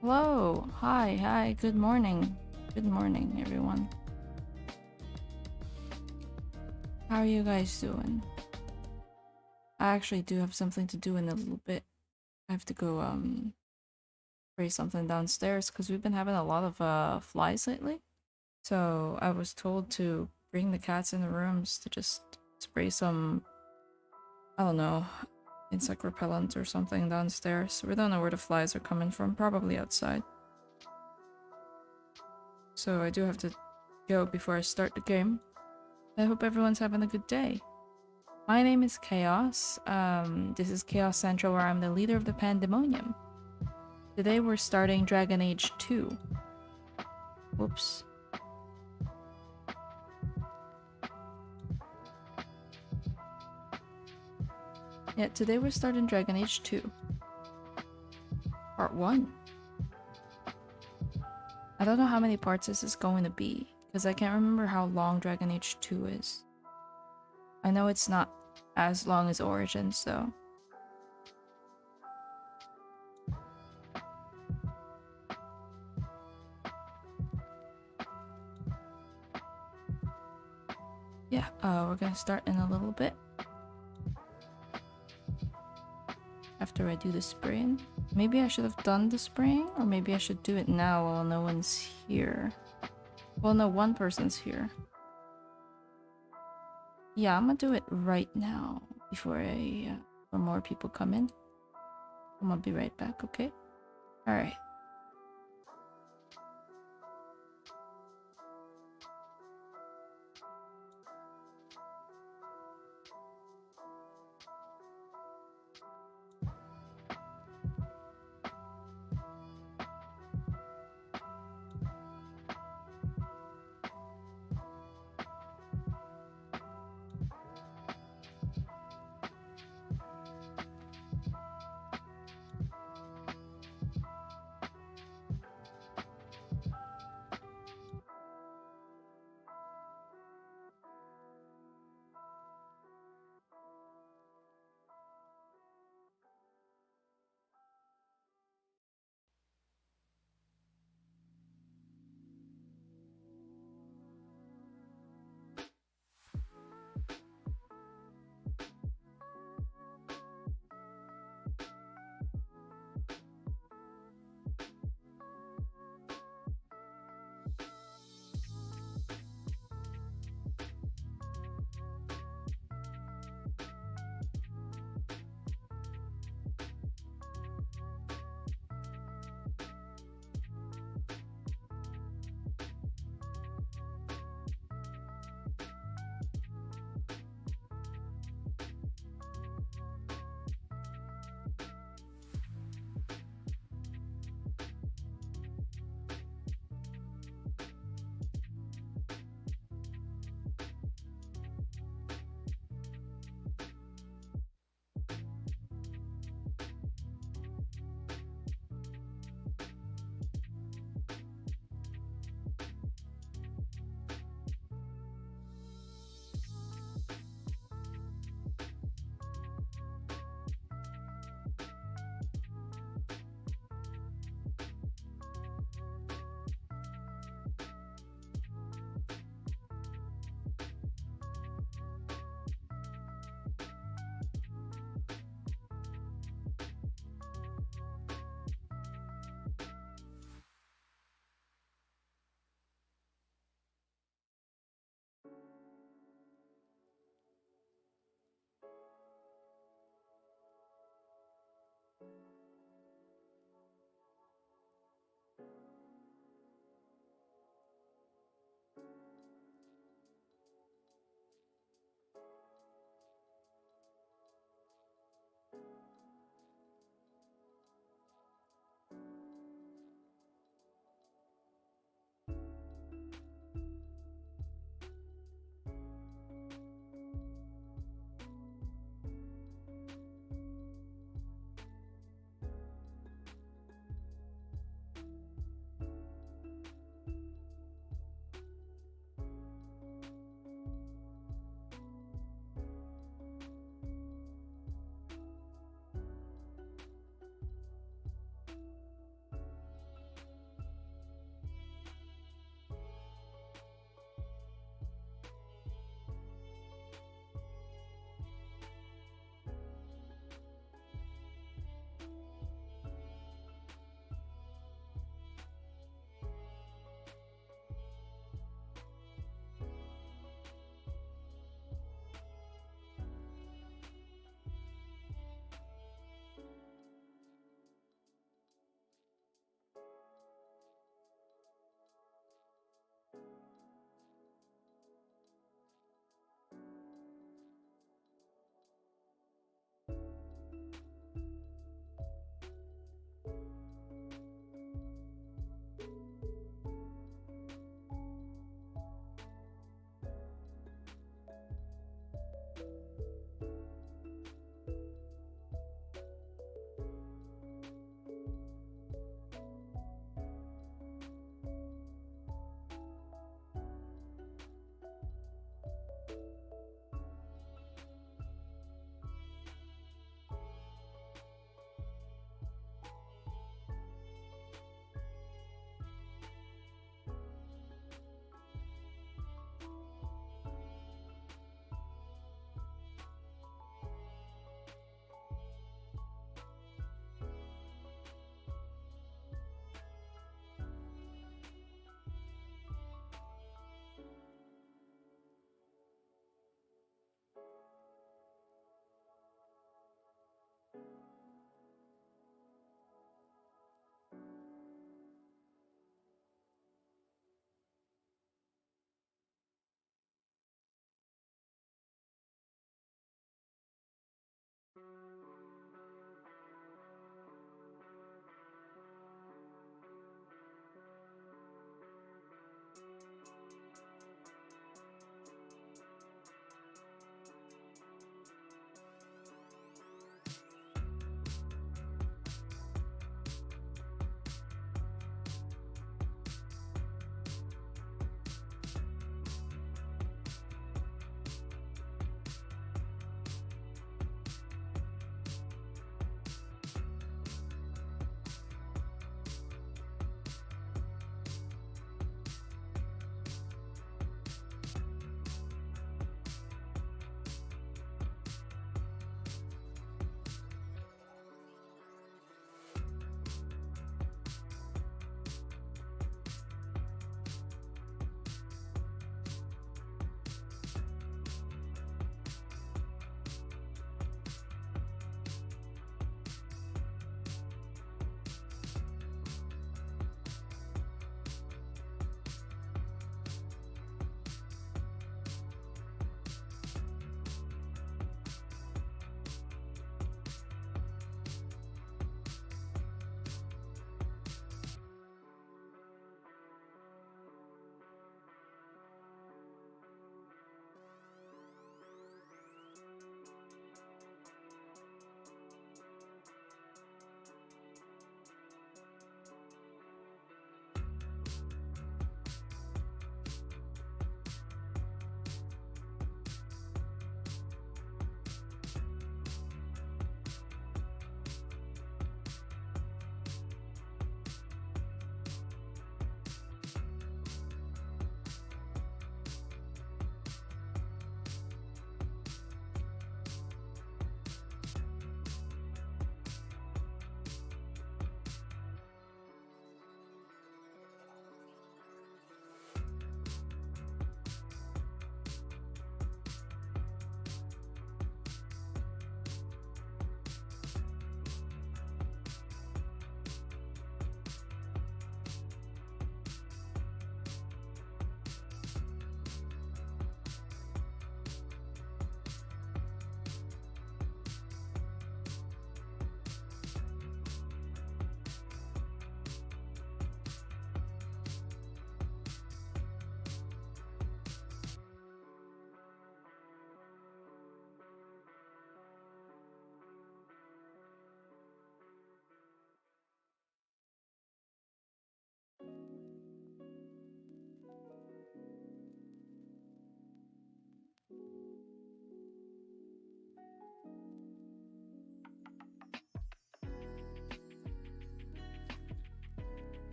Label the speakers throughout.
Speaker 1: Hello. Hi. Good morning. Good morning, everyone. How are you guys doing? I actually do have something to do in a little bit. I have to go spray something downstairs because we've been having a lot of flies lately. So I was told to bring the cats in the rooms to just spray some, I don't know, insect repellent or something downstairs. We don't know where the flies are coming from, probably outside. So I do have to go before I start the game. I hope everyone's having a good day. My name is Chaos. This is Chaos Central, where I'm the leader of the Pandemonium. Today we're starting Dragon Age 2. Whoops. Yeah, today we're starting Dragon Age 2. Part 1. I don't know how many parts this is going to be, because I can't remember how long Dragon Age 2 is. I know it's not as long as Origins, though. Yeah, we're gonna start in a little bit. After I do the spraying. Maybe I should have done the spraying, or maybe I should do it now while no one's here. Well, no, one person's here. Yeah, I'm gonna do it right now before more people come in. I'm gonna be right back, okay? Alright.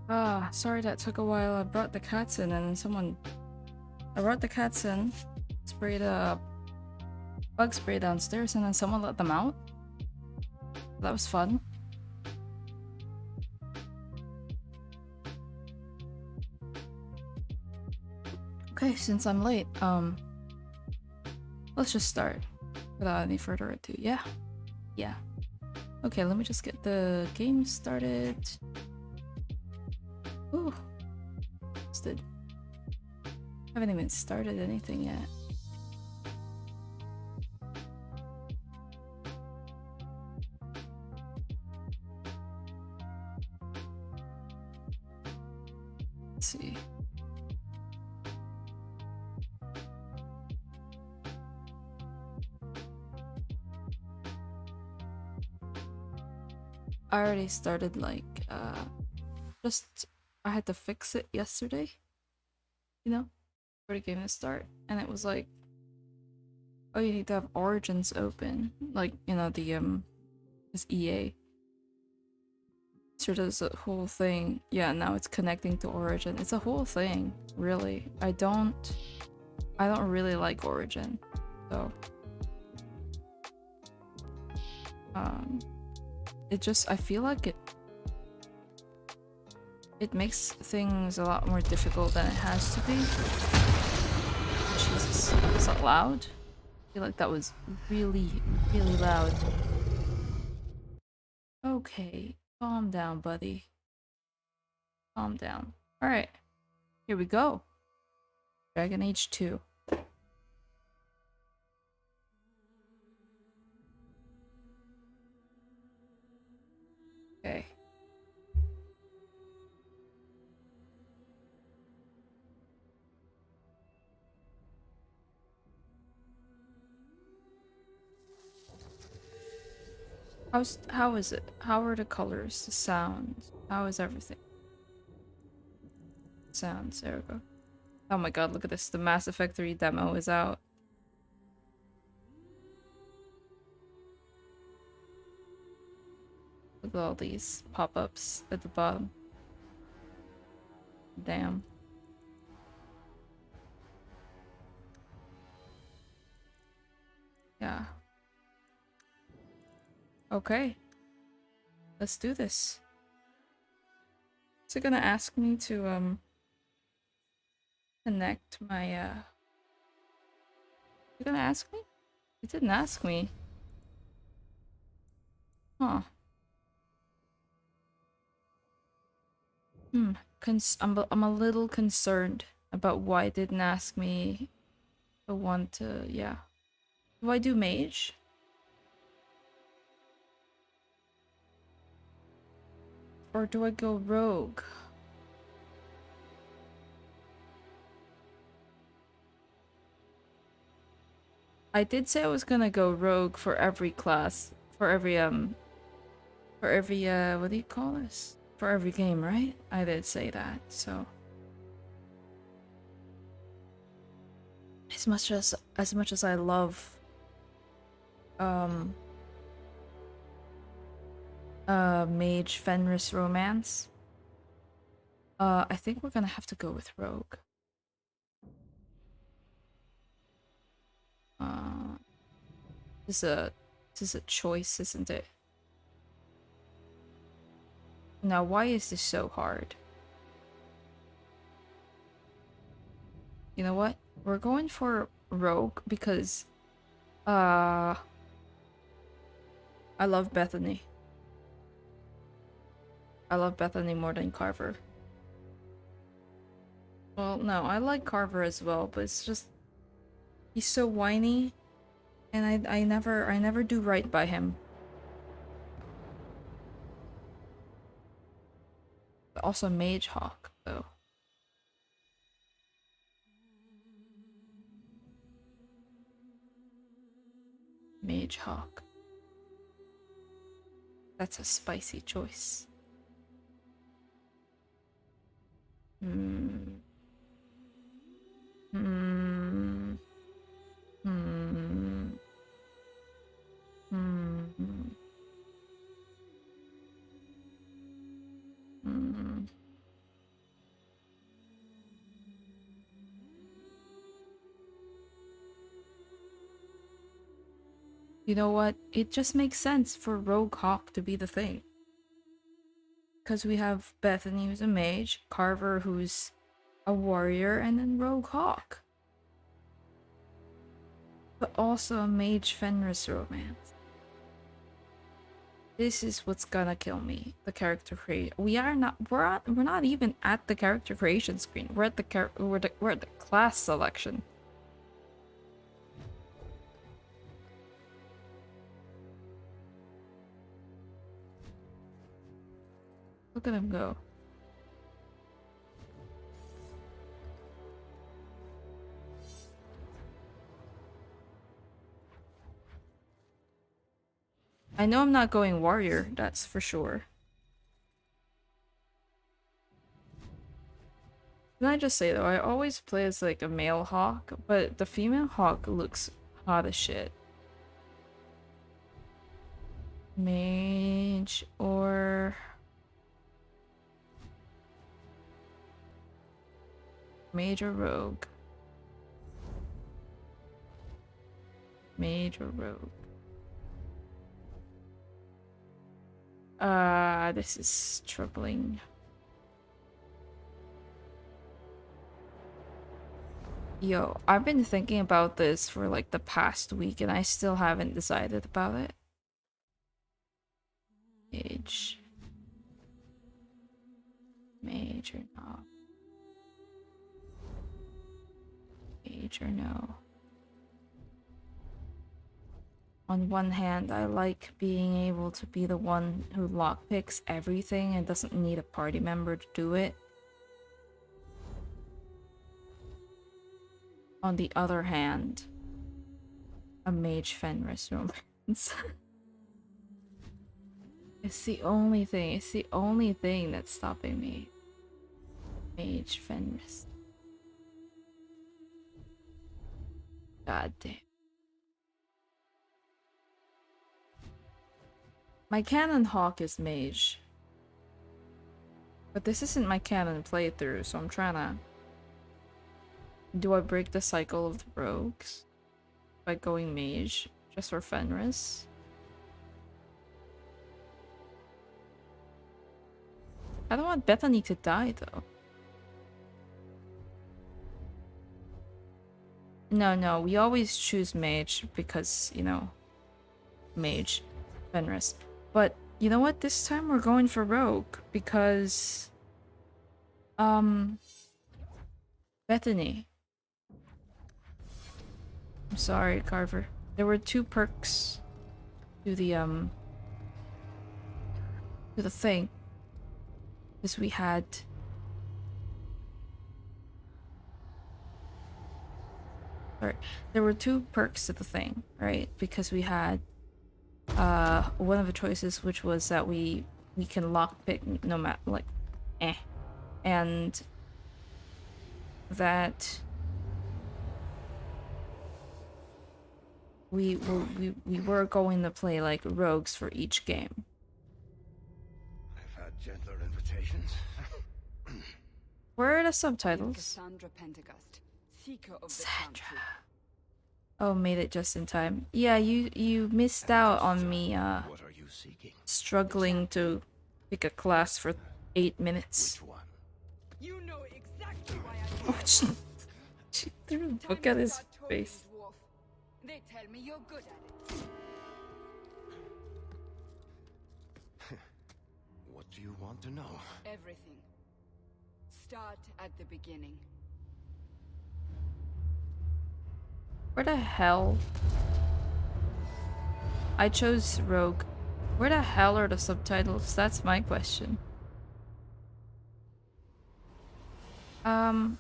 Speaker 1: Ah, sorry that took a while. I brought the cats in and then I brought the cats in, sprayed a bug spray downstairs, and then someone let them out. That was fun. Okay, since I'm late, let's just start without any further ado. Yeah. Okay, let me just get the game started. Ooh. Haven't even started anything yet. Let's see. I already started like I had to fix it yesterday, you know, for the game to start, and it was like, oh, you need to have origins open, like, you know, this EA. So there's a whole thing. Yeah, now it's connecting to origin. It's a whole thing, really. I don't really like origin, so I feel like it makes things a lot more difficult than it has to be. Jesus, is that loud? I feel like that was really, really loud. Okay, calm down, buddy. Calm down. Alright, here we go. Dragon Age 2. Okay. How is it? How are the colors, the sounds? How is everything? Sounds, there we go. Oh my god, look at this. The Mass Effect 3 demo is out. Look at all these pop-ups at the bottom. Damn. Yeah. Okay. Let's do this. Is it gonna ask me to connect my Is it gonna ask me? It didn't ask me. Huh. I'm a little concerned about why it didn't ask me the one to, yeah. Do I do mage? Or do I go rogue? I did say I was gonna go rogue for every class. For every, what do you call this? For every game, right? I did say that, so. As much as I love, mage Fenris romance, I think we're gonna have to go with rogue. This is a choice, isn't it? Now, why is this so hard? You know what? We're going for rogue because, I love Bethany. I love Bethany more than Carver. Well, no, I like Carver as well, but it's just he's so whiny, and I never do right by him. But also Mage Hawke, though. Mage Hawke. That's a spicy choice. Hmm. Hmm. Hmm. Hmm. Hmm. You know what? It just makes sense for Rogue Hawke to be the thing. Because we have Bethany, who's a mage, Carver, who's a warrior, and then Rogue Hawke. But also a mage Fenris romance. This is what's gonna kill me. The character creation. We're not even at the character creation screen. We're at the class selection. Look at him go. I know I'm not going warrior, that's for sure. Can I just say though, I always play as like a male Hawke, but the female Hawke looks hot as shit. Mage or... Mage or rogue? Mage or rogue? This is troubling. Yo, I've been thinking about this for like the past week and I still haven't decided about it. Mage. Mage or no? Mage or no? On one hand, I like being able to be the one who lockpicks everything and doesn't need a party member to do it. On the other hand, a mage Fenris romance. It's the only thing that's stopping me. Mage Fenris. God damn. My canon Hawke is mage. But this isn't my canon playthrough, so I'm trying to... Do I break the cycle of the rogues by going mage just for Fenris? I don't want Bethany to die though. No, we always choose mage because, you know, mage, Fenris. But you know what? This time we're going for rogue because Bethany. I'm sorry, Carver. There were 2 perks to the thing. Because we had there were 2 perks to the thing, right? Because we had one of the choices, which was that we can lockpick no matter like and that we were going to play like rogues for each game.
Speaker 2: I've had gentler invitations.
Speaker 1: Where are the subtitles?
Speaker 3: Cassandra Pendergast, seeker of the
Speaker 1: Sandra.
Speaker 3: country.
Speaker 1: Oh, made it just in time. Yeah, you missed out on me
Speaker 2: What are you seeking?
Speaker 1: struggling to pick a class for 8 minutes.
Speaker 2: Which one?
Speaker 3: You know exactly why I
Speaker 1: Oh, she threw a book at his face.
Speaker 3: They tell me you're good at it.
Speaker 2: What do you want to know?
Speaker 3: Everything. Start at the beginning.
Speaker 1: Where the hell? I chose Rogue. Where the hell are the subtitles? That's my question. I'm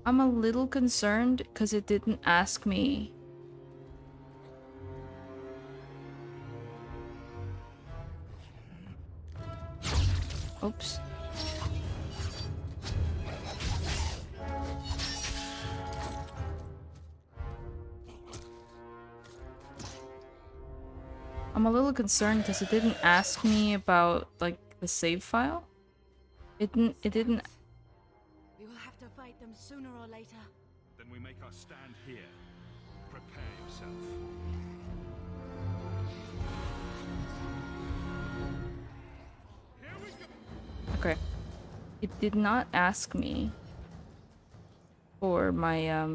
Speaker 1: a little concerned because it didn't ask me. Oops. I'm a little concerned because it didn't ask me about like the save file. It didn't
Speaker 4: We will have to fight them sooner or later.
Speaker 5: Then we make our stand here.
Speaker 4: Prepare yourself. Here we go.
Speaker 1: Okay. It did not ask me for my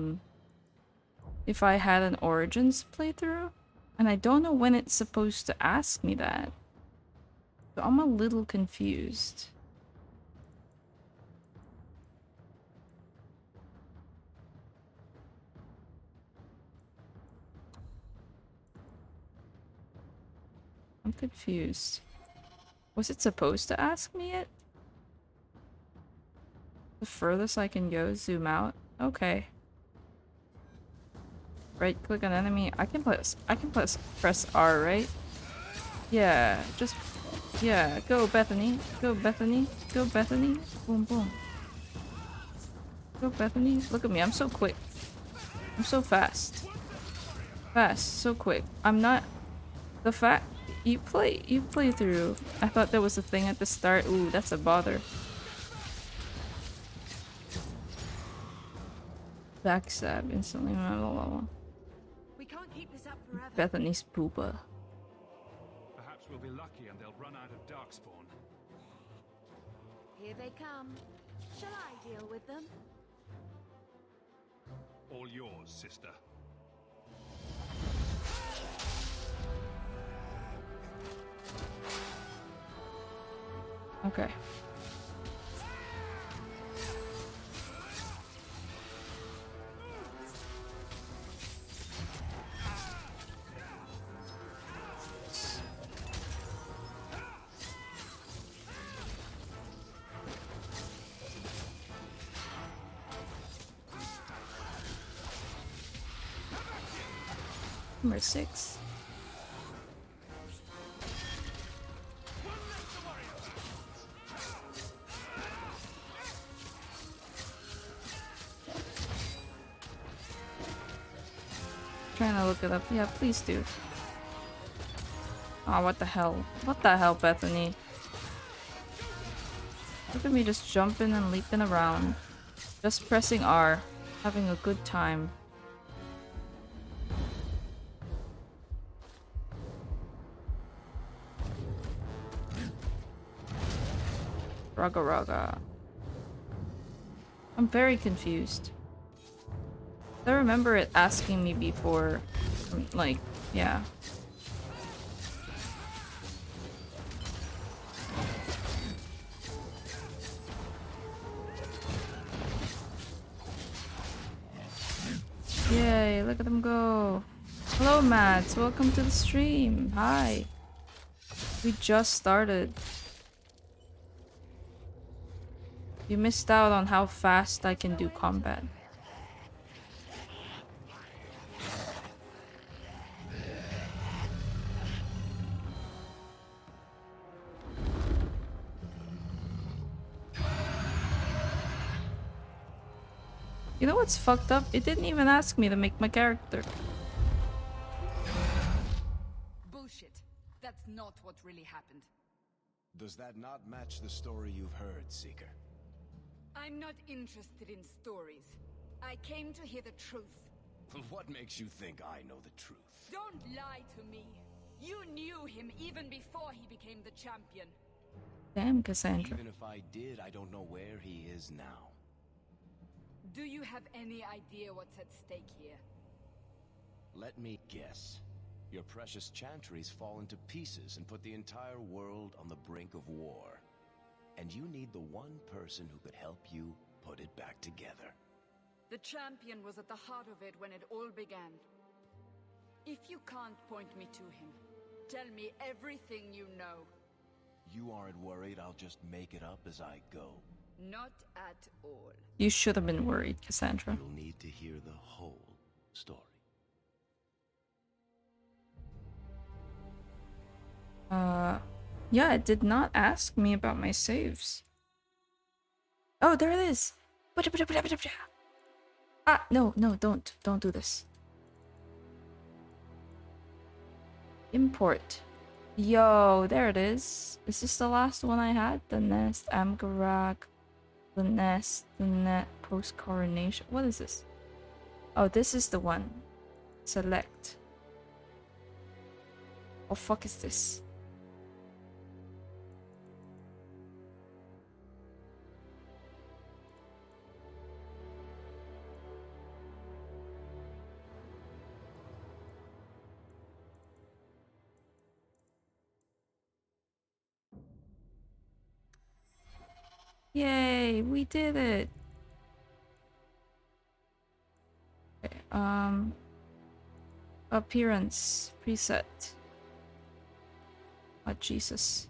Speaker 1: if I had an Origins playthrough, and I don't know when it's supposed to ask me that. So I'm a little confused. I'm confused. Was it supposed to ask me it? The furthest I can go, zoom out. Okay. Right click on enemy. I can press R, right? Yeah, just yeah, go Bethany. Go Bethany. Go Bethany. Boom boom. Go Bethany. Look at me, I'm so quick. I'm so fast. Fast, so quick. I'm not the fact you play through. I thought there was a thing at the start. Ooh, that's a bother. Backstab instantly. Blah, blah, blah, blah.
Speaker 3: We can't keep this up forever.
Speaker 1: Bethany's poopa.
Speaker 4: Perhaps we'll be lucky and they'll run out of Darkspawn.
Speaker 5: Here they come. Shall I deal with them?
Speaker 4: All yours, sister.
Speaker 1: Okay. Number 6. Trying to look it up. Yeah, please do. Oh, what the hell? What the hell, Bethany? Look at me just jumping and leaping around. Just pressing R. Having a good time. Raga raga. I'm very confused. I remember it asking me before, like, yeah. Yay, look at them go. Hello, Mads. Welcome to the stream. Hi. We just started. You missed out on how fast I can do combat. You know what's fucked up? It didn't even ask me to make my character.
Speaker 3: Bullshit. That's not what really happened.
Speaker 2: Does that not match the story you've heard, Seeker?
Speaker 3: I'm not interested in stories. I came to hear the truth.
Speaker 2: Well, what makes you think I know the truth?
Speaker 3: Don't lie to me. You knew him even before he became the champion.
Speaker 1: Damn, Cassandra.
Speaker 2: Even if I did, I don't know where he is now.
Speaker 3: Do you have any idea what's at stake here?
Speaker 2: Let me guess. Your precious chantries fall into pieces and put the entire world on the brink of war. And you need the one person who could help you put it back together.
Speaker 3: The champion was at the heart of it when it all began. If you can't point me to him, tell me everything you know.
Speaker 2: You aren't worried I'll just make it up as I go?
Speaker 3: Not at all.
Speaker 1: You should have been worried, Cassandra.
Speaker 2: You'll need to hear the whole story.
Speaker 1: Yeah, it did not ask me about my saves. Oh, there it is. Ah, no, don't do this. Import. Yo, there it is. Is this the last one I had? The nest, Amgarak, the nest, the net, post coronation. What is this? Oh, this is the one. Select. What fuck is this? Yay, we did it. Okay, appearance preset. Oh, Jesus.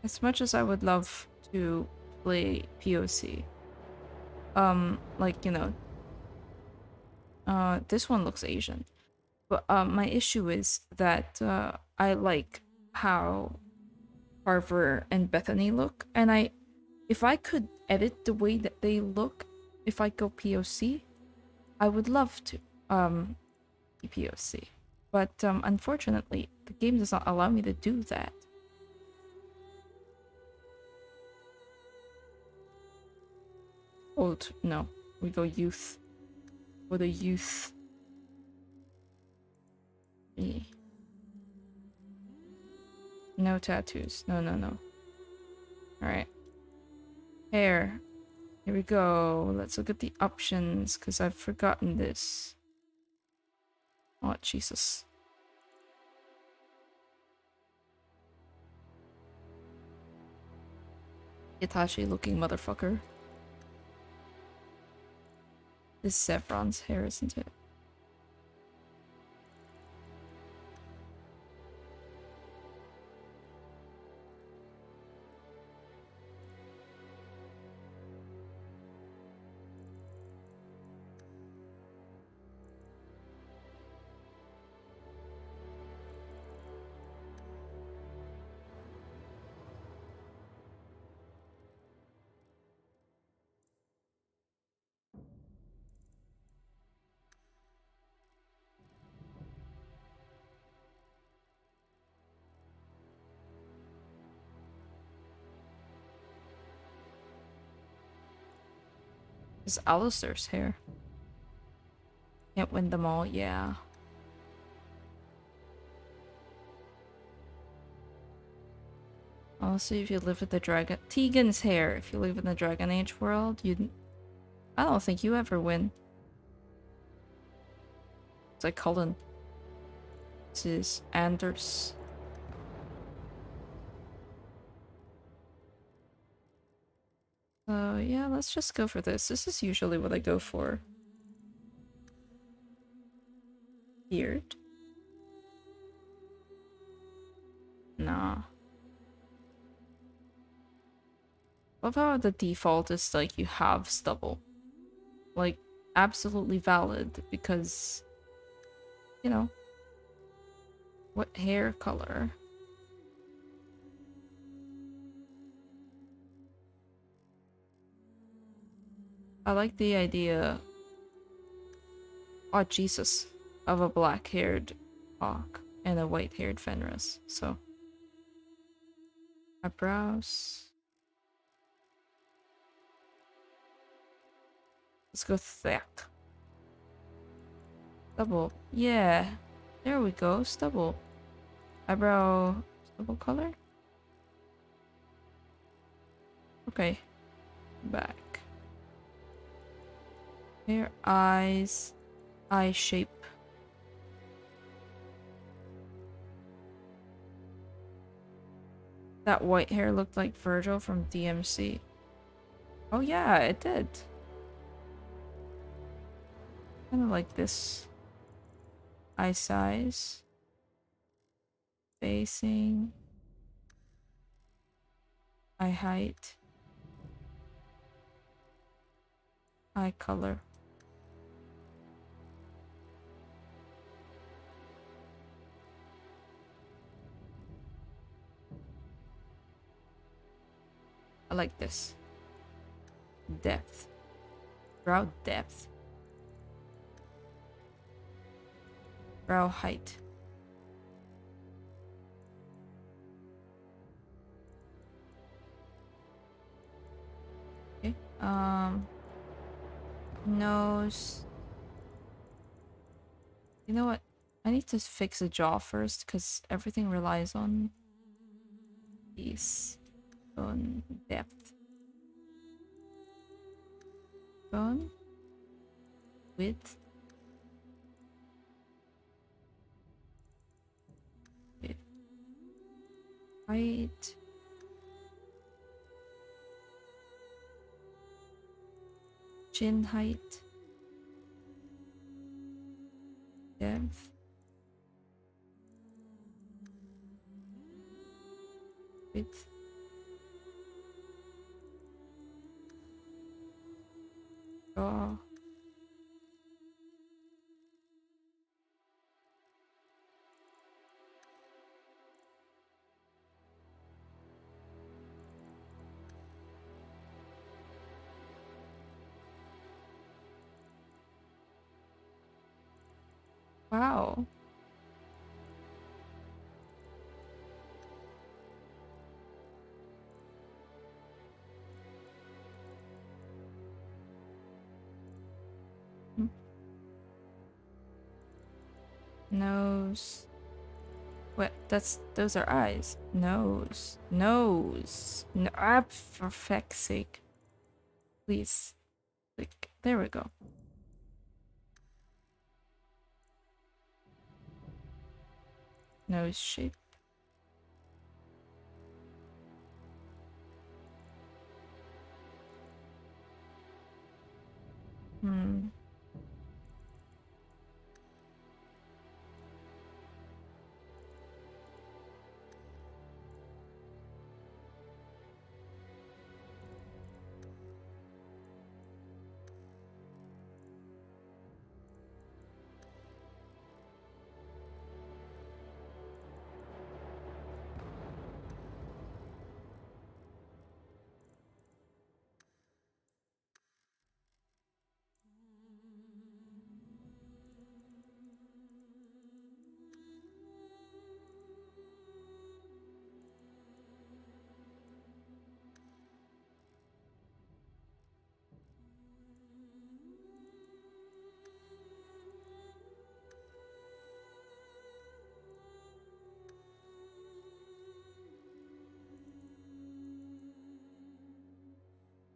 Speaker 1: As much as I would love to play POC, like, you know, this one looks Asian. But my issue is that I like how Carver and Bethany look, and if I could edit the way that they look, if I go POC, I would love to be POC. But unfortunately, the game does not allow me to do that. Old, no, we go youth. For the youth. No tattoos. No, no, no. Alright. Hair. Here we go. Let's look at the options, because I've forgotten this. Oh, Jesus. Itachi looking motherfucker. This is Zephron's hair, isn't it? It's Alistair's hair. Can't win them all, yeah. Also, if you live in the dragon... Tegan's hair! If you live in the Dragon Age world, you... I don't think you ever win. It's like Cullen. This is Anders. So, yeah, let's just go for this. This is usually what I go for. Beard? Nah. What about the default is like you have stubble? Like, absolutely valid because, you know, what hair color? I like the idea, oh Jesus, of a black-haired Hawke and a white-haired Fenris, so. Eyebrows. Let's go thick. Stubble. Yeah. There we go. Stubble. Eyebrow. Stubble color? Okay. Back. Hair, eyes. Eye shape. That white hair looked like Virgil from DMC. Oh yeah, it did. Kind of like this. Eye size. Spacing. Eye height. Eye color. I like this. Depth. Brow depth. Brow height. Okay. Nose. You know what? I need to fix a jaw first because everything relies on these. Bone depth. Bone width. Width. Height. Chin height. Depth. Width. Jaw. Wow. Hmm. Nose. What? Those are eyes. Nose. Nose. No, ah, for feck's sake. Please. Click. There we go. Nose shape. Hmm.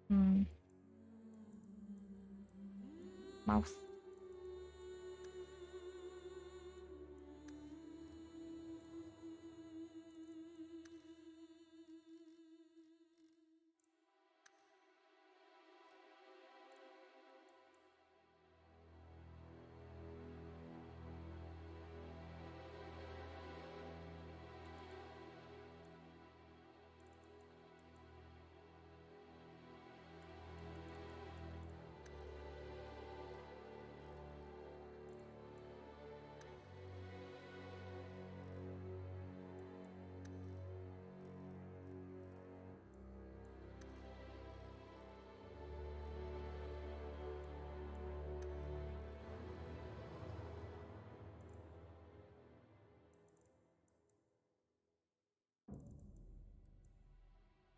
Speaker 1: Hmm. Mouth.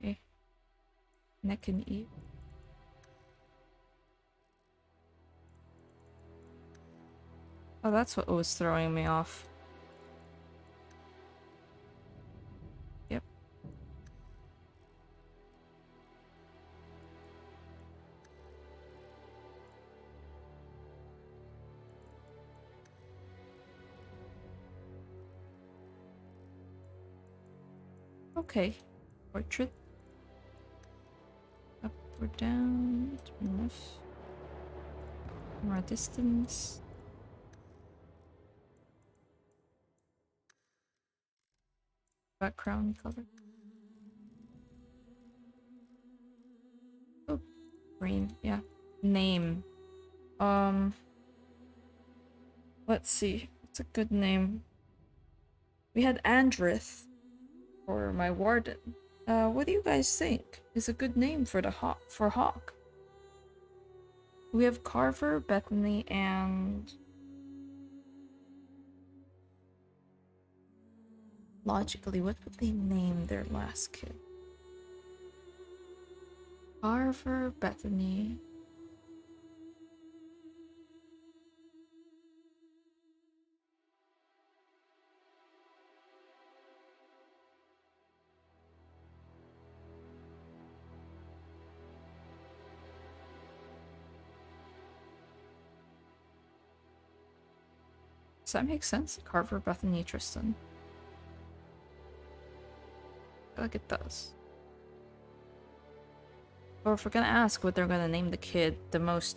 Speaker 1: Okay. Neck and ear. Oh, that's what was throwing me off. Yep. Okay. Portrait. Up or down. Turn left. More distance. Background color. Oh, green. Yeah. Name. Um. Let's see. What's a good name? We had Andrith for my warden. What do you guys think is a good name for the Hawke? We have Carver, Bethany, and Logically, what would they name their last kid? Carver, Bethany. Does that make sense? Carver, Bethany, Tristan. I feel like it does. Or if we're gonna ask what they're gonna name the kid, the most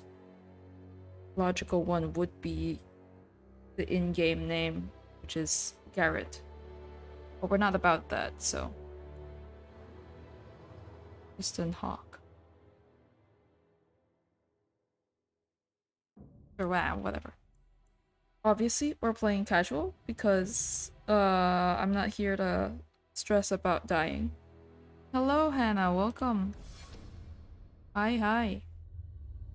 Speaker 1: logical one would be the in-game name, which is Garrett. But we're not about that, so. Tristan Hawke. Or wow, whatever. Obviously, we're playing casual because I'm not here to stress about dying. Hello, Hannah. Welcome. Hi.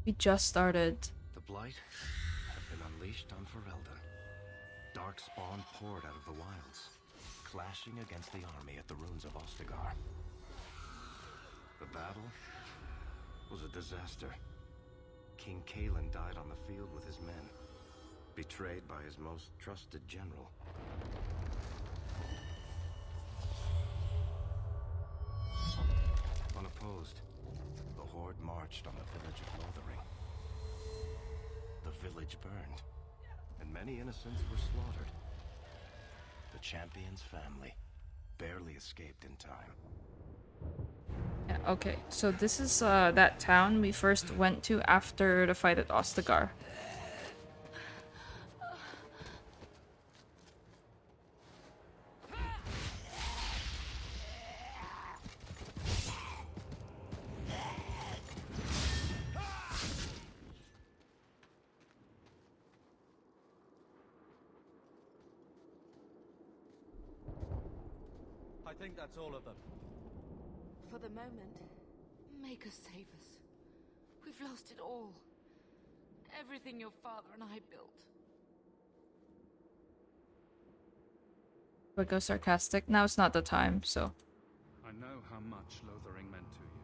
Speaker 1: We just started.
Speaker 2: The Blight have been unleashed on Ferelden. Dark spawn poured out of the wilds, clashing against the army at the ruins of Ostagar. The battle was a disaster. King Kalen died on the field with his men, betrayed by his most trusted general. Unopposed, the Horde marched on the village of Lothering. The village burned, and many innocents were slaughtered. The champion's family barely escaped in time.
Speaker 1: Yeah, okay, so this is that town we first went to after the fight at Ostagar.
Speaker 6: I think that's all of them.
Speaker 5: For the moment, make us save us. We've lost it all. Everything your father and I built.
Speaker 1: Would go sarcastic. Now it's not the time, so.
Speaker 4: I know how much Lothering meant to you,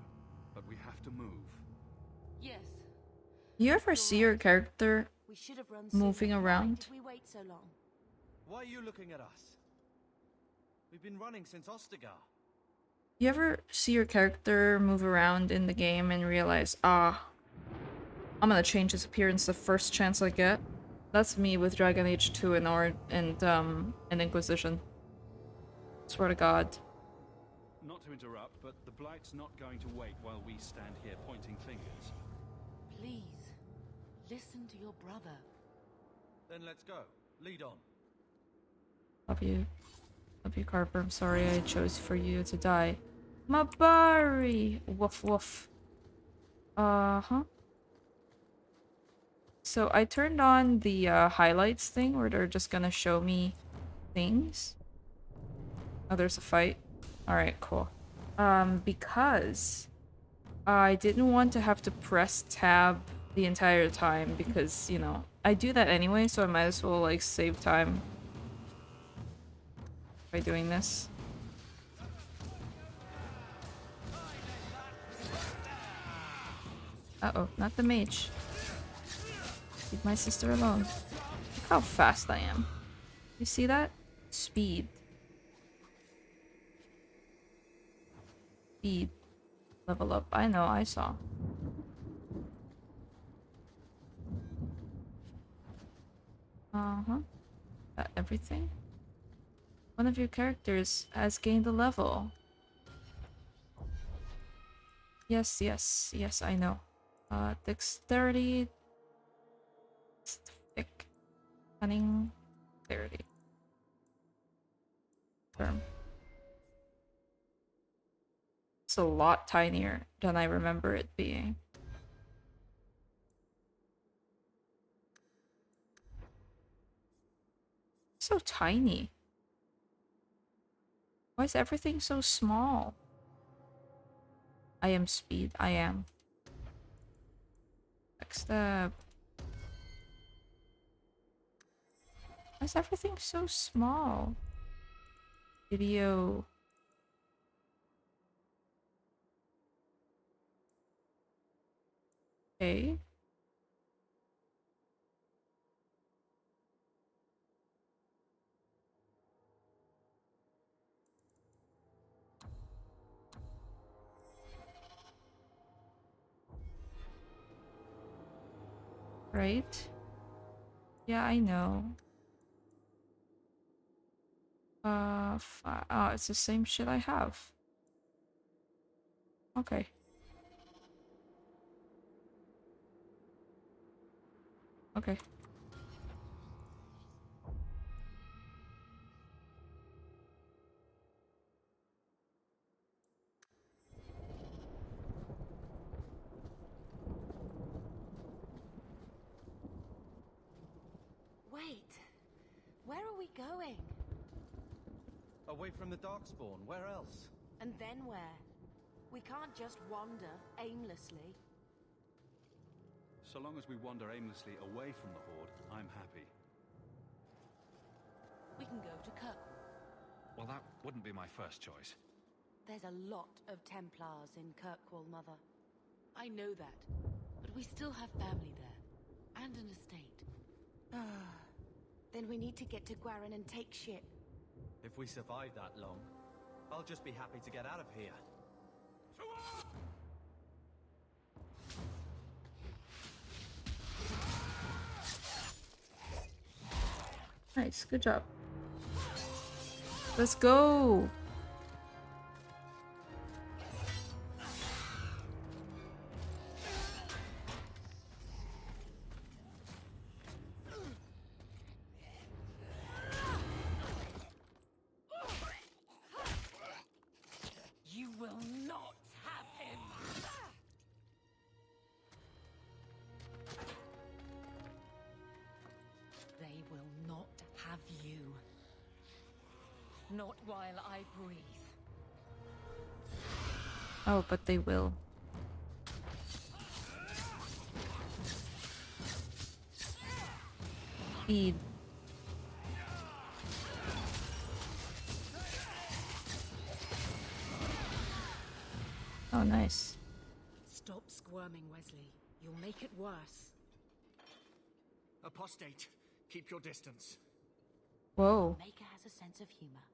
Speaker 4: but we have to move.
Speaker 5: Yes.
Speaker 1: You ever see your character
Speaker 5: We should have run
Speaker 1: moving
Speaker 5: sooner.
Speaker 1: around?
Speaker 5: Why did we wait so long?
Speaker 6: Why are you looking at us? We've been running since Ostagar.
Speaker 1: You ever see your character move around in the game and realize, I'm gonna change his appearance the first chance I get? That's me with Dragon Age 2 and Inquisition. Swear to God.
Speaker 4: Not to interrupt, but the Blight's not going to wait while we stand here pointing fingers.
Speaker 5: Please, listen to your brother.
Speaker 6: Then let's go. Lead on.
Speaker 1: Love you. Love you, Carver. I'm sorry I chose for you to die. Mabari! Woof woof. Uh-huh. So I turned on the highlights thing where they're just gonna show me things. Oh, there's a fight. Alright, cool. Because I didn't want to have to press tab the entire time because, you know, I do that anyway, so I might as well, like, save time by doing this. Uh-oh, not the mage. Leave my sister alone. Look how fast I am. You see that? Speed. Speed. Level up. I know, I saw. Uh-huh. That everything? One of your characters has gained a level. Yes, I know. Dexterity. Thick. Cunning. Dexterity. Firm. It's a lot tinier than I remember it being. So tiny. Why is everything so small? I am speed. I am. Next step. Why is everything so small? Video. Okay. Right? Yeah, I know. Oh, it's the same shit I have. Okay. Okay.
Speaker 5: Wait, where are we going?
Speaker 6: Away from the Darkspawn, where else?
Speaker 5: And then where? We can't just wander aimlessly.
Speaker 4: So long as we wander aimlessly away from the Horde, I'm happy.
Speaker 5: We can go to Kirkwall.
Speaker 4: Well, that wouldn't be my first choice.
Speaker 5: There's a lot of Templars in Kirkwall, Mother. I know that, but we still have family there, and an estate. Then we need to get to Gwarin and take ship.
Speaker 6: If we survive that long, I'll just be happy to get out of here.
Speaker 1: Nice, good job. Let's go!
Speaker 5: You will not have him! They will not have you. Not while I breathe.
Speaker 1: Oh, but they will. Feed. Oh, nice.
Speaker 5: Stop squirming, Wesley. You'll make it worse.
Speaker 6: Apostate, keep your distance.
Speaker 1: Whoa.
Speaker 5: Maker has a sense of humor.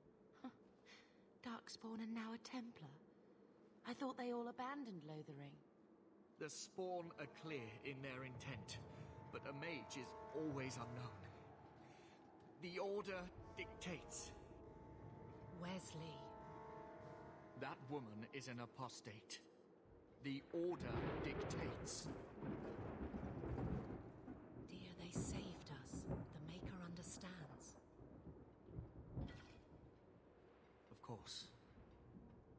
Speaker 5: Huh. Darkspawn and now a Templar. I thought they all abandoned Lothering.
Speaker 7: The Spawn are clear in their intent, but a mage is always unknown. The Order dictates.
Speaker 5: Wesley.
Speaker 7: That woman is an apostate. The Order dictates.
Speaker 5: Dear, they saved us. The Maker understands.
Speaker 7: Of course.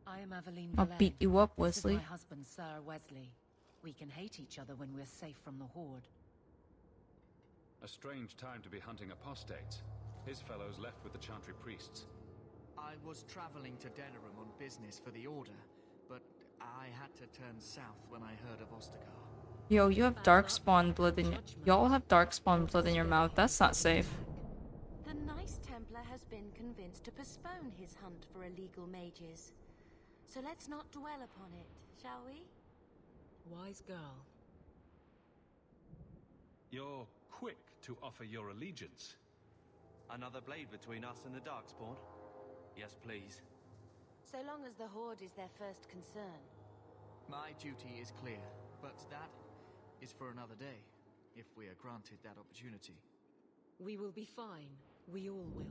Speaker 5: I am Aveline
Speaker 1: I'll
Speaker 5: Valet.
Speaker 1: beat you up,
Speaker 5: This is
Speaker 1: Wesley.
Speaker 5: my husband, Sir Wesley. We can hate each other when we're safe from the Horde.
Speaker 4: A strange time to be hunting apostates. His fellows left with the Chantry priests.
Speaker 7: I was traveling to Denerim on business for the Order, but I had to turn south when I heard of Ostagar.
Speaker 1: Yo, you have darkspawn blood in your— y'all have darkspawn blood in your mouth. That's not safe.
Speaker 5: The nice Templar has been convinced to postpone his hunt for illegal mages. So let's not dwell upon it, shall we? Wise girl.
Speaker 4: You're quick to offer your allegiance.
Speaker 6: Another blade between us and the Darkspawn? Yes, please.
Speaker 5: So long as the Horde is their first concern.
Speaker 7: My duty is clear, but that is for another day, if we are granted that opportunity.
Speaker 5: We will be fine. We all will.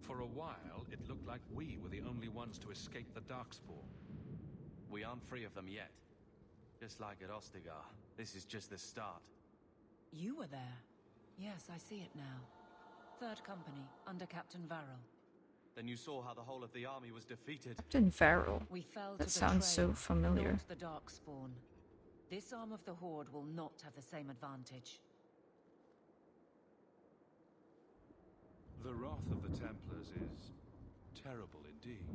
Speaker 4: For a while, it looked like we were the only ones to escape the Darkspawn.
Speaker 6: We aren't free of them yet. Just like at Ostagar, this is just the start.
Speaker 5: You were there. Yes, I see it now. Third Company, under Captain Varrel.
Speaker 6: Then you saw how the whole of the army was defeated.
Speaker 1: Captain Farrell.
Speaker 5: We fell
Speaker 1: That
Speaker 5: to the
Speaker 1: sounds so
Speaker 5: trail,
Speaker 1: familiar.
Speaker 5: not the Darkspawn. This arm of the Horde will not have the same advantage.
Speaker 4: The wrath of the Templars is terrible indeed.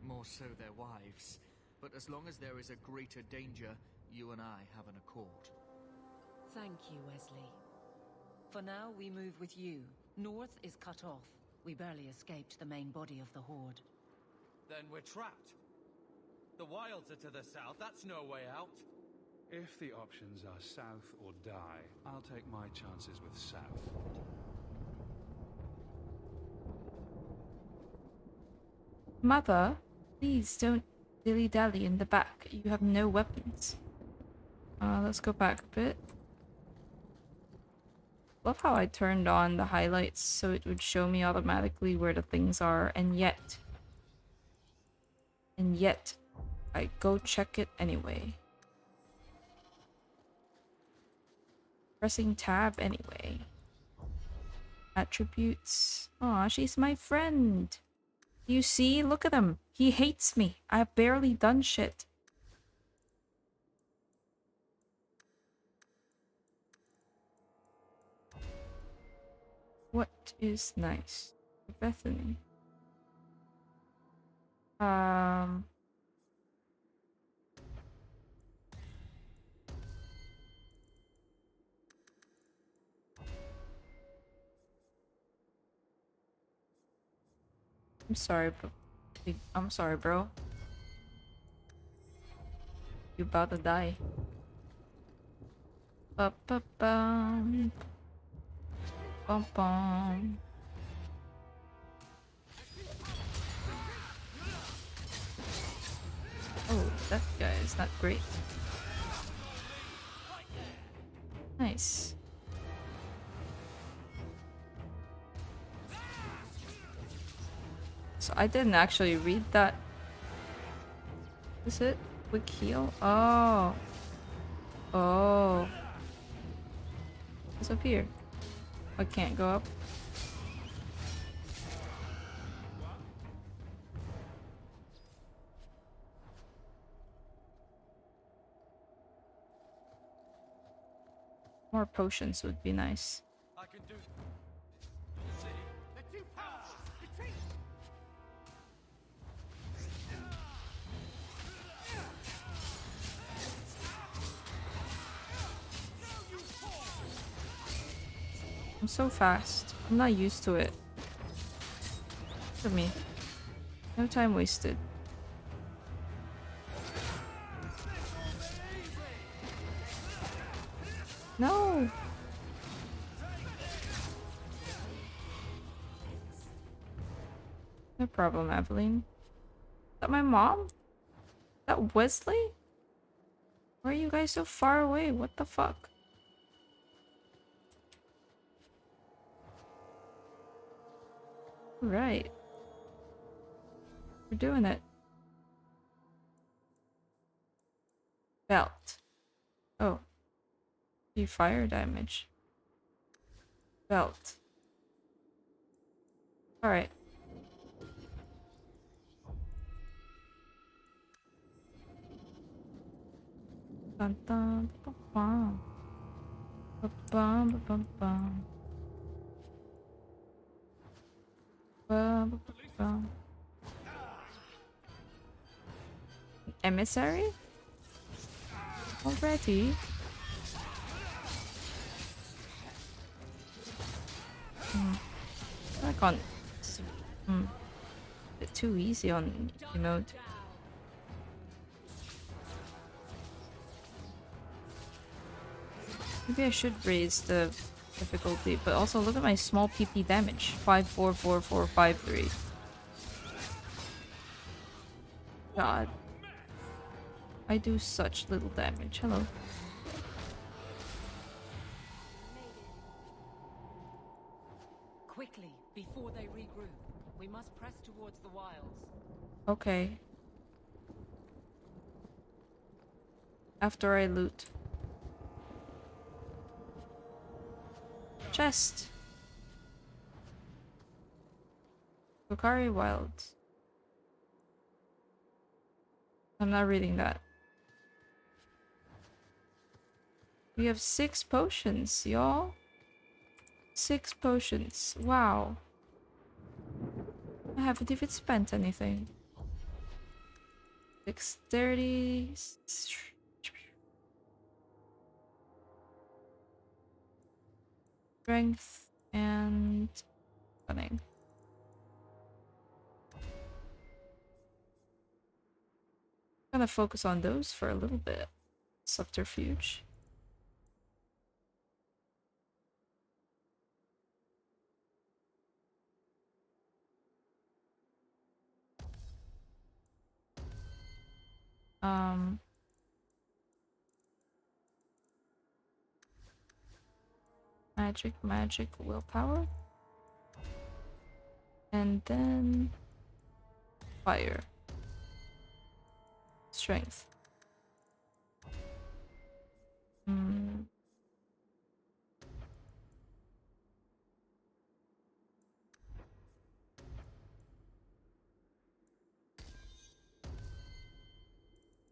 Speaker 7: More so their wives. But as long as there is a greater danger, you and I have an accord.
Speaker 5: Thank you, Wesley. For now, we move with you. North is cut off. We barely escaped the main body of the Horde.
Speaker 6: Then we're trapped. The wilds are to the south. That's no way out.
Speaker 4: If the options are south or die, I'll take my chances with south.
Speaker 1: Mother, please don't dilly-dally in the back. You have no weapons. Let's go back a bit. Love how I turned on the highlights so it would show me automatically where the things are, and yet I go check it anyway. Pressing tab anyway. Attributes. Aw, she's my friend. You see? Look at him. He hates me. I've barely done shit. What is nice? Bethany. I'm sorry, bro. I'm sorry, bro. You about to die. Ba ba bum. Bum bum. Oh, that guy is not great. Nice. So I didn't actually read that. Is it? Quick heal? Oh. Oh. What's up here? I can't go up. More potions would be nice.
Speaker 6: I can do. See? They're too powerful. Retreat.
Speaker 1: I'm so fast. I'm not used to it. Look at me. No time wasted. No! No problem, Evelyn. Is that my mom? Is that Wesley? Why are you guys so far away? What the fuck? Right. We're doing it. Belt. Oh. Do fire damage. Belt. Alright. Dun dun ba bum. Ba bum ba bum bum. Ba ba ba bum. Emissary? Already? Like on a bit too easy on emote. Maybe I should raise the difficulty, but also look at my small PP damage. 544453. God. I do such little damage. Hello.
Speaker 5: Quickly, before they regroup. We must press towards the wilds.
Speaker 1: Okay. After I loot. Chest. Kokari Wilds. I'm not reading that. We have 6 potions, y'all. 6 potions. Wow. I haven't even spent anything. 630. Strength and cunning. gonna focus on those for a little bit. Subterfuge. Magic, willpower. And then fire. Strength.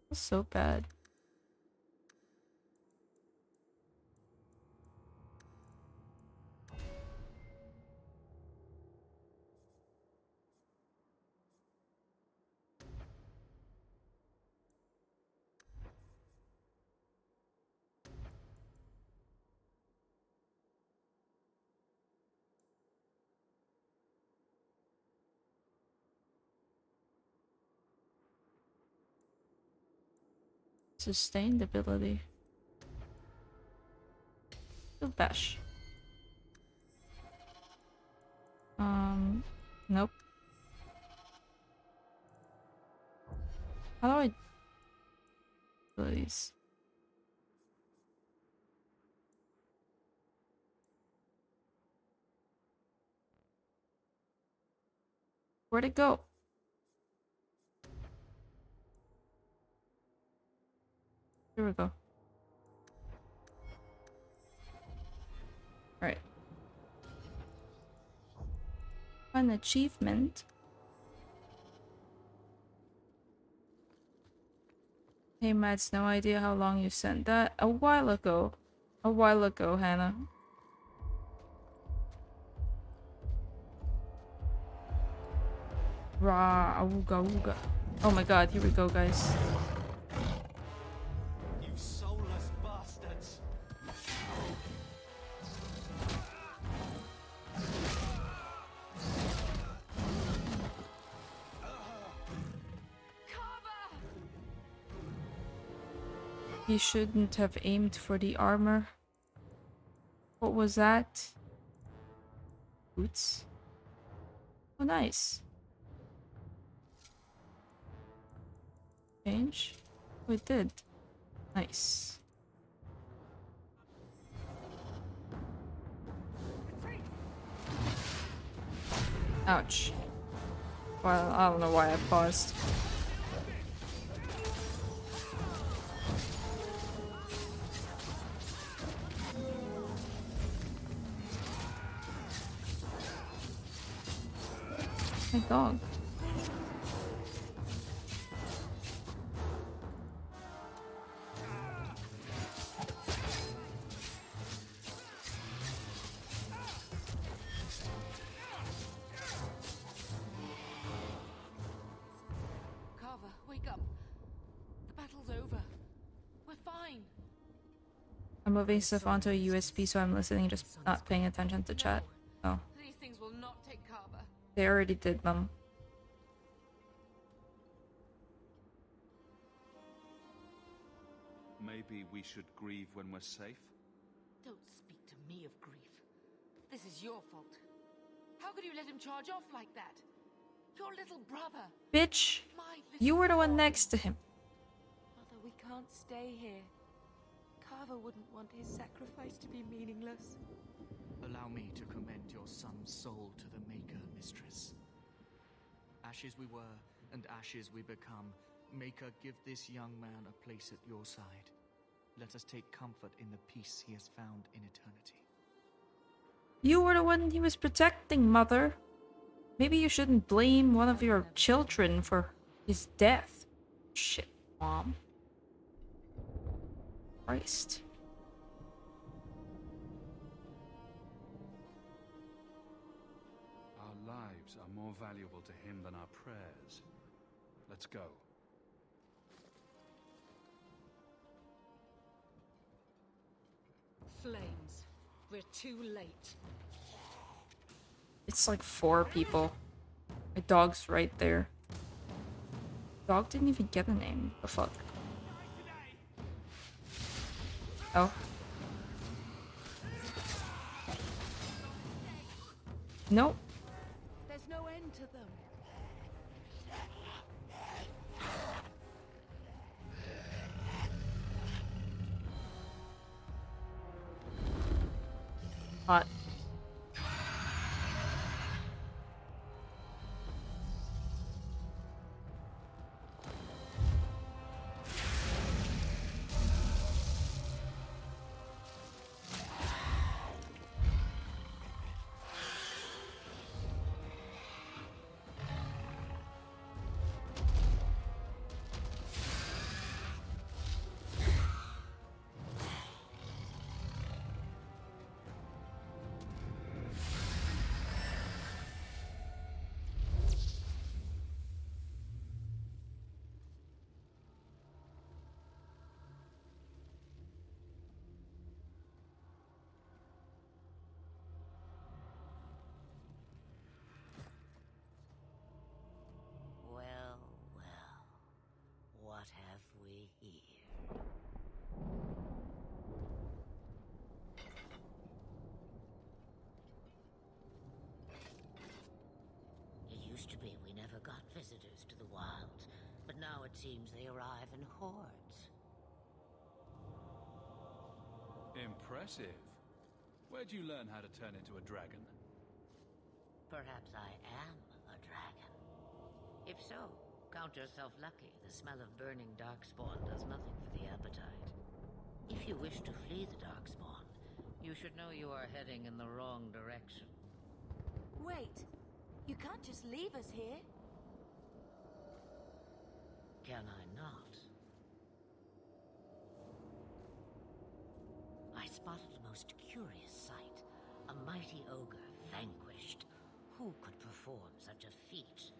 Speaker 1: That's so bad. Sustained ability. Still bash. Nope. How do I... Please. Where'd it go? Here we go. Alright. An achievement. Hey Mads, no idea how long you sent that. A while ago. A while ago, Hannah. Rah, awooga awooga. Oh my god, here we go, guys.
Speaker 6: You soulless bastards!
Speaker 1: He shouldn't have aimed for the armor. What was that? Boots. Oh, nice. Change? Oh, it did. Nice. Ouch. Well, I don't know why I paused. My dog.
Speaker 5: Carver, wake up. The battle's over. We're fine.
Speaker 1: I'm moving stuff onto a USB, so I'm listening, just not paying attention to chat. Oh,
Speaker 5: These things will not take Carver.
Speaker 1: they already did, Mum.
Speaker 4: Maybe we should grieve when we're safe?
Speaker 5: Don't speak to me of grief. This is your fault. How could you let him charge off like that? Your little brother.
Speaker 1: Bitch!
Speaker 5: My little
Speaker 1: You were the one
Speaker 5: boy.
Speaker 1: next to him.
Speaker 5: Mother, we can't stay here. Carver wouldn't want his sacrifice to be meaningless.
Speaker 7: Allow me to commend your son's soul to the Maker, Mistress. Ashes we were, and ashes we become. Maker, give this young man a place at your side. Let us take comfort in the peace he has found in eternity.
Speaker 1: You were the one he was protecting, Mother. Maybe you shouldn't blame one of your children for his death. Shit, Mom. Christ.
Speaker 4: Our lives are more valuable to him than our prayers. Let's go.
Speaker 3: Flames. We're too late.
Speaker 1: It's like 4 people. My dog's right there. Dog didn't even get a name. The fuck? Oh. Nope.
Speaker 5: There's no end to them.
Speaker 1: Hot.
Speaker 5: Well, well. What have we here? It used to be we never got visitors to the wilds, but now it seems they arrive in hordes.
Speaker 4: Impressive. Where'd you learn how to turn into a dragon?
Speaker 5: Perhaps I am a dragon. If so, count yourself lucky. The smell of burning darkspawn does nothing for the appetite. If you wish to flee the darkspawn, you should know you are heading in the wrong direction.
Speaker 8: Wait, you can't just leave us here.
Speaker 5: Can I not? I spotted a most curious sight. A mighty ogre vanquished. Who could perform such a feat?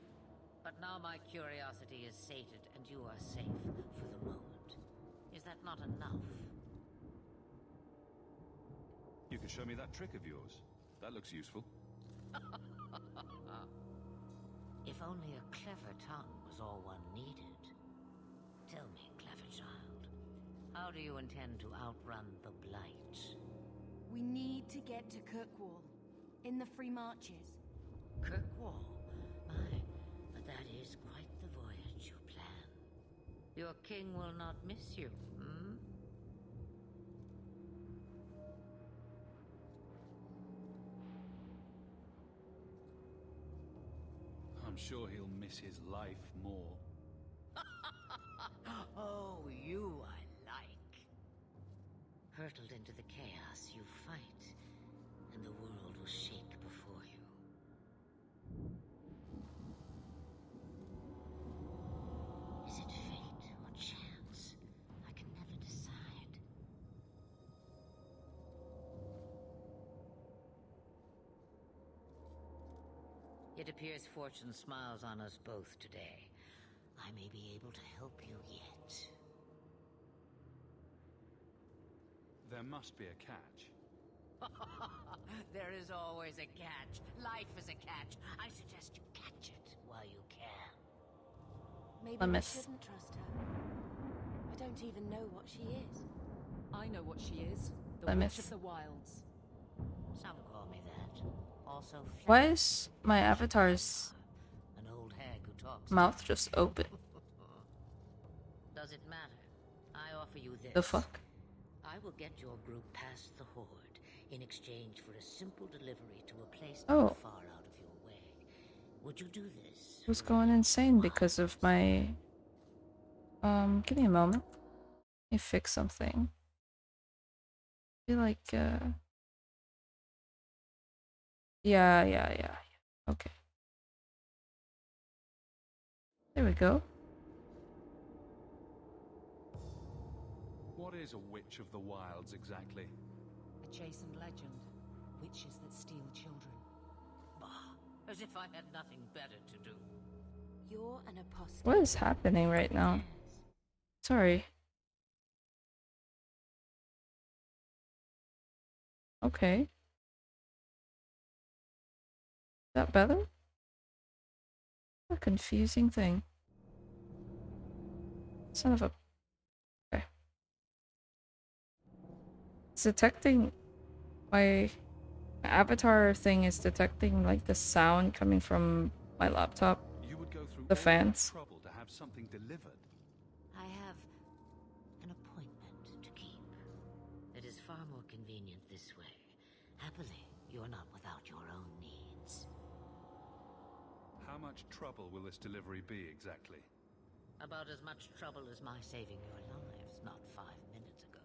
Speaker 5: But now my curiosity is sated and you are safe for the moment. Is that not enough?
Speaker 4: You can show me that trick of yours. That looks useful.
Speaker 5: If only a clever tongue was all one needed. Tell me, clever child, how do you intend to outrun the Blight?
Speaker 8: We need to get to Kirkwall, in the Free Marches.
Speaker 5: Kirkwall? My, but that is quite the voyage you plan. Your king will not miss you, hmm?
Speaker 4: I'm sure he'll miss his life more.
Speaker 5: Oh, you I like. Hurtled into the chaos, you fight, and the world will shake before you. Is it fate or chance? I can never decide. It appears fortune smiles on us both today. I may be able to help you yet.
Speaker 4: There must be a catch.
Speaker 5: There is always a catch. Life is a catch. I suggest you catch it while you can.
Speaker 8: Maybe
Speaker 1: I
Speaker 8: we
Speaker 1: miss.
Speaker 8: shouldn't trust her. I don't even know what she is.
Speaker 3: I know what she is. The
Speaker 1: I
Speaker 3: Witch
Speaker 1: miss.
Speaker 3: of the Wilds.
Speaker 5: Some call me that. Also,
Speaker 1: Why is my avatar's
Speaker 5: an old hag who talks.
Speaker 1: mouth just open?
Speaker 5: Does it matter? I offer you this.
Speaker 1: The fuck?
Speaker 5: I will get your group past the horde in exchange for a simple delivery to a place
Speaker 1: Oh.
Speaker 5: not far out of your way. Would you do this?
Speaker 1: I was
Speaker 5: for
Speaker 1: going
Speaker 5: the
Speaker 1: insane because of
Speaker 5: wilds?
Speaker 1: my give me a moment. Let me fix something. I feel like yeah. Okay. There we go.
Speaker 4: What is a Witch of the Wilds exactly?
Speaker 3: A chastened legend. Witches that steal children.
Speaker 5: Bah, as if I had nothing better to do.
Speaker 8: You're an apostate.
Speaker 1: What is happening right now?
Speaker 5: Yes.
Speaker 1: Sorry. Okay. Is that better? A confusing thing. Son of a... Okay. It's detecting... My avatar thing is detecting like the sound coming from my laptop.
Speaker 4: You would go through
Speaker 1: The
Speaker 4: all that
Speaker 1: fans.
Speaker 4: trouble to have something delivered.
Speaker 5: I have an appointment to keep. It is far more convenient this way. Happily, you're not without your own needs.
Speaker 4: How much trouble will this delivery be exactly?
Speaker 5: About as much trouble as my saving your lives not 5 minutes ago.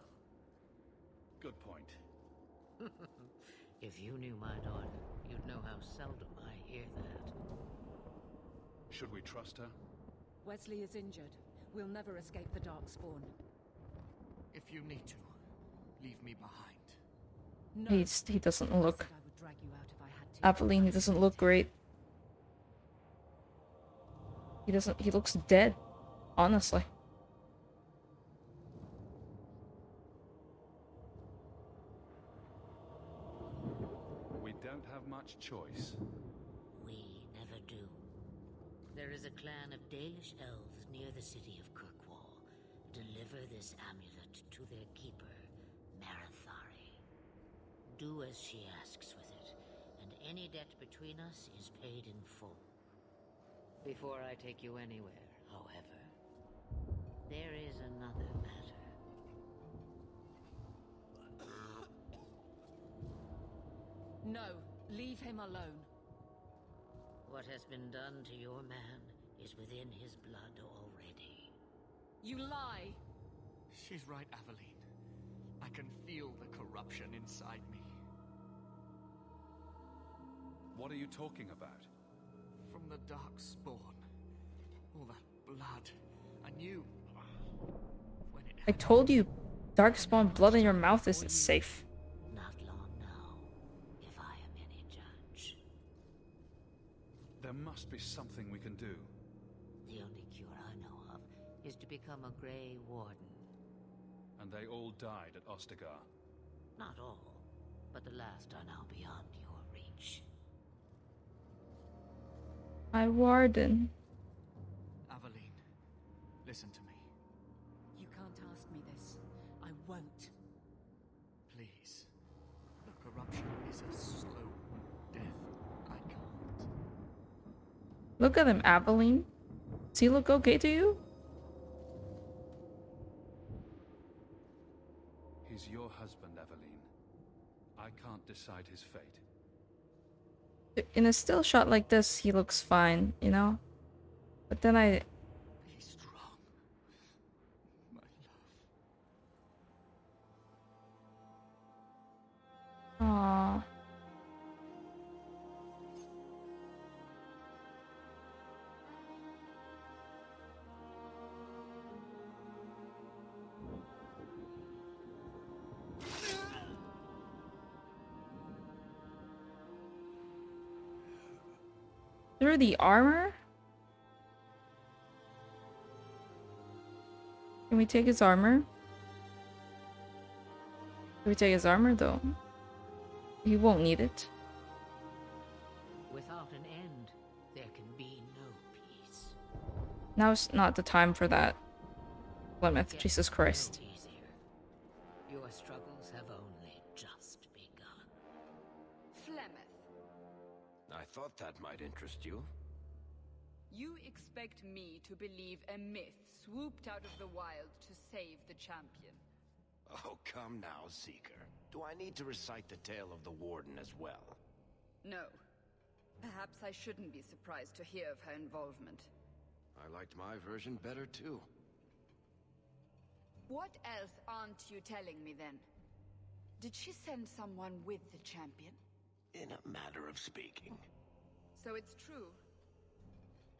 Speaker 4: Good point.
Speaker 5: If you knew my daughter, you'd know how seldom I hear that.
Speaker 4: Should we trust her?
Speaker 9: Wesley is injured. We'll never escape the Darkspawn.
Speaker 7: If you need to, leave me behind.
Speaker 9: No.
Speaker 1: He doesn't look...
Speaker 9: I would drag you out if I had to.
Speaker 1: Aveline, he doesn't look great. He looks dead, honestly.
Speaker 4: We don't have much choice.
Speaker 5: We never do. There is a clan of Dalish elves near the city of Kirkwall. Deliver this amulet to their keeper, Marathari. Do as she asks with it, and any debt between us is paid in full. Before I take you anywhere, however, there is another matter.
Speaker 9: No, leave him alone.
Speaker 5: What has been done to your man is within his blood already.
Speaker 9: You lie!
Speaker 7: She's right, Aveline. I can feel the corruption inside me.
Speaker 4: What are you talking about?
Speaker 7: From the Darkspawn. All that blood. I knew... when it
Speaker 1: I told you, Darkspawn blood in your mouth isn't safe.
Speaker 5: Not long now, if I am any judge.
Speaker 4: There must be something we can do.
Speaker 5: The only cure I know of is to become a Grey Warden.
Speaker 4: And they all died at Ostagar.
Speaker 5: Not all, but the last are now beyond your reach.
Speaker 1: My warden.
Speaker 7: Aveline, listen to me.
Speaker 9: You can't ask me this. I won't.
Speaker 7: Please. The corruption is a slow death. I can't.
Speaker 1: Look at him, Aveline. Does he look okay to you?
Speaker 4: He's your husband, Aveline. I can't decide his fate.
Speaker 1: In a still shot like this, he looks fine, you know? But then
Speaker 7: Be strong, my love.
Speaker 1: Aww. Through the armor? Can we take his armor? Can we take his armor though? He won't need it.
Speaker 5: Without an end, there can be no peace.
Speaker 1: Now's not the time for that. Plymouth,
Speaker 5: Get
Speaker 1: Jesus
Speaker 5: no
Speaker 1: Christ.
Speaker 5: easier. Your struggles have only just begun.
Speaker 3: Flemeth,
Speaker 2: I thought that might interest you.
Speaker 3: you expect me to believe a myth swooped out of the wild to save the champion?
Speaker 2: Oh, come now, Seeker. Do I need to recite the tale of the Warden as well?
Speaker 3: No. Perhaps I shouldn't be surprised to hear of her involvement.
Speaker 2: I liked my version better, too.
Speaker 3: What else aren't you telling me then? Did she send someone with the champion?
Speaker 2: In a matter of speaking.
Speaker 3: So it's true.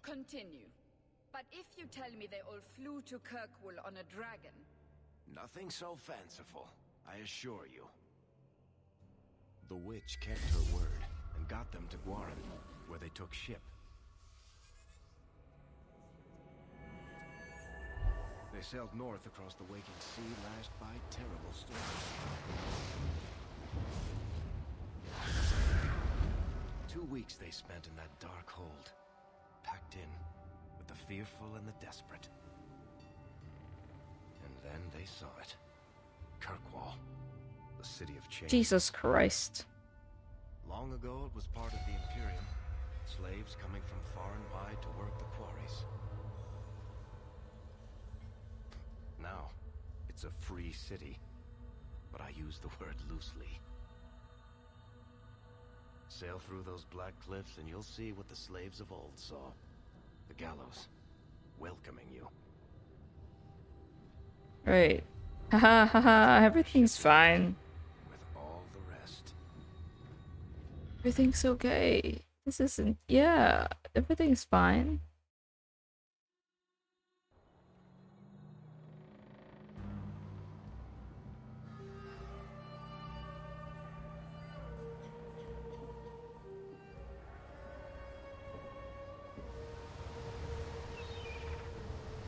Speaker 3: Continue. But if you tell me they all flew to Kirkwall on a dragon...
Speaker 2: Nothing so fanciful, I assure you. The witch kept her word and got them to Guaran, where they took ship. They sailed north across the waking sea, lashed by terrible storms. 2 weeks they spent in that dark hold, packed in with the fearful and the desperate. Then they saw it. Kirkwall, the city of change.
Speaker 1: Jesus Christ.
Speaker 2: Long ago, it was part of the Imperium. Slaves coming from far and wide to work the quarries. Now, it's a free city, but I use the word loosely. Sail through those black cliffs and you'll see what the slaves of old saw. The gallows, welcoming you.
Speaker 1: Right. Haha, haha, everything's fine.
Speaker 2: With all the rest.
Speaker 1: Everything's okay. This isn't. Yeah, everything's fine.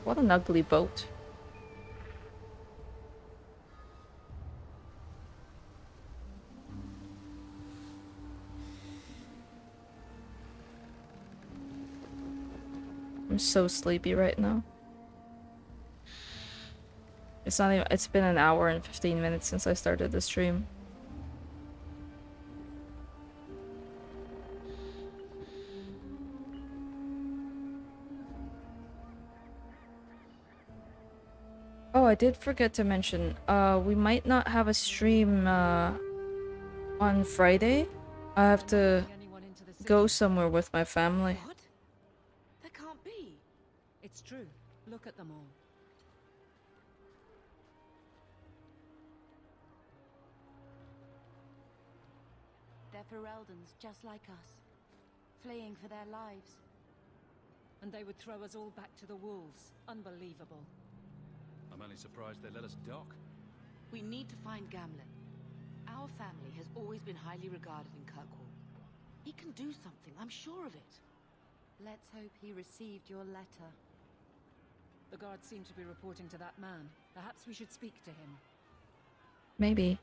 Speaker 1: What an ugly boat. I'm so sleepy right now. It's not even, it's been an hour and 15 minutes since I started the stream. Oh, I did forget to mention, we might not have a stream on Friday. I have to go somewhere with my family.
Speaker 9: What? That can't be. It's true. Look at them all.
Speaker 8: They're Fereldans, just like us. Fleeing for their lives.
Speaker 9: And they would throw us all back to the wolves. Unbelievable.
Speaker 4: I'm only surprised they let us dock.
Speaker 5: We need to find Gamlen. Our family has always been highly regarded in Kirkwall. He can do something, I'm sure of it.
Speaker 8: Let's hope he received your letter.
Speaker 9: The guards seem to be reporting to that man. Perhaps we should speak to him.
Speaker 1: Maybe.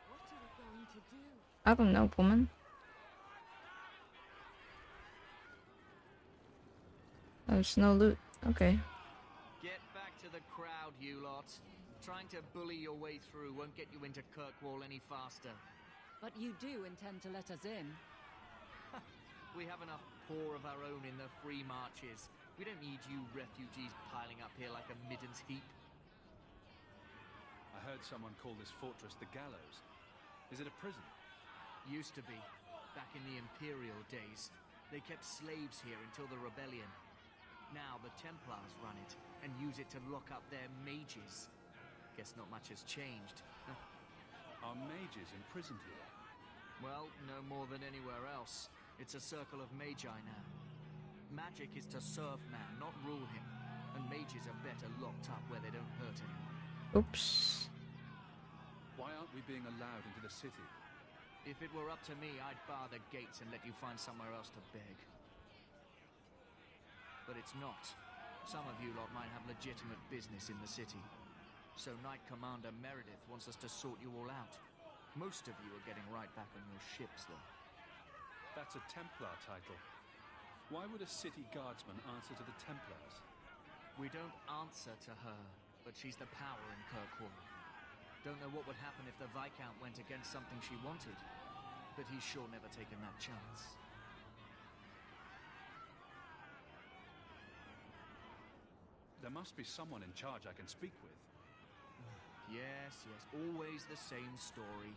Speaker 8: What are we going to do?
Speaker 1: I don't know, woman. There's no loot. Okay.
Speaker 7: Get back to the crowd, you lot. Trying to bully your way through won't get you into Kirkwall any faster.
Speaker 9: But you do intend to let us in.
Speaker 7: We have enough poor of our own in the free marches. We don't need you refugees piling up here like a middens heap.
Speaker 4: I heard someone call this fortress the Gallows. Is it a prison?
Speaker 7: Used to be. Back in the Imperial days. They kept slaves here until the rebellion. Now the Templars run it, and use it to lock up their mages. Guess not much has changed.
Speaker 4: Are mages imprisoned here?
Speaker 7: Well, no more than anywhere else. It's a circle of magi now. Magic is to serve man, not rule him. And mages are better locked up where they don't hurt anyone.
Speaker 1: Oops.
Speaker 4: Why aren't we being allowed into the city?
Speaker 7: If it were up to me, I'd bar the gates and let you find somewhere else to beg. But it's not. Some of you lot might have legitimate business in the city. So Knight Commander Meredith wants us to sort you all out. Most of you are getting right back on your ships, though.
Speaker 4: That's a Templar title. Why would a city guardsman answer to the Templars?
Speaker 7: We don't answer to her, but she's the power in Kirkwall. Don't know what would happen if the Viscount went against something she wanted, but he's sure never taken that chance.
Speaker 4: There must be someone in charge I can speak with.
Speaker 7: Yes, always the same story.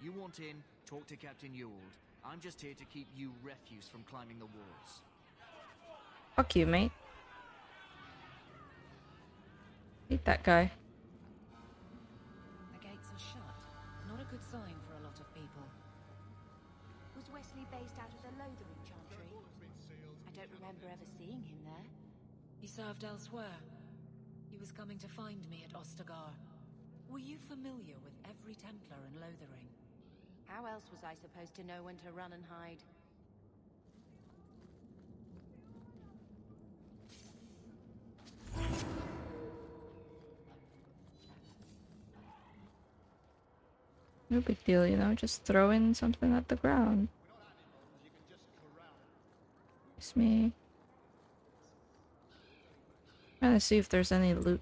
Speaker 7: You want in, talk to Captain Ewald. I'm just here to keep you refuse from climbing the walls.
Speaker 1: Fuck you, mate. Hate that guy.
Speaker 9: The gates are shut. Not a good sign for a lot of people.
Speaker 8: Was Wesley based out of the Lothering Chantry? I don't remember ever seeing him there.
Speaker 9: He served elsewhere. He was coming to find me at Ostagar. Were you familiar with every Templar in Lothering?
Speaker 8: How else was I supposed to know when to run and hide?
Speaker 1: No big deal, you know, just throw in something at the ground. It's me. Trying to see if there's any loot.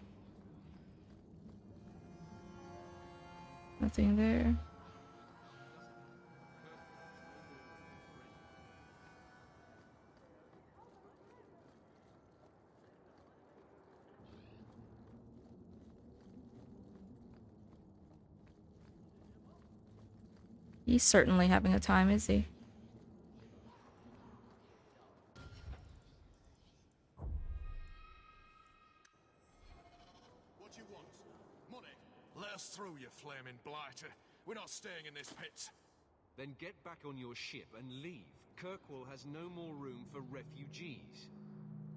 Speaker 1: Nothing there. He's certainly having a time, is he?
Speaker 10: What do you want? Money? Let us through, you flaming blighter. We're not staying in this pit.
Speaker 11: Then get back on your ship and leave. Kirkwall has no more room for refugees.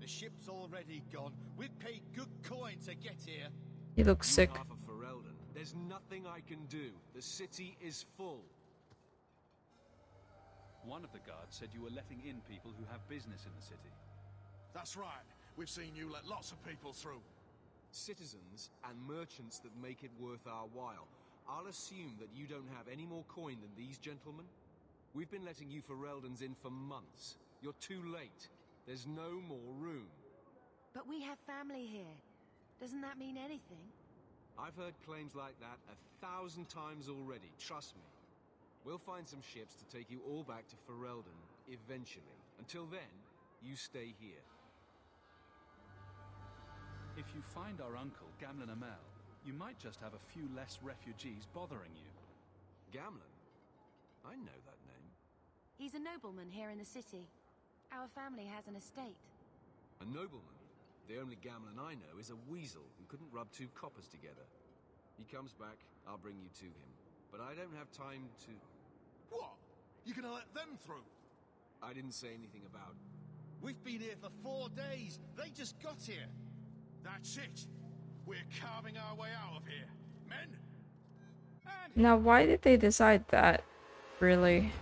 Speaker 10: The ship's already gone. We've paid good coin to get here.
Speaker 1: He looks sick.
Speaker 11: Half of Ferelden. There's nothing I can do. The city is full.
Speaker 4: One of the guards said you were letting in people who have business in the city.
Speaker 10: That's right. We've seen you let lots of people through.
Speaker 11: Citizens and merchants that make it worth our while. I'll assume that you don't have any more coin than these gentlemen. We've been letting you Fereldans in for months. You're too late. There's no more room.
Speaker 8: But we have family here. Doesn't that mean anything?
Speaker 11: I've heard claims like that 1,000 times already, trust me. We'll find some ships to take you all back to Ferelden, eventually. Until then, you stay here.
Speaker 4: If you find our uncle, Gamlen Amel, you might just have a few less refugees bothering you.
Speaker 11: Gamlen? I know that name.
Speaker 8: He's a nobleman here in the city. Our family has an estate.
Speaker 11: A nobleman? The only Gamlen I know is a weasel who couldn't rub two coppers together. He comes back, I'll bring you to him. But I don't have time to...
Speaker 10: What? You're gonna let them through?
Speaker 11: I didn't say anything about...
Speaker 10: We've been here for 4 days. They just got here. That's it. We're carving our way out of here. Men?
Speaker 1: Now, why did they decide that? Really?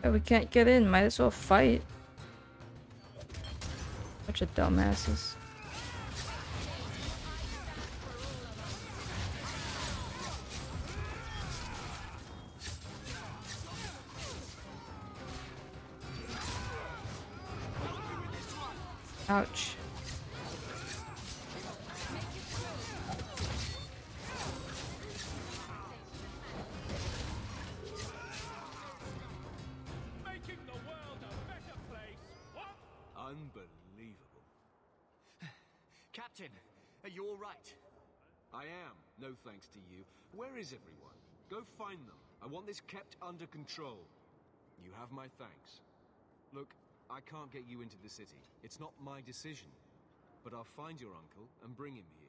Speaker 1: Yeah, we can't get in. Might as well fight. Bunch of dumbasses. Ouch.
Speaker 10: Making the world a better place. What?
Speaker 11: Unbelievable.
Speaker 7: Captain, are you all right?
Speaker 11: I am, no thanks to you. Where is everyone? Go find them. I want this kept under control. You have my thanks. Look, I can't get you into the city. It's not my decision. But I'll find your uncle and bring him here.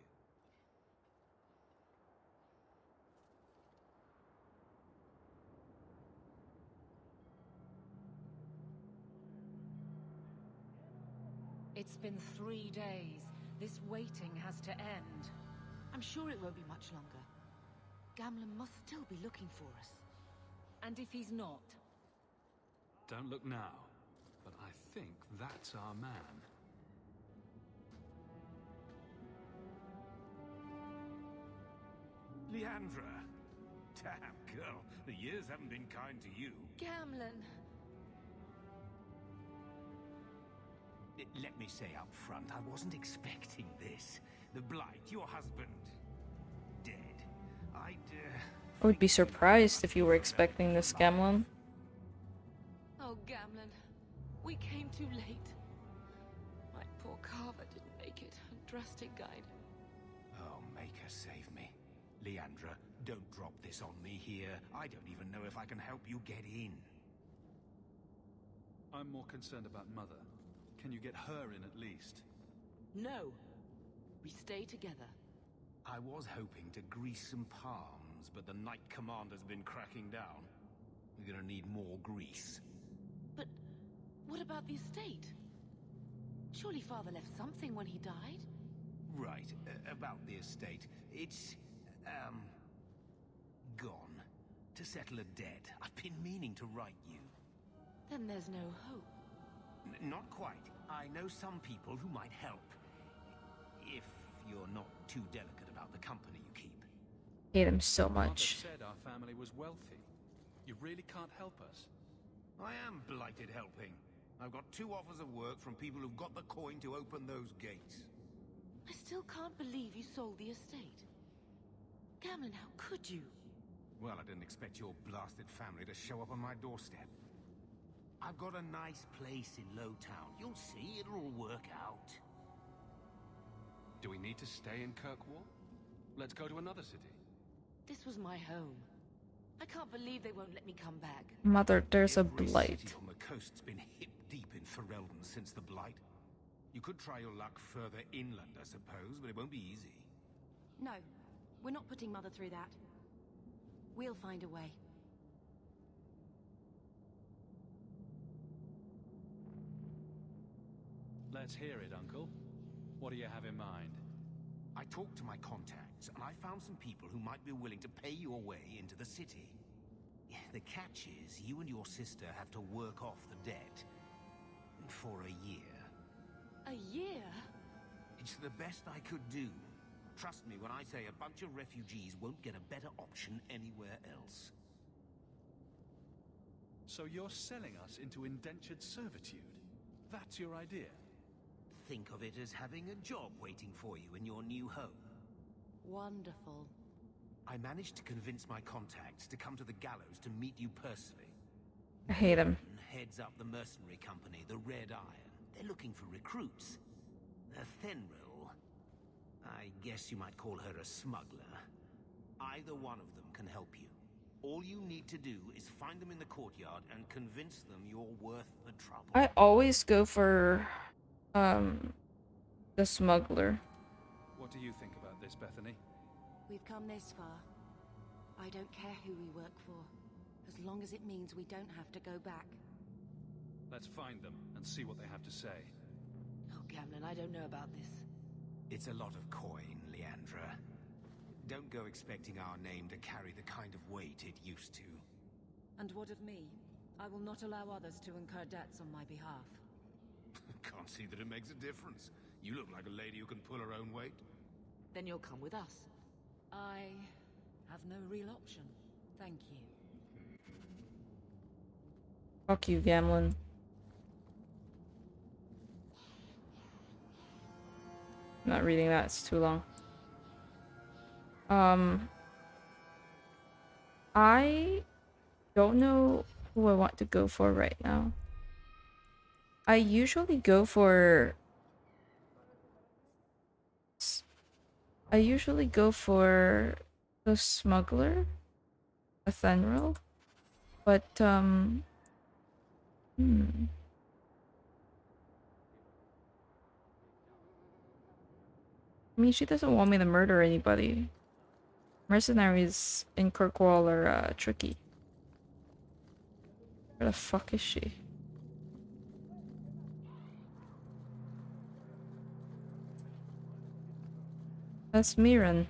Speaker 9: It's been 3 days. This waiting has to end.
Speaker 8: I'm sure it won't be much longer. Gamlen must still be looking for us.
Speaker 9: And if he's not?
Speaker 4: Don't look now, but I think that's our man.
Speaker 12: Leandra. Damn, girl. The years haven't been kind to you.
Speaker 8: Gamlen.
Speaker 12: Let me say up front, I wasn't expecting this. The Blight, your husband, dead. I
Speaker 1: would be surprised if you were expecting this, Gamlen.
Speaker 8: Oh, Gamlen. We came too late. My poor carver didn't make it. A drastic guide.
Speaker 12: Oh, make her save me. Leandra, don't drop this on me here. I don't even know if I can help you get in.
Speaker 4: I'm more concerned about Mother. Can you get her in at least?
Speaker 8: No. We stay together.
Speaker 12: I was hoping to grease some palms, but the Knight Commander's been cracking down. We're gonna need more grease.
Speaker 8: But what about the estate? Surely Father left something when he died?
Speaker 12: Right, about the estate. It's, gone. To settle a debt. I've been meaning to write you.
Speaker 8: Then there's no hope.
Speaker 12: Not quite. I know some people who might help. If you're not too delicate about the company you keep.
Speaker 1: Hate him so
Speaker 4: Mother
Speaker 1: much.
Speaker 4: said our family was wealthy. You really can't help us.
Speaker 12: I am blighted helping. I've got 2 offers of work from people who've got the coin to open those gates.
Speaker 8: I still can't believe you sold the estate. Gamlin, how could you?
Speaker 12: Well, I didn't expect your blasted family to show up on my doorstep. I've got a nice place in Lowtown. You'll see, it'll all work out.
Speaker 4: Do we need to stay in Kirkwall? Let's go to another city.
Speaker 8: This was my home. I can't believe they won't let me come back.
Speaker 1: Mother, there's a
Speaker 12: Every
Speaker 1: blight.
Speaker 12: city on the coast's been hip deep in Ferelden since the Blight. You could try your luck further inland, I suppose, but it won't be easy.
Speaker 9: No, we're not putting Mother through that. We'll find a way.
Speaker 4: Let's hear it, Uncle. What do you have in mind?
Speaker 12: I talked to my contacts, and I found some people who might be willing to pay your way into the city. The catch is, you and your sister have to work off the debt for a year.
Speaker 8: A year?
Speaker 12: It's the best I could do. Trust me when I say a bunch of refugees won't get a better option anywhere else.
Speaker 4: So you're selling us into indentured servitude? That's your idea?
Speaker 12: Think of it as having a job waiting for you in your new home.
Speaker 8: Wonderful.
Speaker 12: I managed to convince my contacts to come to the gallows to meet you personally.
Speaker 1: I hate him.
Speaker 12: Heads up the mercenary company, the Red Iron. They're looking for recruits. Fenril, I guess you might call her a smuggler. Either one of them can help you. All you need to do is find them in the courtyard and convince them you're worth the trouble.
Speaker 1: I always go for the smuggler.
Speaker 4: What do you think about this, Bethany?
Speaker 9: We've come this far. I don't care who we work for, as long as it means we don't have to go back.
Speaker 4: Let's find them and see what they have to say.
Speaker 8: Oh, Gamlin, I don't know about this.
Speaker 12: It's a lot of coin, Leandra. Don't go expecting our name to carry the kind of weight it used to.
Speaker 9: And what of me? I will not allow others to incur debts on my behalf.
Speaker 12: Can't see that it makes a difference. You look like a lady who can pull her own weight.
Speaker 8: Then you'll come with us.
Speaker 9: I have no real option. Thank you.
Speaker 1: Fuck you, Gamlin. I'm not reading that, it's too long. I don't know who I want to go for right now. I usually go for the smuggler, Athenril, but I mean, she doesn't want me to murder anybody. Mercenaries in Kirkwall are tricky. Where the fuck is she? That's Mirren.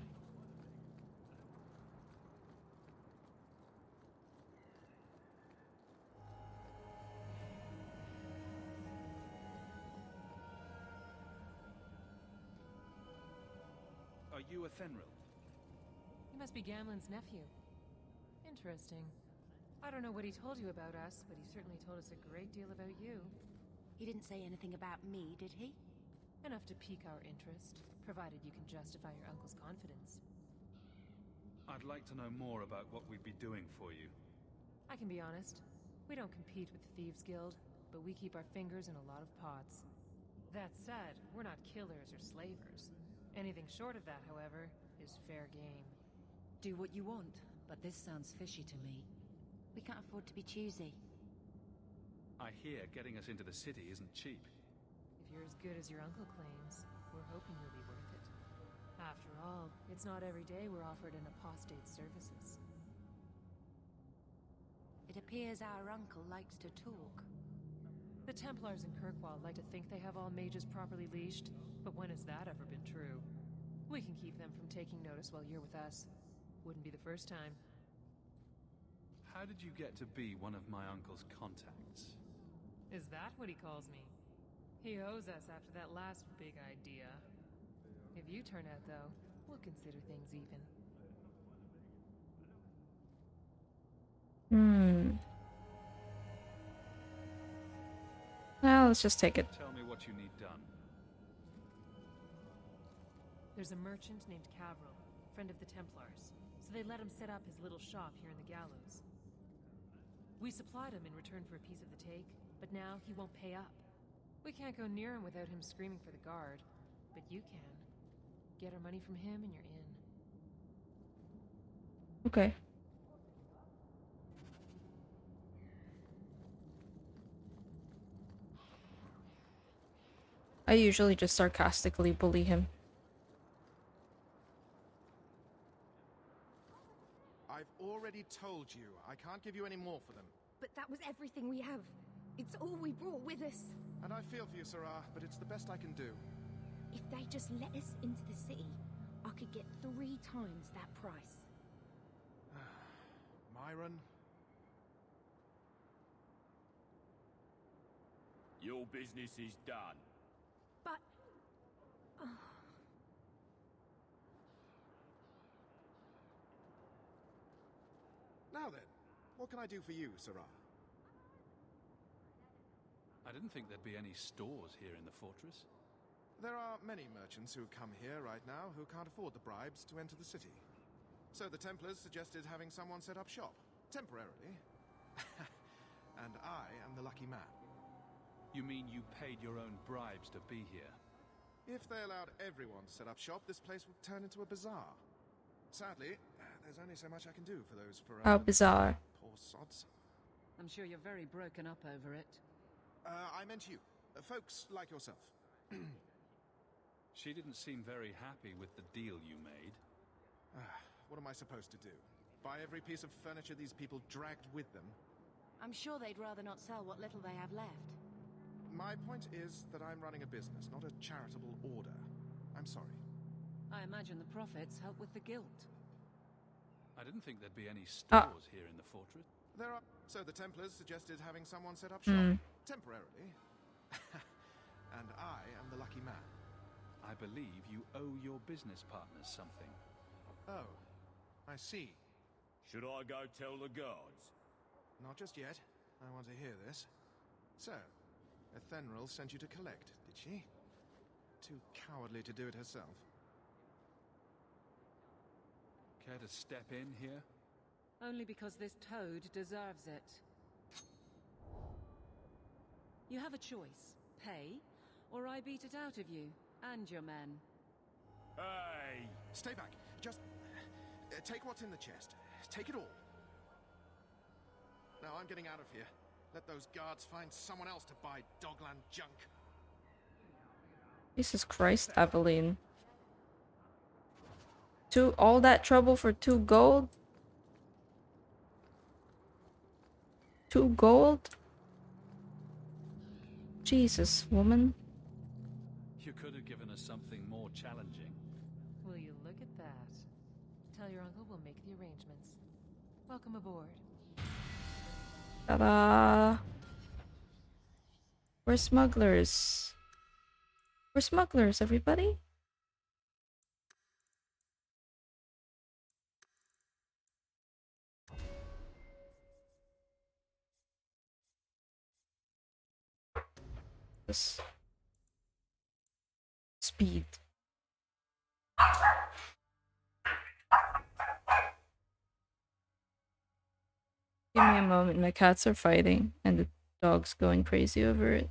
Speaker 4: Are you Athenril?
Speaker 13: He must be Gamlin's nephew. Interesting. I don't know what he told you about us, but he certainly told us a great deal about you.
Speaker 9: He didn't say anything about me, did he?
Speaker 13: Enough to pique our interest, provided you can justify your uncle's confidence.
Speaker 4: I'd like to know more about what we'd be doing for you.
Speaker 13: I can be honest. We don't compete with the Thieves Guild, but we keep our fingers in a lot of pots. That said, we're not killers or slavers. Anything short of that, however, is fair game.
Speaker 9: Do what you want, but this sounds fishy to me. We can't afford to be choosy.
Speaker 4: I hear getting us into the city isn't cheap.
Speaker 13: If you're as good as your uncle claims, we're hoping you'll be worth it. After all, it's not every day we're offered an apostate's services.
Speaker 9: It appears our uncle likes to talk.
Speaker 13: The Templars in Kirkwall like to think they have all mages properly leashed, but when has that ever been true? We can keep them from taking notice while you're with us. Wouldn't be the first time.
Speaker 4: How did you get to be one of my uncle's contacts?
Speaker 13: Is that what he calls me? He owes us after that last big idea. If you turn out, though, we'll consider things even.
Speaker 1: let's just take it.
Speaker 4: Tell me what you need done.
Speaker 13: There's a merchant named Cavril, friend of the Templars, so they let him set up his little shop here in the Gallows. We supplied him in return for a piece of the take, but now he won't pay up. We can't go near him without him screaming for the guard, but you can. Get our money from him and you're in.
Speaker 1: Okay. I usually just sarcastically bully him.
Speaker 10: I've already told you, I can't give you any more for them.
Speaker 14: But that was everything we have. It's all we brought with us.
Speaker 10: And I feel for you, Sarah, but it's the best I can do.
Speaker 14: If they just let us into the city, I could get 3 times that price.
Speaker 10: Myron?
Speaker 15: Your business is done.
Speaker 14: But... Oh.
Speaker 10: Now then, what can I do for you, Sarah?
Speaker 4: I didn't think there'd be any stores here in the fortress.
Speaker 10: There are many merchants who come here right now who can't afford the bribes to enter the city. So the Templars suggested having someone set up shop, temporarily. And I am the lucky man.
Speaker 4: You mean you paid your own bribes to be here?
Speaker 10: If they allowed everyone to set up shop, this place would turn into a bazaar. Sadly, there's only so much I can do for those for
Speaker 1: How bizarre.
Speaker 10: Poor sods.
Speaker 16: I'm sure you're very broken up over it.
Speaker 10: I meant you. Folks like yourself.
Speaker 4: She didn't seem very happy with the deal you made.
Speaker 10: What am I supposed to do? Buy every piece of furniture these people dragged with them?
Speaker 9: I'm sure they'd rather not sell what little they have left.
Speaker 10: My point is that I'm running a business, not a charitable order. I'm sorry.
Speaker 16: I imagine the profits help with the guilt.
Speaker 4: I didn't think there'd be any stores here in the fortress.
Speaker 10: There are. So the Templars suggested having someone set up shop, temporarily. And I am the lucky man.
Speaker 4: I believe you owe your business partners something.
Speaker 10: Oh, I see.
Speaker 15: Should I go tell the guards?
Speaker 10: Not just yet. I want to hear this. So, Ethenril sent you to collect, did she? Too cowardly to do it herself.
Speaker 4: Care to step in here?
Speaker 16: Only because this toad deserves it. You have a choice. Pay, or I beat it out of you, and your men.
Speaker 10: Hey! Stay back. Just... take what's in the chest. Take it all. Now I'm getting out of here. Let those guards find someone else to buy Dogland junk.
Speaker 1: Jesus Christ, Aveline. All that trouble for 2 gold? 2 gold? Jesus, woman.
Speaker 4: You could have given us something more challenging.
Speaker 13: Will you look at that? Tell your uncle we'll make the arrangements. Welcome aboard.
Speaker 1: Ta-da! We're smugglers. We're smugglers, everybody. This speed. Give me a moment, my cats are fighting and the dog's going crazy over it.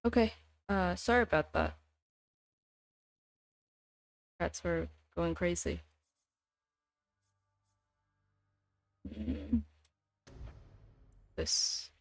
Speaker 1: Okay. Sorry about that. Cats were going crazy. This.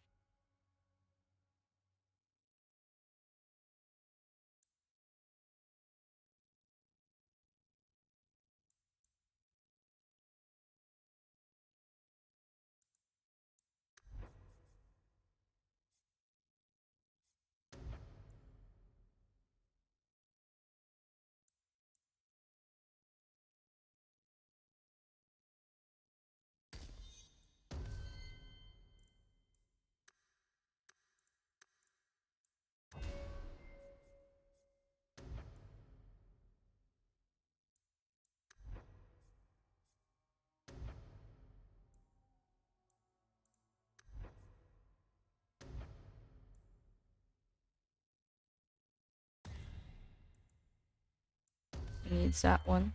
Speaker 1: Needs that one.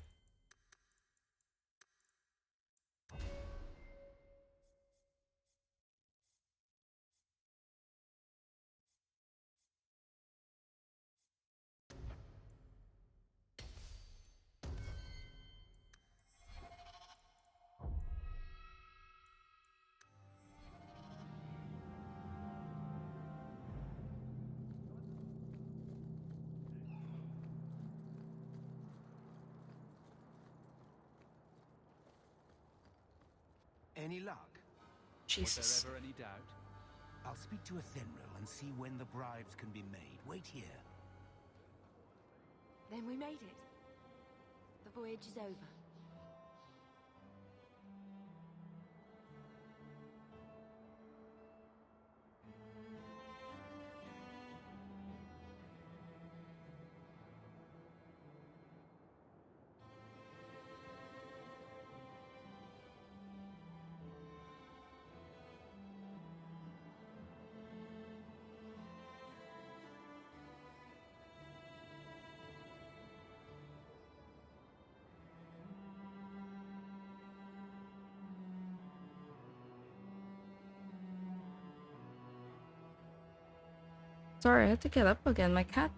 Speaker 12: Any luck?
Speaker 1: Jesus.
Speaker 6: Was there ever any doubt?
Speaker 12: I'll speak to a Thenril and see when the bribes can be made. Wait here.
Speaker 14: Then we made it. The voyage is over.
Speaker 1: Sorry, I had to get up again. My cat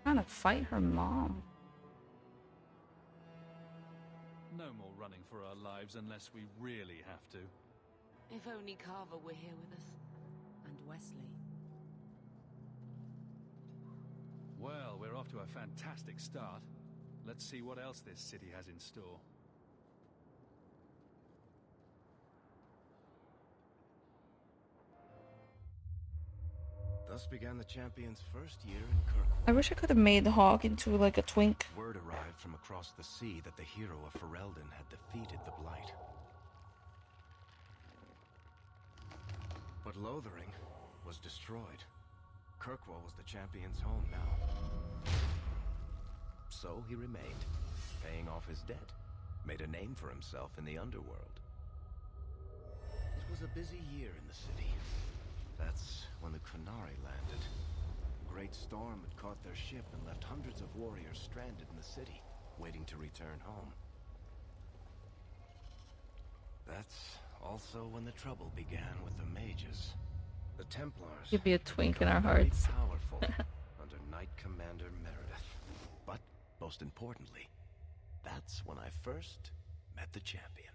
Speaker 1: trying to fight her mom.
Speaker 4: No more running for our lives unless we really have to.
Speaker 8: If only Carver were here with us. And Wesley.
Speaker 4: Well, we're off to a fantastic start. Let's see what else this city has in store.
Speaker 2: Thus began the champion's first year in Kirkwall.
Speaker 1: I wish I could have made Hawke into like a twink.
Speaker 2: Word arrived from across the sea that the hero of Ferelden had defeated the Blight. But Lothering was destroyed. Kirkwall was the champion's home now. So he remained, paying off his debt, made a name for himself in the underworld. It was a busy year in the city. That's when the Qunari landed. A great storm had caught their ship and left hundreds of warriors stranded in the city, waiting to return home. That's also when the trouble began with the mages. The Templars
Speaker 1: You'd be a twink in
Speaker 2: become
Speaker 1: our
Speaker 2: very
Speaker 1: hearts.
Speaker 2: powerful under Knight Commander Meredith. But most importantly, that's when I first met the champion.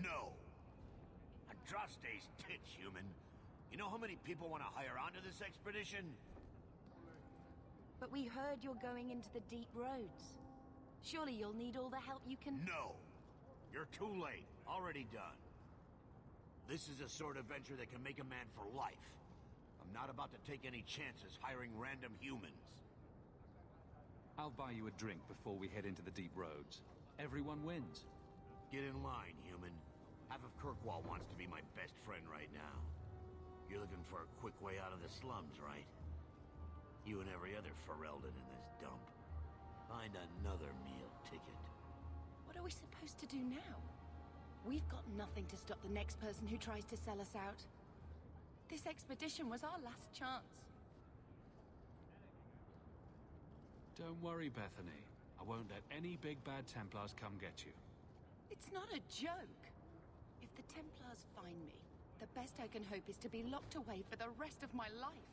Speaker 12: No. Andraste's tits, human. You know how many people want to hire onto this expedition?
Speaker 14: But we heard you're going into the deep roads. Surely you'll need all the help you can...
Speaker 12: No. You're too late. Already done. This is a sort of venture that can make a man for life. I'm not about to take any chances hiring random humans.
Speaker 4: I'll buy you a drink before we head into the deep roads. Everyone wins.
Speaker 12: Get in line, human. Half of Kirkwall wants to be my best friend right now. You're looking for a quick way out of the slums, right? You and every other Ferelden in this dump. Find another meal ticket.
Speaker 14: What are we supposed to do now? We've got nothing to stop the next person who tries to sell us out. This expedition was our last chance.
Speaker 4: Don't worry, Bethany. I won't let any big bad Templars come get you.
Speaker 14: It's not a joke. If the Templars find me, the best I can hope is to be locked away for the rest of my life.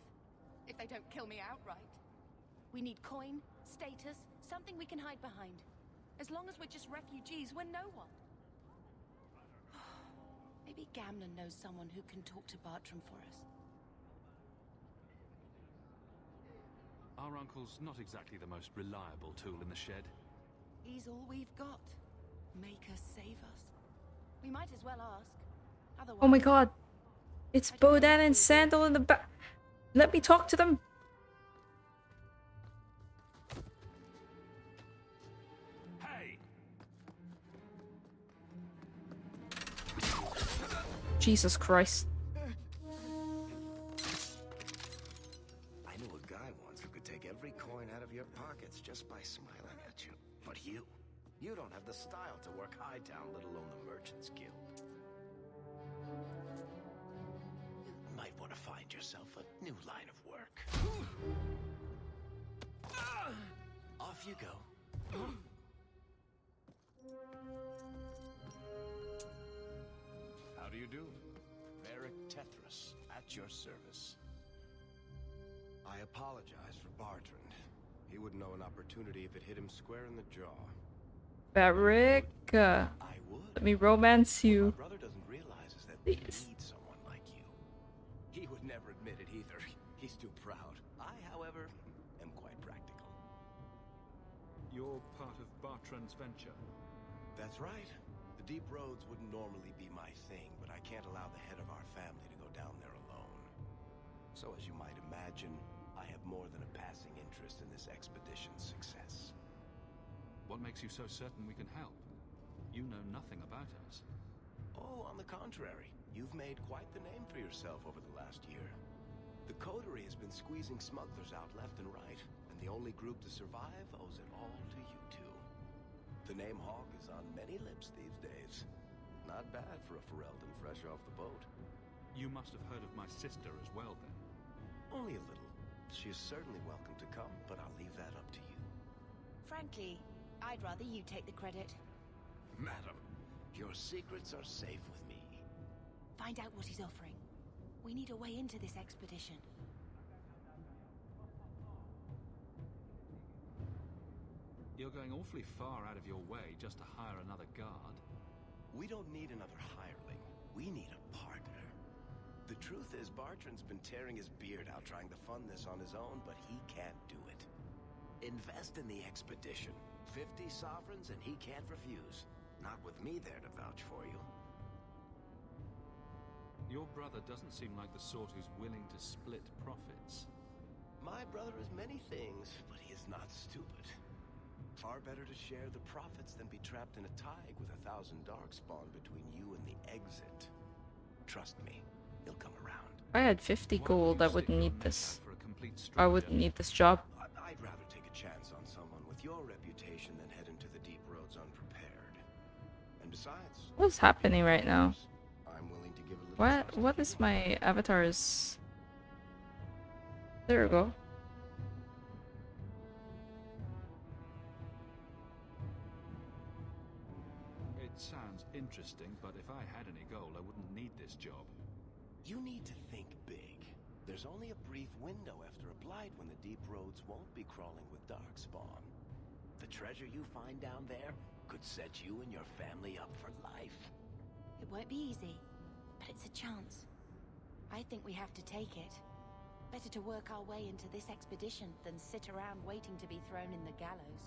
Speaker 14: If they don't kill me outright. We need coin, status, something we can hide behind. As long as we're just refugees, we're no one. Maybe Gamlen knows someone who can talk to Bartram for us.
Speaker 4: Our uncle's not exactly the most reliable tool in the shed.
Speaker 14: He's all we've got. Make us save us. We might as well ask. Otherwise,
Speaker 1: Oh my god. It's Bodan and Sandal in the back. Let me talk to them.
Speaker 4: Hey!
Speaker 1: Jesus Christ.
Speaker 2: I knew a guy once who could take every coin out of your pockets just by smiling at you. But you don't have the style to work Hightown, let alone the Merchants Guild. You might want to find yourself a new line of work. Off you go.
Speaker 4: How do you do?
Speaker 2: Varric Tethras, at your service. I apologize for Bartrand. He wouldn't know an opportunity if it hit him square in the jaw.
Speaker 1: Varric, let me romance you.
Speaker 2: My brother doesn't realize is that we need someone like you. He would never admit it either. He's too proud. I, however, am quite practical.
Speaker 4: You're part of Bartrand's venture.
Speaker 2: That's right. The deep roads wouldn't normally be my thing, but I can't allow the head of our family to go down there alone. So as you might imagine, I have more than a passing interest in this expedition's success.
Speaker 4: What makes you so certain we can help? You know nothing about us.
Speaker 2: Oh, on the contrary. You've made quite the name for yourself over the last year. The coterie has been squeezing smugglers out left and right, and the only group to survive owes it all to you two. The name Hawke is on many lips these days. Not bad for a Ferelden fresh off the boat.
Speaker 4: You must have heard of my sister as well, then.
Speaker 2: Only a little. She is certainly welcome to come, but I'll leave that up to you.
Speaker 14: frankly, I'd rather you take the credit.
Speaker 2: Madam, your secrets are safe with me.
Speaker 14: Find out what he's offering. We need a way into this expedition.
Speaker 4: You're going awfully far out of your way just to hire another guard.
Speaker 2: We don't need another hireling. We need a partner. The truth is, Bartrand's been tearing his beard out trying to fund this on his own, but he can't do it. Invest in the expedition. 50 sovereigns and he can't refuse. Not with me there to vouch for you.
Speaker 4: Your brother doesn't seem like the sort who's willing to split profits.
Speaker 2: My brother is many things, but he is not stupid. Far better to share the profits than be trapped in a tide with 1,000 darkspawn between you and the exit. Trust me, he'll come around.
Speaker 1: If I had 50 gold, I wouldn't need this. I wouldn't need this job.
Speaker 2: I'd rather take a chance on someone with your reputation than head into the deep roads unprepared. And besides,
Speaker 1: What's happening right now?
Speaker 2: I'm willing to give a little
Speaker 1: What is my avatar's... There we go.
Speaker 4: It sounds interesting, but if I had any gold, I wouldn't need this job.
Speaker 2: You need to think big. There's only a brief window after a blight when the deep roads won't be crawling with darkspawn. The treasure you find down there could set you and your family up for life.
Speaker 14: It won't be easy, but it's a chance. I think we have to take it. Better to work our way into this expedition than sit around waiting to be thrown in the gallows.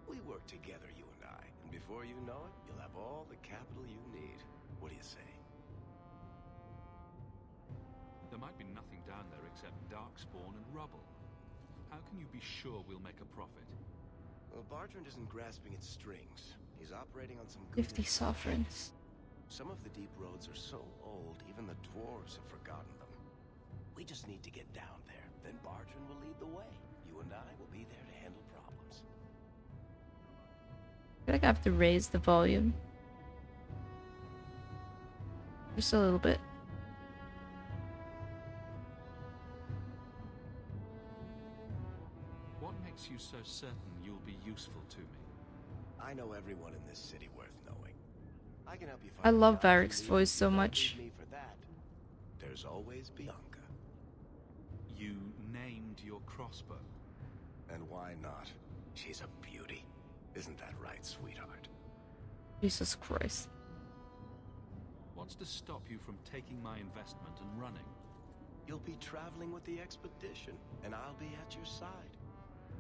Speaker 2: We work together, you and I, and before you know it, you'll have all the capital you need. What do you say?
Speaker 4: There might be nothing down there except darkspawn and rubble. How can you be sure we'll make a profit?
Speaker 2: Well, Bartrand isn't grasping at strings. He's operating on some good
Speaker 1: 50 sovereigns.
Speaker 2: Some of the deep roads are so old, even the dwarves have forgotten them. We just need to get down there, Then Bartran will lead the way. You and I will be there to handle problems.
Speaker 1: I feel like I have to raise the volume. Just a little bit.
Speaker 4: What makes you so certain you'll be useful to me?
Speaker 2: I know everyone in this city worth knowing. I can help you find
Speaker 1: I
Speaker 2: a
Speaker 1: love
Speaker 2: job if you
Speaker 1: Varric's
Speaker 2: need
Speaker 1: voice
Speaker 2: me.
Speaker 1: so
Speaker 2: Don't
Speaker 1: much.
Speaker 2: need me for that. There's always Bianca.
Speaker 4: You named your crossbow.
Speaker 2: And why not? She's a beauty. Isn't that right, sweetheart?
Speaker 1: Jesus Christ.
Speaker 4: What's to stop you from taking my investment and running?
Speaker 2: You'll be traveling with the expedition, and I'll be at your side.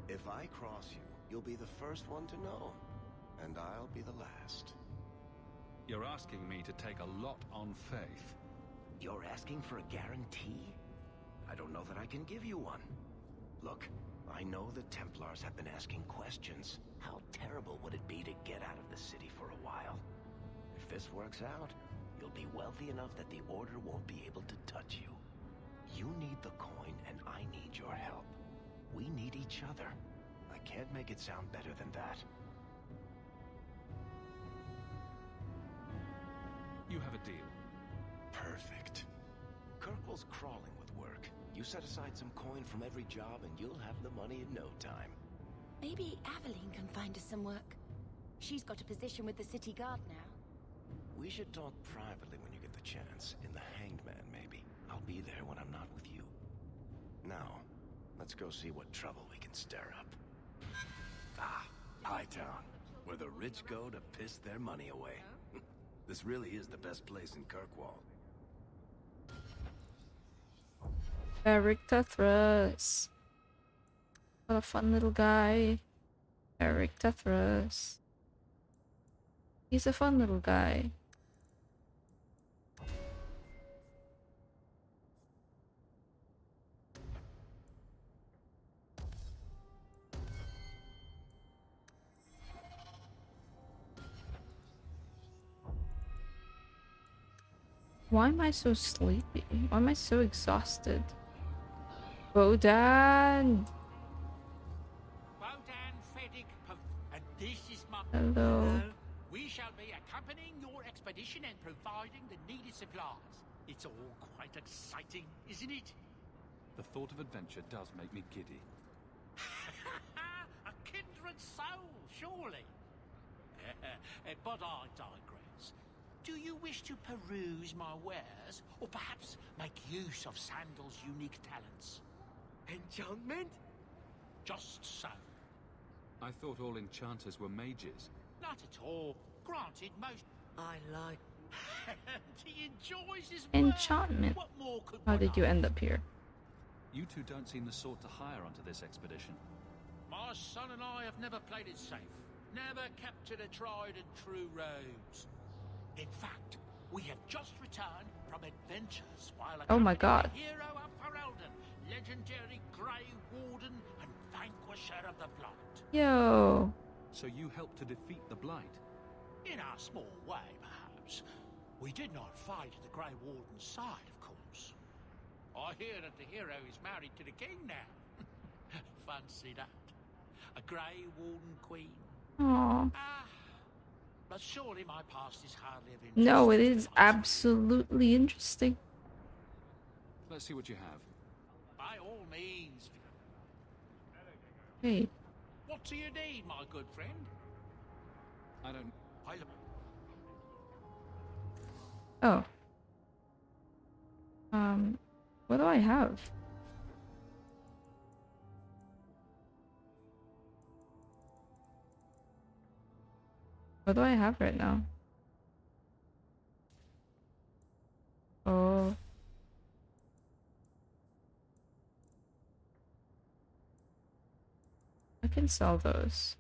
Speaker 2: If I cross you, you'll be the first one to know, and I'll be the last.
Speaker 4: You're asking me to take a lot on faith.
Speaker 2: You're asking for a guarantee? I don't know that I can give you one. Look, I know the Templars have been asking questions. How terrible would it be to get out of the city for a while? If this works out, you'll be wealthy enough that the Order won't be able to touch you. You need the coin, and I need your help. We need each other. I can't make it sound better than that.
Speaker 4: You have a deal.
Speaker 2: Perfect. Kirkwall's crawling with work. You set aside some coin from every job, and you'll have the money in no time.
Speaker 14: Maybe Aveline can find us some work. She's got a position with the city guard now.
Speaker 2: We should talk privately when you get the chance. In the Hanged Man, maybe. I'll be there when I'm not with you. Now, let's go see what trouble we can stir up. Ah, Hightown, where the rich go to piss their money away. This really is the best place in Kirkwall.
Speaker 1: Varric Tethras. What a fun little guy. Varric Tethras. He's a fun little guy. Why am I so sleepy? Why am I so exhausted? Bodan!
Speaker 17: Bodan Fedig, and this is my...
Speaker 1: Hello.
Speaker 17: We shall be accompanying your expedition and providing the needed supplies. It's all quite exciting, isn't it?
Speaker 4: The thought of adventure does make me giddy.
Speaker 17: A kindred soul, surely. But I digress. Do you wish to peruse my wares, or perhaps make use of Sandal's unique talents? Enchantment? Just so.
Speaker 4: I thought all enchanters were mages.
Speaker 17: Not at all. Granted, most... I like... he enjoys his work.
Speaker 1: Enchantment.
Speaker 17: What more could
Speaker 1: How
Speaker 17: one
Speaker 1: did you
Speaker 17: ask?
Speaker 1: end up here?
Speaker 4: You two don't seem the sort to hire onto this expedition.
Speaker 17: My son and I have never played it safe. Never kept to the tried and true roads. In fact, we have just returned from adventures while
Speaker 1: Oh my god.
Speaker 17: accompanying the hero of Ferelden, legendary Grey Warden and vanquisher of the Blight.
Speaker 1: Yo.
Speaker 4: So you helped to defeat the Blight?
Speaker 17: In our small way, perhaps. We did not fight at the Grey Warden's side, of course. I hear that the hero is married to the king now. Fancy that. A Grey Warden queen.
Speaker 1: Aww.
Speaker 17: But surely my past is hardly of interest.
Speaker 1: No, it is absolutely interesting.
Speaker 4: Let's see what you have.
Speaker 17: By all means.
Speaker 1: Hey.
Speaker 17: What do you need, my good friend?
Speaker 4: I don't...
Speaker 1: Oh. What do I have? What do I have right now? Oh. I can sell those.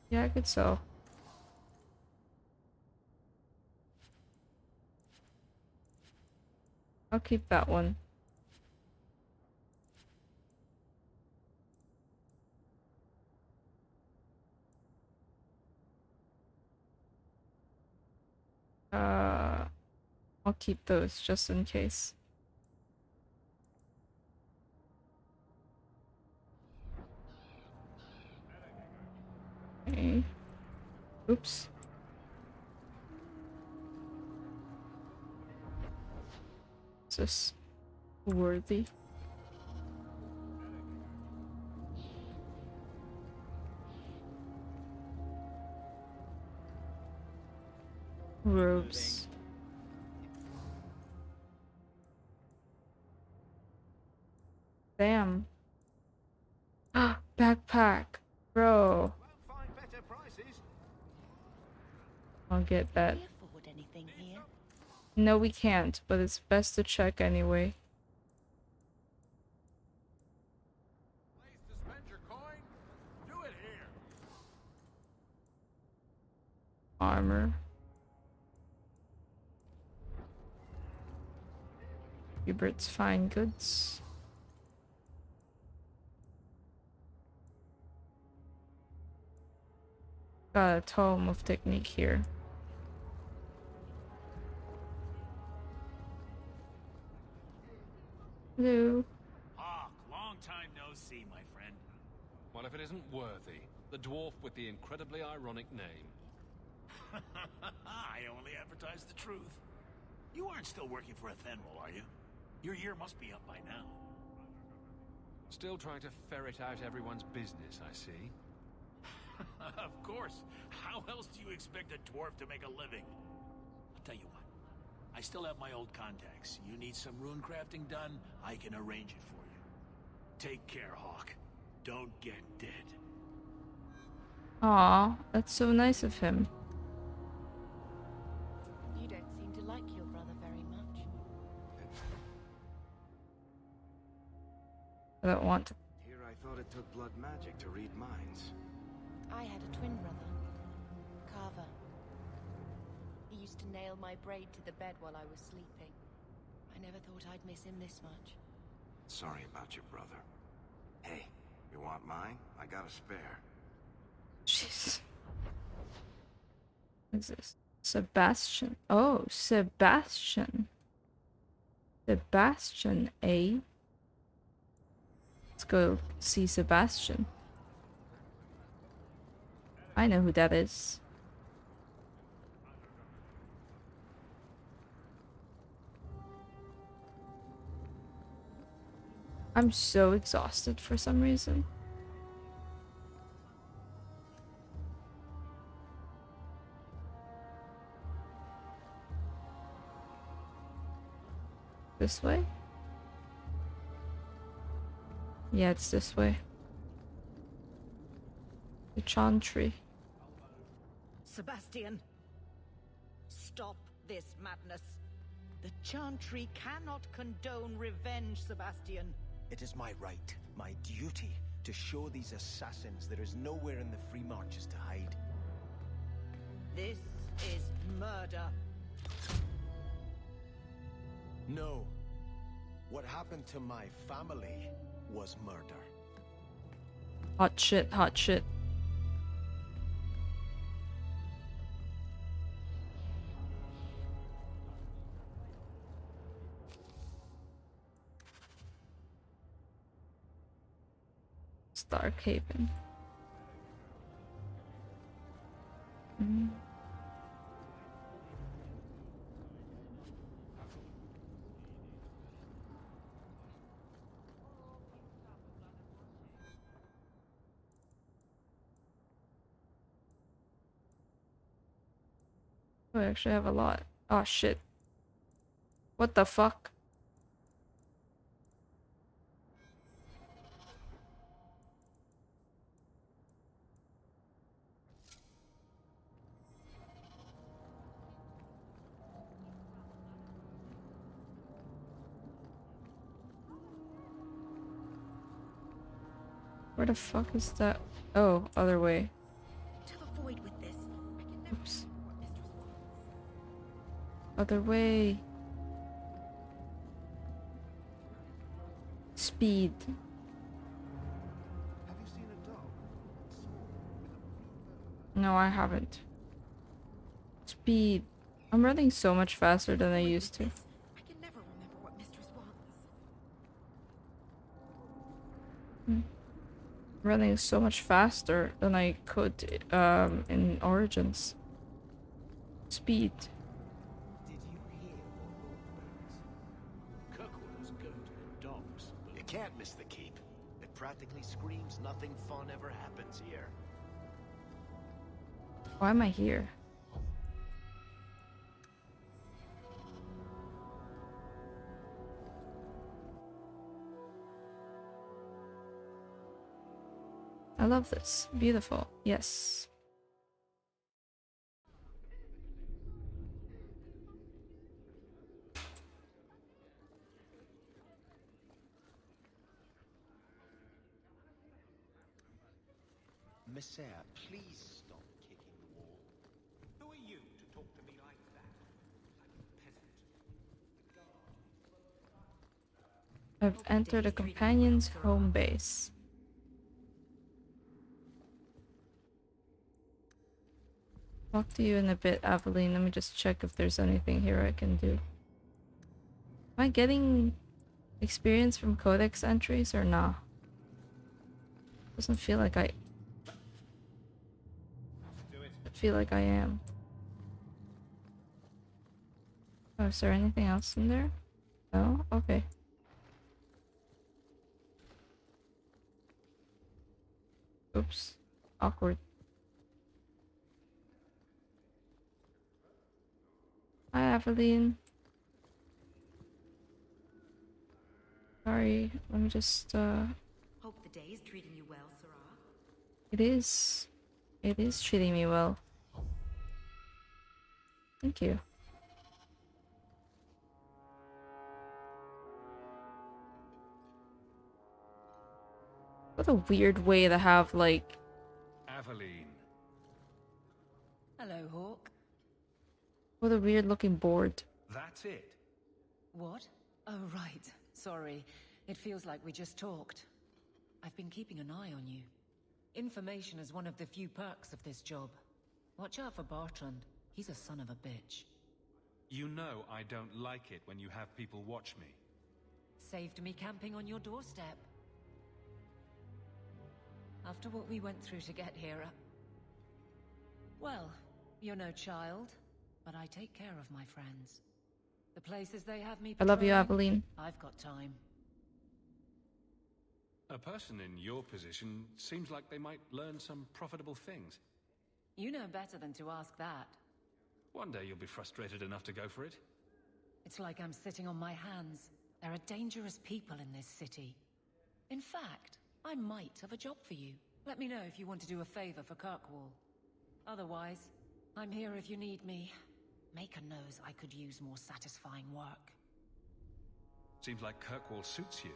Speaker 1: Yeah, I could sell. I'll keep that one. I'll keep those just in case. Okay. Oops. Is this worthy? Robes. Damn. Backpack. Bro. I'll get that.
Speaker 14: Afford anything here?
Speaker 1: No, we can't, but it's best to check anyway. Armor. Hubert's fine goods. Got a tome of technique here. Hello.
Speaker 18: Hawke, long time no see, my friend.
Speaker 4: Well, if it isn't Worthy, the dwarf with the incredibly ironic name.
Speaker 17: I only advertise the truth. You aren't still working for a Thenril, are you? Your year must be up by now.
Speaker 4: Still trying to ferret out everyone's business, I see.
Speaker 17: Of course. How else do you expect a dwarf to make a living? I'll tell you what. I still have my old contacts. You need some rune crafting done, I can arrange it for you. Take care, Hawke. Don't get dead.
Speaker 1: Aw, that's so nice of him.
Speaker 14: You don't seem to like your brother very much.
Speaker 1: I don't want to.
Speaker 2: Here I thought it took blood magic to read minds.
Speaker 14: I had a twin brother, Carver. He used to nail my braid to the bed while I was sleeping. I never thought I'd miss him this much.
Speaker 2: Sorry about your brother. Hey, you want mine? I got a spare.
Speaker 1: Jeez. What is this? Sebastian. Oh, Sebastian. Sebastian, eh? Let's go see Sebastian. I know who that is. I'm so exhausted for some reason. This way? Yeah, it's this way. The Chantry.
Speaker 19: Sebastian, stop this madness. The Chantry cannot condone revenge, Sebastian.
Speaker 20: It is my right, my duty, to show these assassins there is nowhere in the Free Marches to hide.
Speaker 19: This is murder.
Speaker 20: No. What happened to my family was murder.
Speaker 1: Hot shit, hot shit. Starkhaven. Oh, I actually have a lot. Oh shit. What the fuck? Where the fuck is that? Oh, other way.
Speaker 14: To the void with this. I can never
Speaker 1: Oops.
Speaker 14: remember what Mistress wants.
Speaker 1: Other way. Speed.
Speaker 10: Have you seen a dog?
Speaker 1: No, I haven't. Speed. I'm running so much faster than I used to.
Speaker 14: I can never remember what Mistress wants.
Speaker 1: running so much faster than I could in Origins. Speed.
Speaker 2: Did you hear what Lord Barrett? Kirkwood's going to the docks. You can't miss the keep. It practically screams nothing fun ever happens here.
Speaker 1: Why am I here? I love this. Beautiful. Yes.
Speaker 20: Messiah, please stop kicking the wall.
Speaker 12: Who are you to talk to me like that? Like a peasant.
Speaker 1: I've entered a companion's home base. Talk to you in a bit, Aveline. Let me just check if there's anything here I can do. Am I getting experience from codex entries or nah? Doesn't feel like I feel like I am. Oh, is there anything else in there? No? Okay. Oops. Awkward. Hi, Aveline. Sorry, let me just,
Speaker 9: Hope the day is treating you well, Sarah.
Speaker 1: It is. It is treating me well. Thank you. What a weird way to have, like...
Speaker 4: Aveline.
Speaker 9: Hello, Hawke.
Speaker 1: What a weird looking board.
Speaker 4: That's it.
Speaker 9: What? Oh, right. Sorry. It feels like we just talked. I've been keeping an eye on you. Information is one of the few perks of this job. Watch out for Bartrand. He's a son of a bitch.
Speaker 4: You know I don't like it when you have people watch me.
Speaker 9: Saved me camping on your doorstep. After what we went through to get here, well, you're no child, but I take care of my friends. The places they have me
Speaker 1: I love you,
Speaker 9: patrolling,
Speaker 1: Aveline.
Speaker 9: I've got time.
Speaker 4: A person in your position seems like they might learn some profitable things.
Speaker 9: You know better than to ask that.
Speaker 4: One day you'll be frustrated enough to go for it.
Speaker 9: It's like I'm sitting on my hands. There are dangerous people in this city. In fact, I might have a job for you. Let me know if you want to do a favor for Kirkwall. Otherwise, I'm here if you need me. Maker knows I could use more satisfying work.
Speaker 4: Seems like Kirkwall suits you.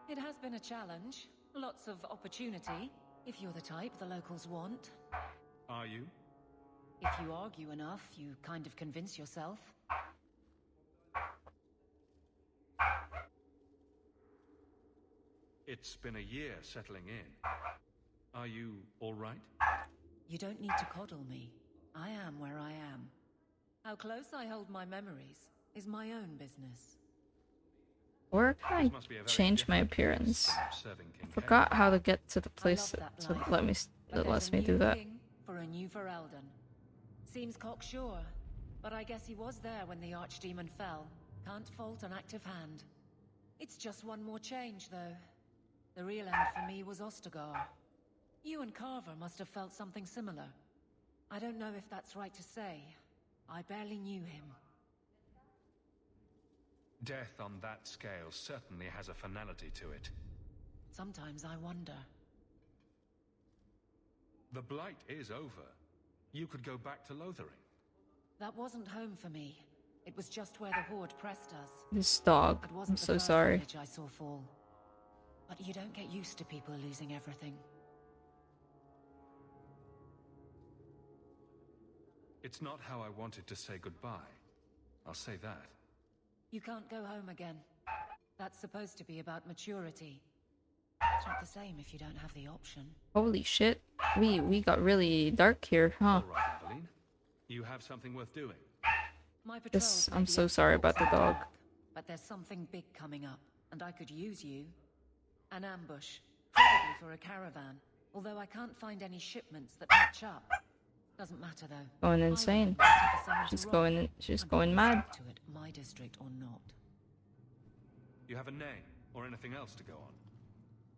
Speaker 9: It has been a challenge. Lots of opportunity, if you're the type the locals want.
Speaker 4: Are you?
Speaker 9: If you argue enough, you kind of convince yourself.
Speaker 4: It's been a year settling in. Are you all right?
Speaker 9: You don't need to coddle me. I am where I am. How close I hold my memories is my own business.
Speaker 1: Or can I change my appearance? I forgot how to get to the place that lets me do that.
Speaker 9: For a new Ferelden. Seems cocksure, but I guess he was there when the Archdemon fell. Can't fault an active hand. It's just one more change, though. The real end for me was Ostagar. You and Carver must have felt something similar. I don't know if that's right to say. I barely knew him.
Speaker 4: Death on that scale certainly has a finality to it.
Speaker 9: Sometimes I wonder.
Speaker 4: The Blight is over. You could go back to Lothering.
Speaker 9: That wasn't home for me. It was just where the Horde pressed us.
Speaker 1: This dog.
Speaker 9: It
Speaker 1: I'm
Speaker 9: wasn't the
Speaker 1: so
Speaker 9: first
Speaker 1: sorry.
Speaker 9: village I saw fall. But you don't get used to people losing everything.
Speaker 4: It's not how I wanted to say goodbye. I'll say that.
Speaker 9: You can't go home again. That's supposed to be about maturity. It's not the same if you don't have the option.
Speaker 1: Holy shit. We got really dark here, huh?
Speaker 4: All right, Aveline. You have something worth doing.
Speaker 9: My
Speaker 1: This,
Speaker 9: patrols may
Speaker 1: I'm
Speaker 9: be
Speaker 1: so
Speaker 9: up to
Speaker 1: sorry about the
Speaker 9: Hawke's
Speaker 1: dog.
Speaker 9: mark, but there's something big coming up, and I could use you. An ambush, probably for a caravan, although I can't find any shipments that match up. Doesn't matter though.
Speaker 1: Going insane. She's going mad.
Speaker 9: To it, my district or not.
Speaker 4: You have a name or anything else to go on?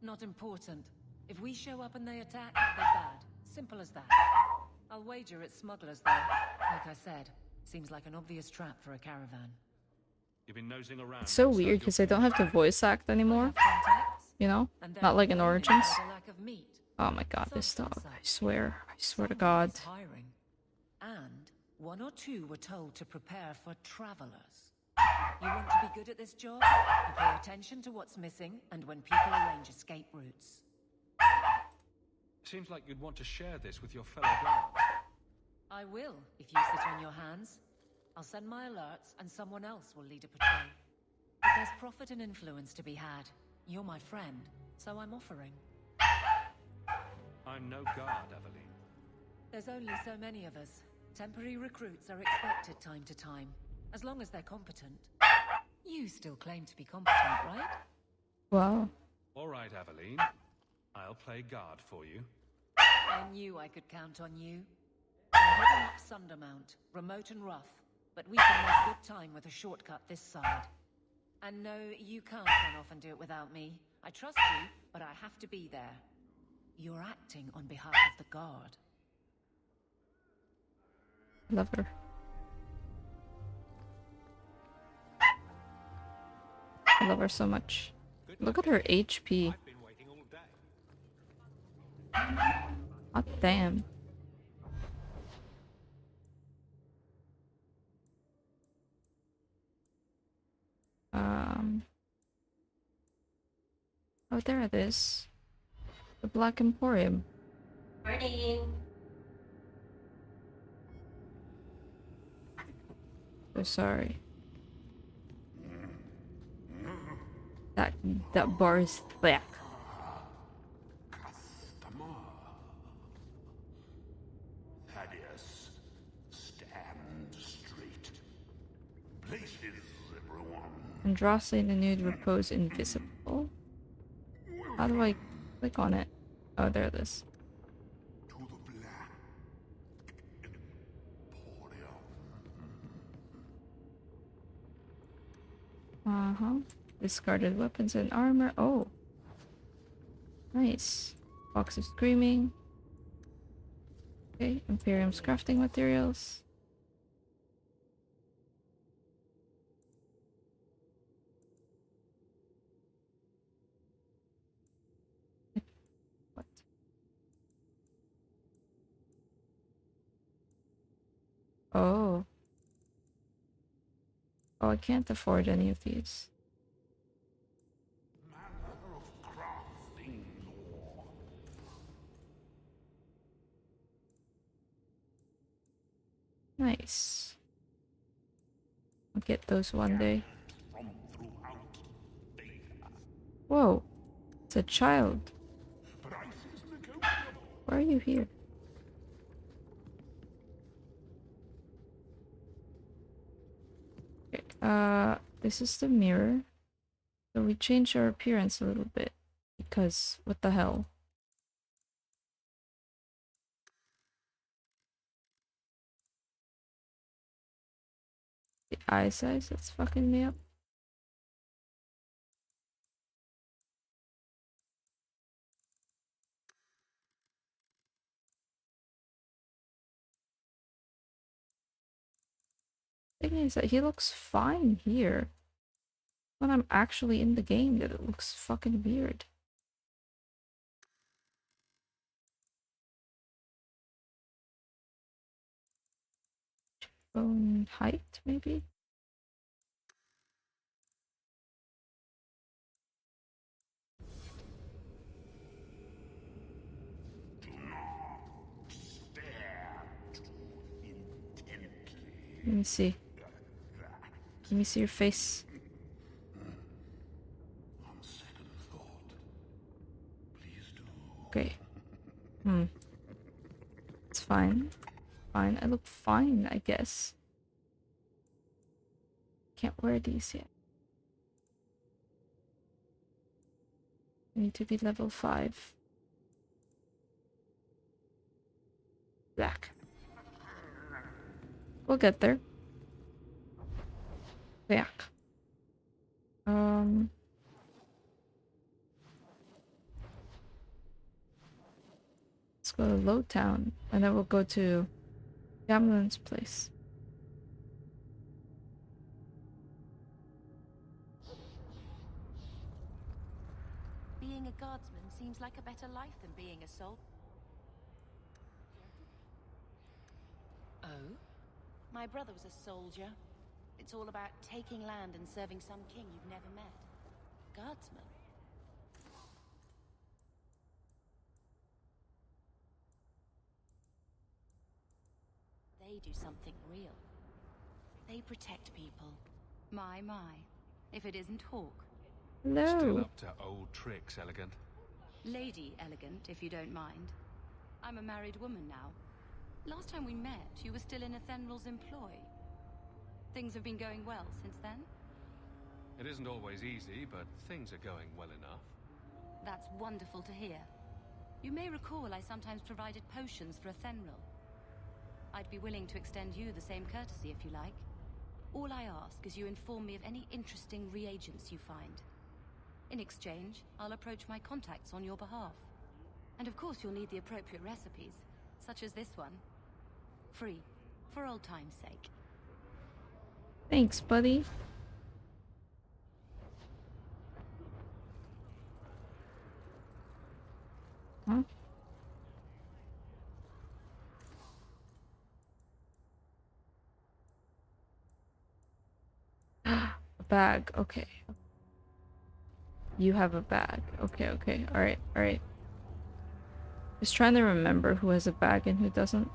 Speaker 9: Not important. If we show up and they attack, they're bad. Simple as that. I'll wager it's smugglers though. Like I said, seems like an obvious trap for a caravan.
Speaker 4: You've been nosing around.
Speaker 1: It's so weird because I don't have to voice act anymore. You know? Not like in Origins. Oh my god, this dog. I swear. I swear to God.
Speaker 9: And one or two were told to prepare for travelers. You want to be good at this job? You pay attention to what's missing and when people arrange escape routes.
Speaker 4: Seems like you'd want to share this with your fellow guards.
Speaker 9: I will, if you sit on your hands. I'll send my alerts and someone else will lead a patrol. But there's profit and influence to be had. You're my friend, so I'm offering.
Speaker 4: I'm no guard, Evelyn.
Speaker 9: There's only so many of us. Temporary recruits are expected time to time, as long as they're competent. You still claim to be competent, right?
Speaker 1: Wow.
Speaker 4: All right, Evelyn. I'll play guard for you.
Speaker 9: I knew I could count on you. We're heading up Sundermount, remote and rough, but we can make good time with a shortcut this side. And no, you can't run off and do it without me. I trust you, but I have to be there. You're acting on behalf of the guard.
Speaker 1: Love her. I love her so much. Look at her HP. God damn. Oh, there it is. The Black Emporium.
Speaker 21: Morning.
Speaker 1: So sorry. That bar is thick.
Speaker 15: Thaddeus, stand straight. Places, everyone.
Speaker 1: Androssi and the nude repose invisible. How do I click on it? Oh, there it is. Uh-huh. Discarded weapons and armor. Oh. Nice. Box of screaming. Okay, Imperium's crafting materials. What? Oh. Oh, I can't afford any of these. Nice. I'll get those one day. Whoa. It's a child. Why are you here? Okay, this is the mirror. So we change our appearance a little bit. Because, what the hell? The eye size that's fucking me up. Thing is that he looks fine here. When I'm actually in the game that it looks fucking weird. Bone height, maybe? Let me see. Let me see your face. Okay. It's fine. Fine. I look fine, I guess. Can't wear these yet. I need to be level 5. Black. We'll get there. Black. Let's go to Low Town, and then we'll go to Gamlen's place.
Speaker 14: Being a guardsman seems like a better life than being a soldier. Oh? My brother was a soldier. It's all about taking land and serving some king you've never met. Guardsman? They do something real. They protect people. My. If it isn't Hawke.
Speaker 1: No.
Speaker 4: Still up to old tricks, Elegant.
Speaker 3: Lady Elegant, if you don't mind. I'm a married woman now. Last time we met, you were still in Athenral's employ. Things have been going well since then?
Speaker 4: It isn't always easy, but things are going well enough.
Speaker 3: That's wonderful to hear. You may recall I sometimes provided potions for Athenral. I'd be willing to extend you the same courtesy if you like. All I ask is you inform me of any interesting reagents you find. In exchange, I'll approach my contacts on your behalf. And of course you'll need the appropriate recipes, such as this one. Free, for old time's sake.
Speaker 1: Thanks, buddy. Huh? A bag, okay. You have a bag. Okay. Alright. Just trying to remember who has a bag and who doesn't.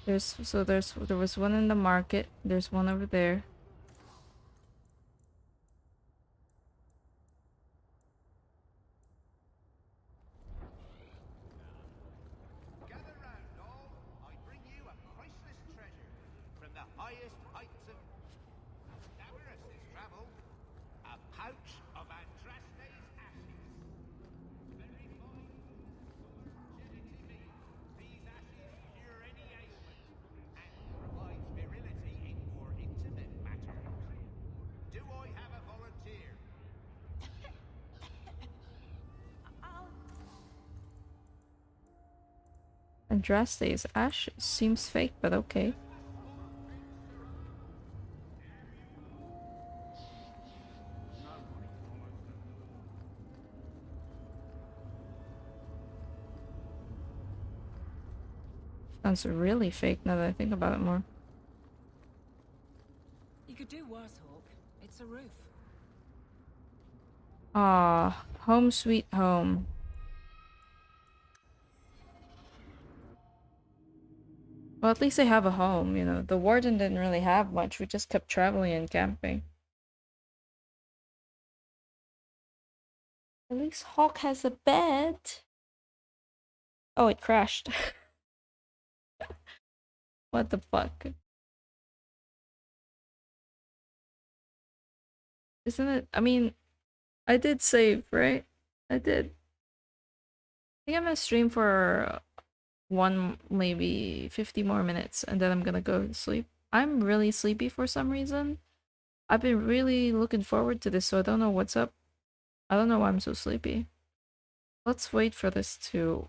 Speaker 1: There was one in the market. There's one over there.
Speaker 12: Gather round, all. I bring you a priceless treasure from the highest heights of Everest's travel. A pouch of Andraste's ashes. Very fine, energetic meal. These ashes cure any ailment and provide virility in more intimate matters. Do I have a volunteer?
Speaker 1: Andraste's ashes. Seems fake, but okay. Sounds really fake now that I think about it more.
Speaker 9: You could do worse, Hawke. It's a roof.
Speaker 1: Ah, home sweet home. Well, at least they have a home, you know. The warden didn't really have much. We just kept traveling and camping. At least Hawke has a bed. Oh, it crashed. What the fuck? Isn't it? I mean, I did save, right? I did. I think I'm gonna stream for maybe 50 more minutes, and then I'm gonna go to sleep. I'm really sleepy for some reason. I've been really looking forward to this, so I don't know what's up. I don't know why I'm so sleepy. Let's wait for this to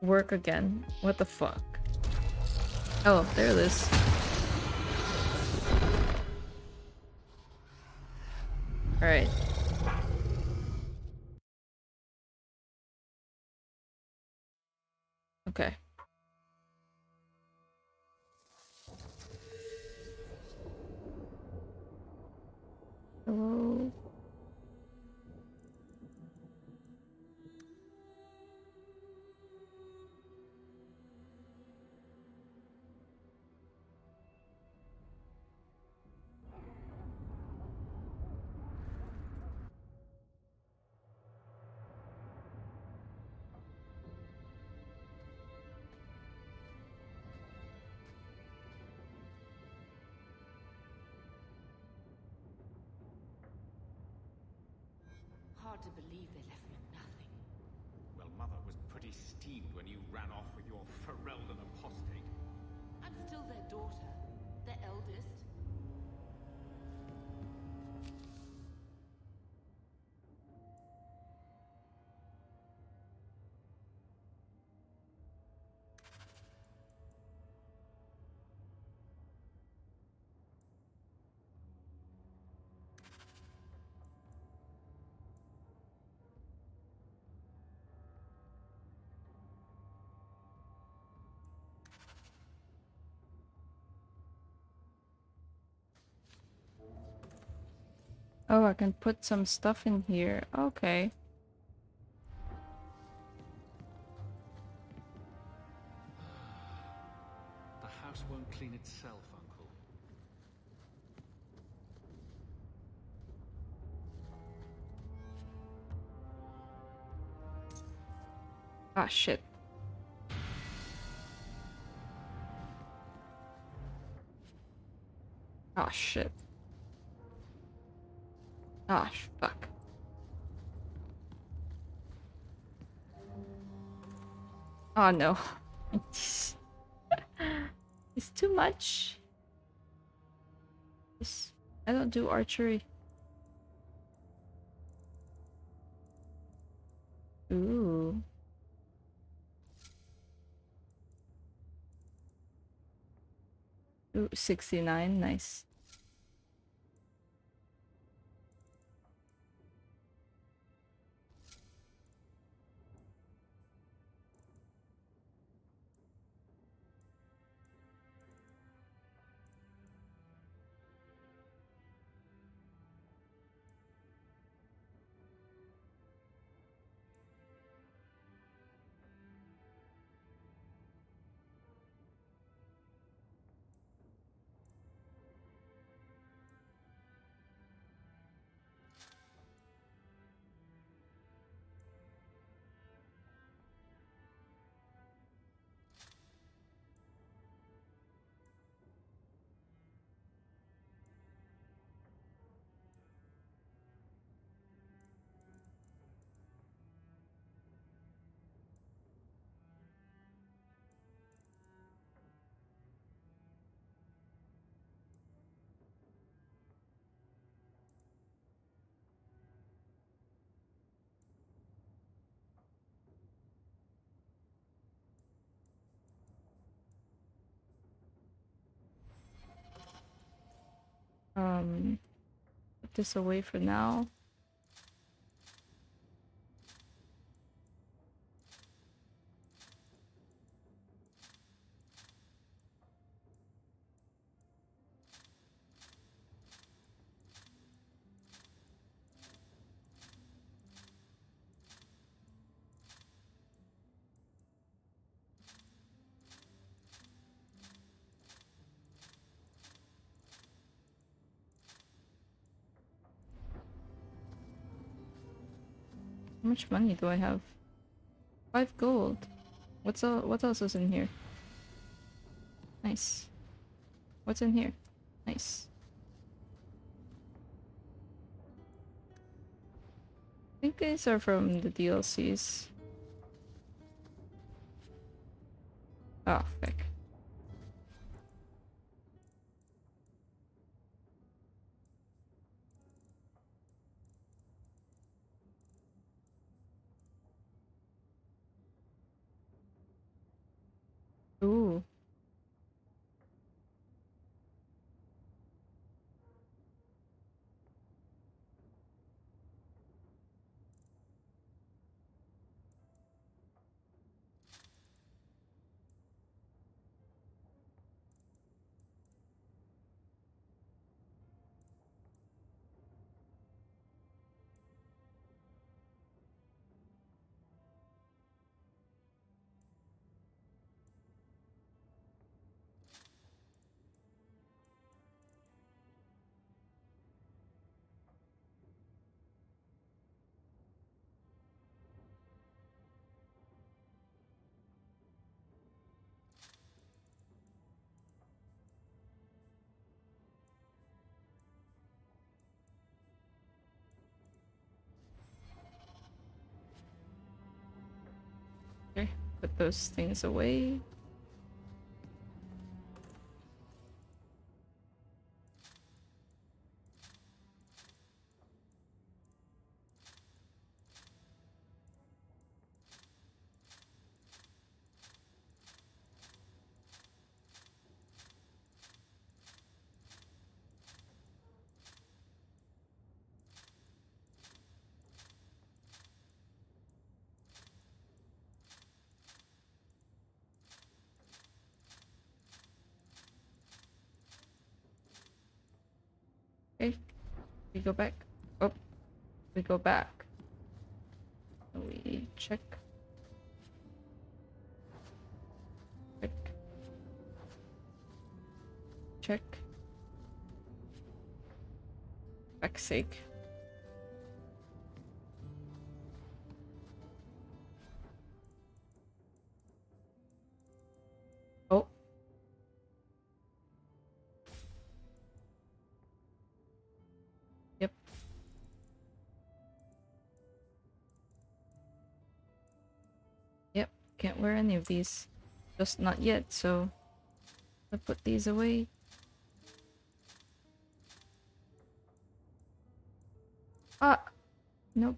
Speaker 1: work again. What the fuck? Oh, there it is. Alright. Okay. Hello?
Speaker 4: steamed when you ran off with your Ferelden apostate.
Speaker 8: I'm still their daughter, their eldest.
Speaker 1: Oh, I can put some stuff in here. Okay.
Speaker 4: The house won't clean itself, Uncle.
Speaker 1: Ah, shit. Ah, shit. Ah, fuck. Oh, no. It's too much. I don't do archery. Ooh. Ooh, 69, nice. Put this away for now. How much money do I have? 5 gold. What else is in here? Nice. What's in here? Nice. I think these are from the DLCs. Oh, frick. Ooh. put those things away. Okay, we go back. Oh, we go back. We check. Check. Check. Back's sake. Oh. Yep. Yep, can't wear any of these. Just not yet, so I put these away. Ah! Nope.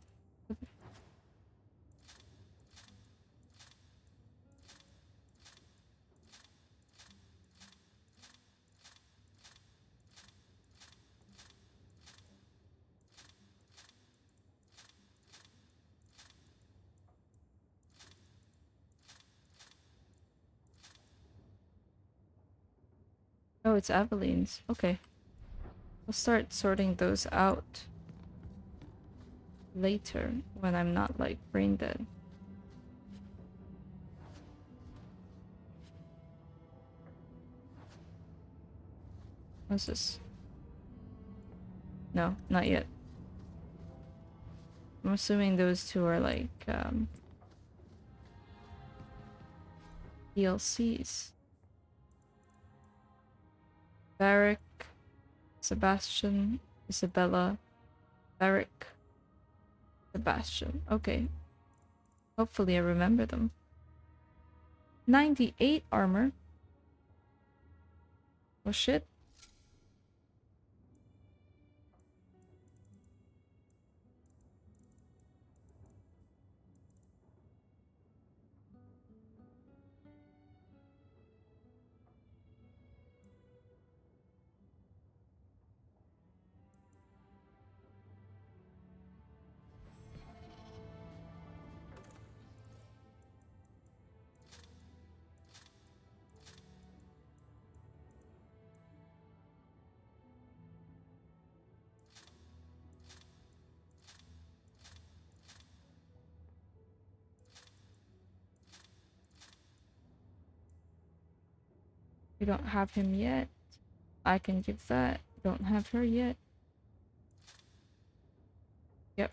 Speaker 1: Oh, it's Aveline's. Okay. I'll start sorting those out later when I'm not like brain dead. What's this? No, not yet. I'm assuming those two are like DLCs. Barrick, Sebastian, Isabella, Barrick, Sebastian. Okay. Hopefully I remember them. 98 armor. Oh shit. We don't have him yet. I can give that. Don't have her yet. Yep.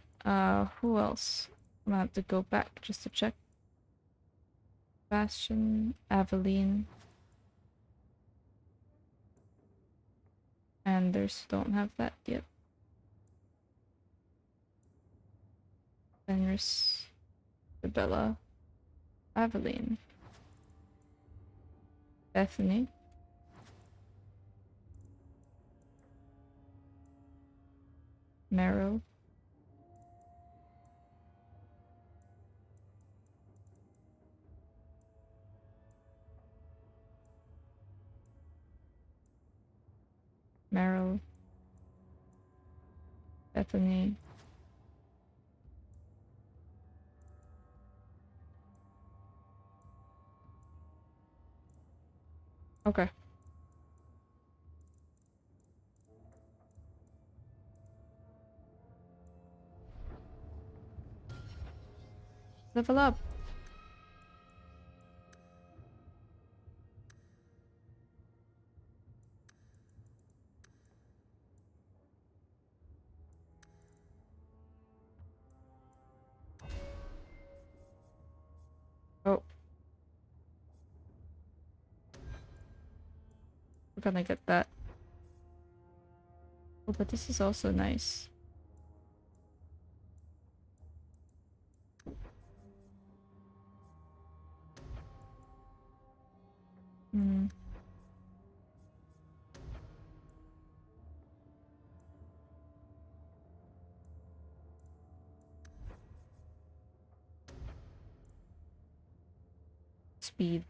Speaker 1: Who else? I'm gonna have to go back just to check. Bastion, Aveline. Anders don't have that yet. Fenris, Isabella, Aveline, Bethany. Meryl. Meryl. Bethany. Okay. Level up. Oh. We're gonna get that. Oh, but this is also nice. Speed.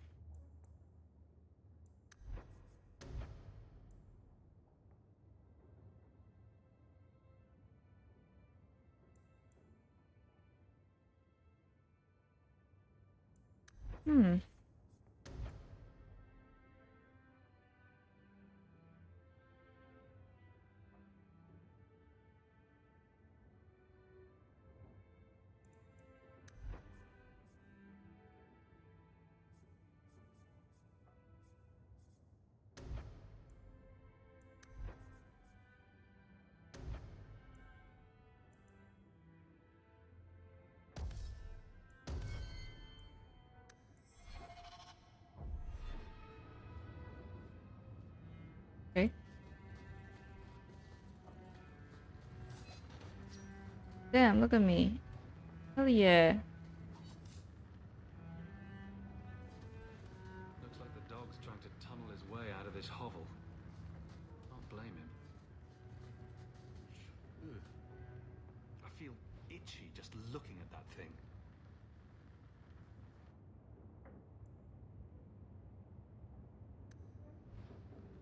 Speaker 1: Hmm. Okay. Damn, look at me. Hell yeah.
Speaker 4: Looks like the dog's trying to tunnel his way out of this hovel. Can't blame him. Ugh. I feel itchy just looking at that thing.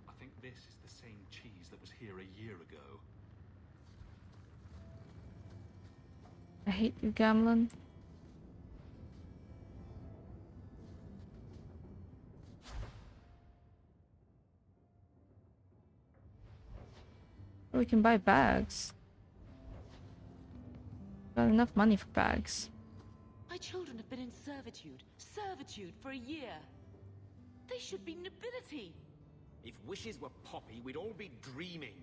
Speaker 4: I think this is the same cheese that was here a year ago.
Speaker 1: I hate you, Gamlin. We can buy bags. Got enough money for bags.
Speaker 16: My children have been in servitude for a year. They should be nobility.
Speaker 6: If wishes were poppy, we'd all be dreaming.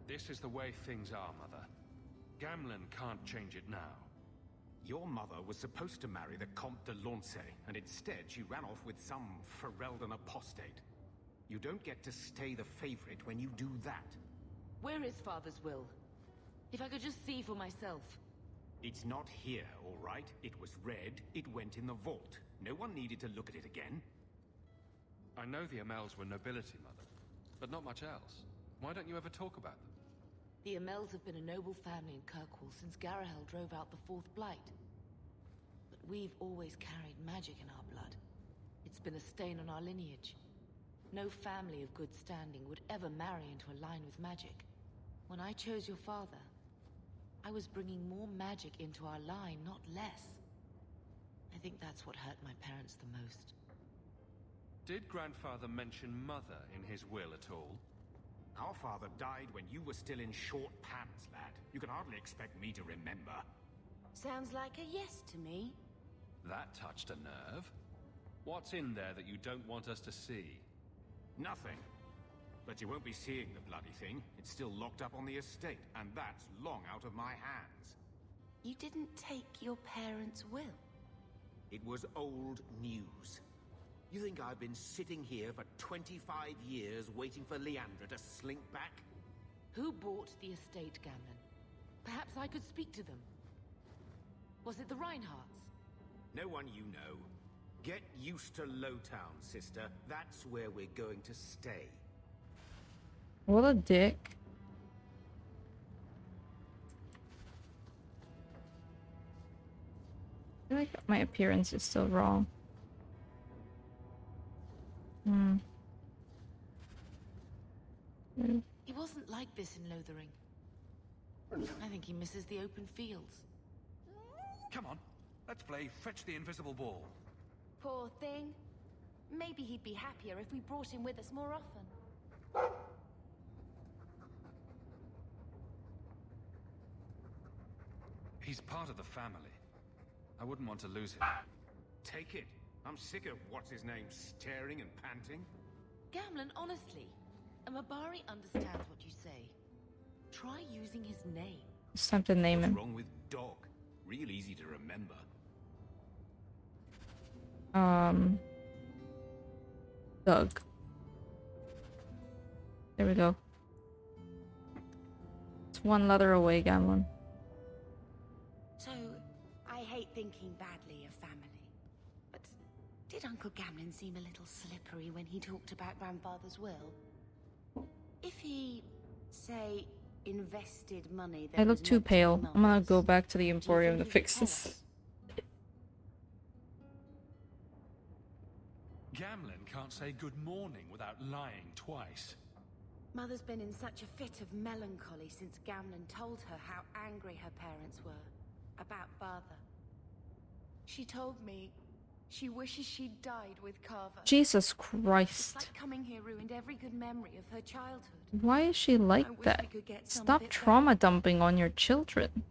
Speaker 4: This is the way things are, Mother. Gamlin can't change it now.
Speaker 12: Your mother was supposed to marry the Comte de Lancey, and instead she ran off with some Ferelden apostate. You don't get to stay the favorite when you do that.
Speaker 16: Where is Father's will? If I could just see for myself.
Speaker 12: It's not here, all right? It was read, it went in the vault. No one needed to look at it again.
Speaker 4: I know the Amels were nobility, Mother, but not much else. Why don't you ever talk about them?
Speaker 16: The Amels have been a noble family in Kirkwall since Garahel drove out the Fourth Blight. But we've always carried magic in our blood. It's been a stain on our lineage. No family of good standing would ever marry into a line with magic. When I chose your father, I was bringing more magic into our line, not less. I think that's what hurt my parents the most.
Speaker 4: Did Grandfather mention Mother in his will at all?
Speaker 12: Our father died when you were still in short pants, lad. You can hardly expect me to remember.
Speaker 14: Sounds like a yes to me.
Speaker 4: That touched a nerve. What's in there that you don't want us to see?
Speaker 12: Nothing. But you won't be seeing the bloody thing. It's still locked up on the estate, and that's long out of my hands.
Speaker 14: You didn't take your parents' will.
Speaker 12: It was old news. You think I've been sitting here for 25 years waiting for Leandra to slink back?
Speaker 16: Who bought the estate, Gamlin? Perhaps I could speak to them. Was it the Reinhardts?
Speaker 12: No one you know. Get used to Lowtown, sister. That's where we're going to stay.
Speaker 1: What a dick. I feel like my appearance is still wrong.
Speaker 16: He wasn't like this in Lothering. I think he misses the open fields.
Speaker 4: Come on, let's play Fetch the Invisible Ball.
Speaker 14: Poor thing. Maybe he'd be happier if we brought him with us more often.
Speaker 4: He's part of the family. I wouldn't want to lose him.
Speaker 12: Take it. I'm sick of what's-his-name staring and panting.
Speaker 16: Gamlin, honestly, a Mabari understands what you say. Try using his name.
Speaker 1: It's time to name him.
Speaker 12: What's wrong with dog? Real easy to remember.
Speaker 1: Doug. There we go. It's one letter away, Gamlin.
Speaker 14: So, I hate thinking badly of family. But did Uncle Gamlin seem a little slippery when he talked about Grandfather's will? If he, say, invested money that
Speaker 1: I look
Speaker 14: was
Speaker 1: too
Speaker 14: meant to be
Speaker 1: pale. I'm gonna
Speaker 14: Mum's,
Speaker 1: go back to the
Speaker 14: do you
Speaker 1: Emporium to
Speaker 14: think he could
Speaker 1: fix
Speaker 14: tell
Speaker 1: this.
Speaker 14: us?
Speaker 4: Gamlen can't say good morning without lying twice.
Speaker 14: Mother's been in such a fit of melancholy since Gamlen told her how angry her parents were about Father. She told me she wishes she'd died with Carver.
Speaker 1: Jesus
Speaker 14: It's
Speaker 1: Christ.
Speaker 14: like coming here ruined every good memory of her childhood.
Speaker 1: Why is she like
Speaker 14: wish
Speaker 1: that?
Speaker 14: we could get some of
Speaker 1: Stop
Speaker 14: it
Speaker 1: trauma dumping on your children.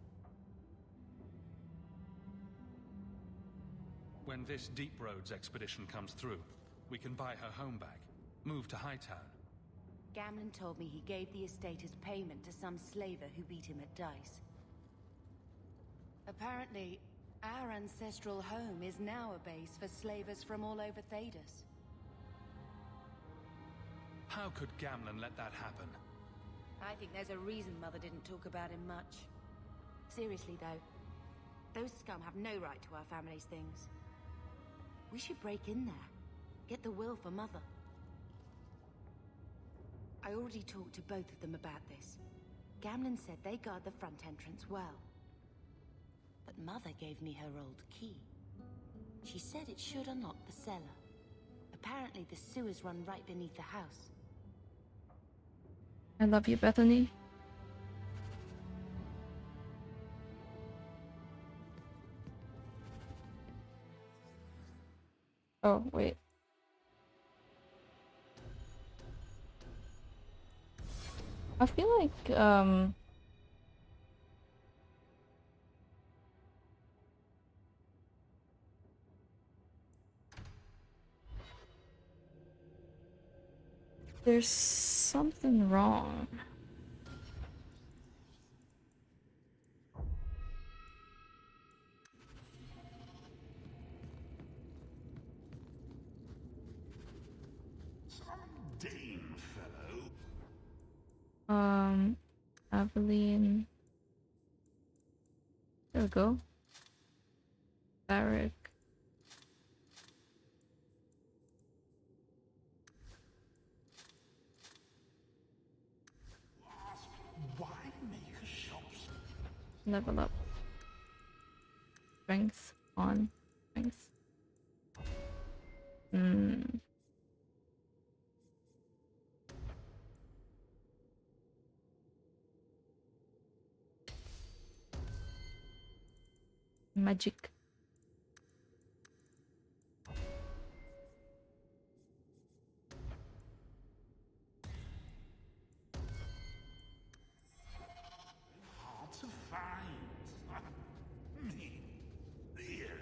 Speaker 4: When this Deep Roads expedition comes through, we can buy her home back, move to Hightown.
Speaker 3: Gamlen told me he gave the estate as payment to some slaver who beat him at dice. Apparently, our ancestral home is now a base for slavers from all over Thedas.
Speaker 4: How could Gamlen let that happen?
Speaker 3: I think there's a reason Mother didn't talk about him much. Seriously, though, those scum have no right to our family's things. We should break in there. Get the will for Mother. I already talked to both of them about this. Gamlen said they guard the front entrance well. But Mother gave me her old key. She said it should unlock the cellar. Apparently the sewers run right beneath the house.
Speaker 1: I love you, Bethany. Oh, wait. I feel like, there's something wrong.
Speaker 15: Dame fellow.
Speaker 1: Aveline. There we go. Barrack.
Speaker 15: Why make a shops?
Speaker 1: Level up. Strength on. Strength. Magic.
Speaker 15: Hard to find. Really?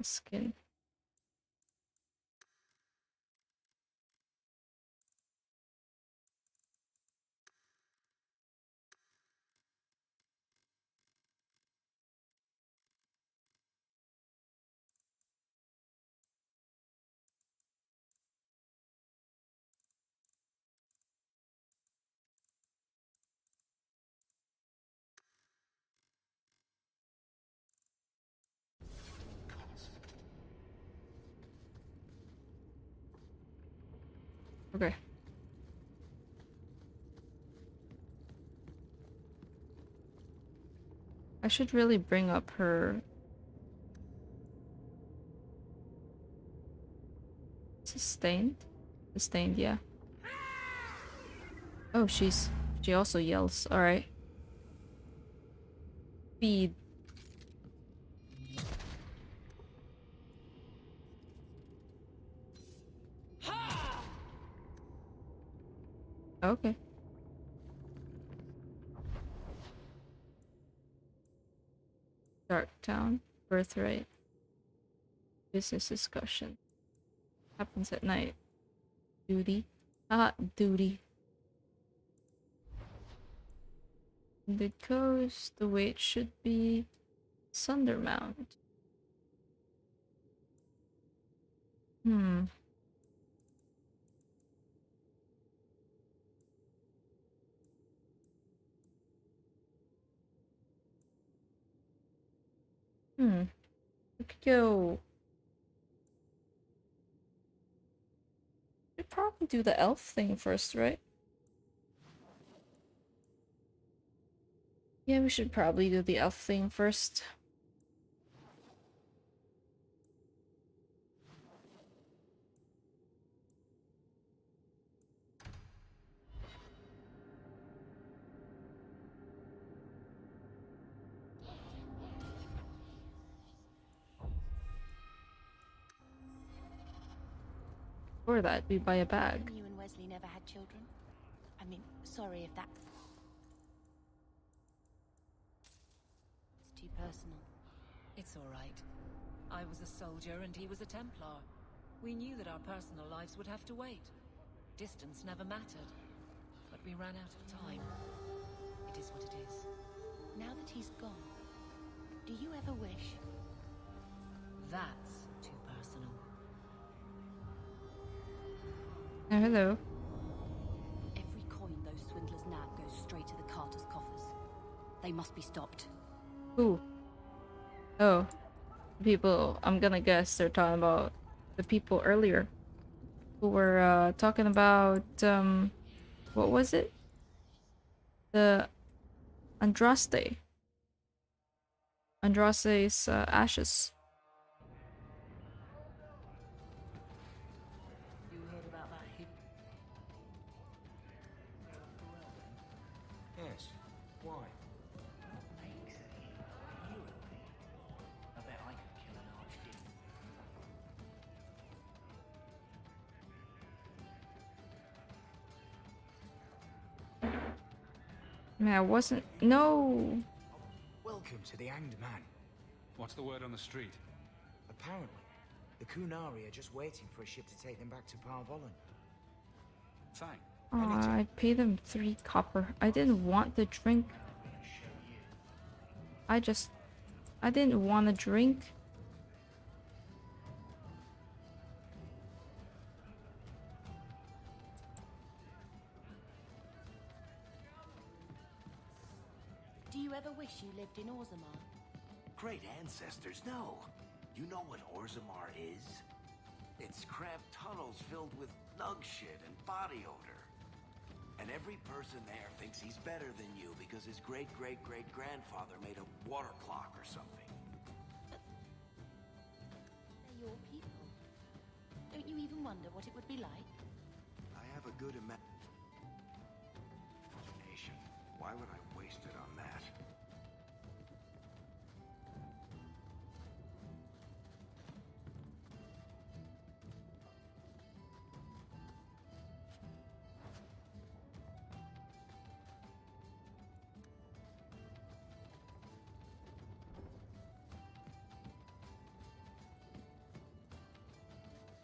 Speaker 1: Skin. Okay. I should really bring up her sustained? Sustained, yeah. Oh, she also yells. Alright. Feed. Okay. Dark Town. Birthright. Business discussion. Happens at night. Duty. Duty. The coast, the way it should be. Sundermount. We could go. We'd probably do the elf thing first, right? Yeah, we should probably do the elf thing first. For that, we buy a bag.
Speaker 14: You and Wesley never had children? I mean, sorry if that...
Speaker 3: It's too personal.
Speaker 9: It's all right. I was a soldier and he was a Templar. We knew that our personal lives would have to wait. Distance never mattered. But we ran out of time. It is what it is.
Speaker 14: Now that he's gone, do you ever wish?
Speaker 9: That's too personal.
Speaker 1: Oh, hello.
Speaker 3: Every coin those swindlers nab goes straight to the Carter's coffers. They must be stopped.
Speaker 1: Who? Oh. People, I'm gonna guess they're talking about the people earlier. Who were talking about, what was it? The Andraste. Andraste's ashes.
Speaker 9: You heard about that hit?
Speaker 20: Yes. Why?
Speaker 5: What makes a hero a hero? I bet I could kill an archdemon.
Speaker 1: Man, I wasn't. No!
Speaker 21: Welcome to the Hanged Man.
Speaker 4: What's the word on the street?
Speaker 21: Apparently, the Kunari are just waiting for a ship to take them back to Parvolan.
Speaker 4: Thanks.
Speaker 1: I paid them 3 copper. I didn't want the drink. I didn't want a drink.
Speaker 14: Do you ever wish you lived in Orzammar?
Speaker 12: Great ancestors, no. You know what Orzammar is? It's cramped tunnels filled with nug shit and body odor. And every person there thinks he's better than you because his great-great-great-grandfather made a water clock or something.
Speaker 14: They're your people. Don't you even wonder what it would be like?
Speaker 12: I have a good imagination. Why would I waste it on that?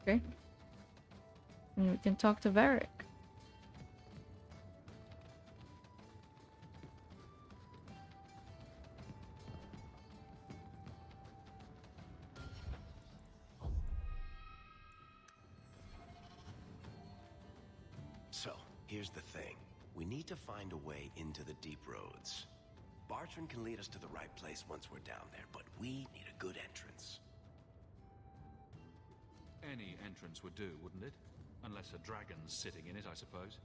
Speaker 1: Okay. And we can talk to Varric.
Speaker 2: So, here's the thing. We need to find a way into the deep roads. Bartrand can lead us to the right place once we're down there, but we need a good entrance.
Speaker 4: Any entrance would do, wouldn't it? Unless a dragon's sitting in it, I suppose.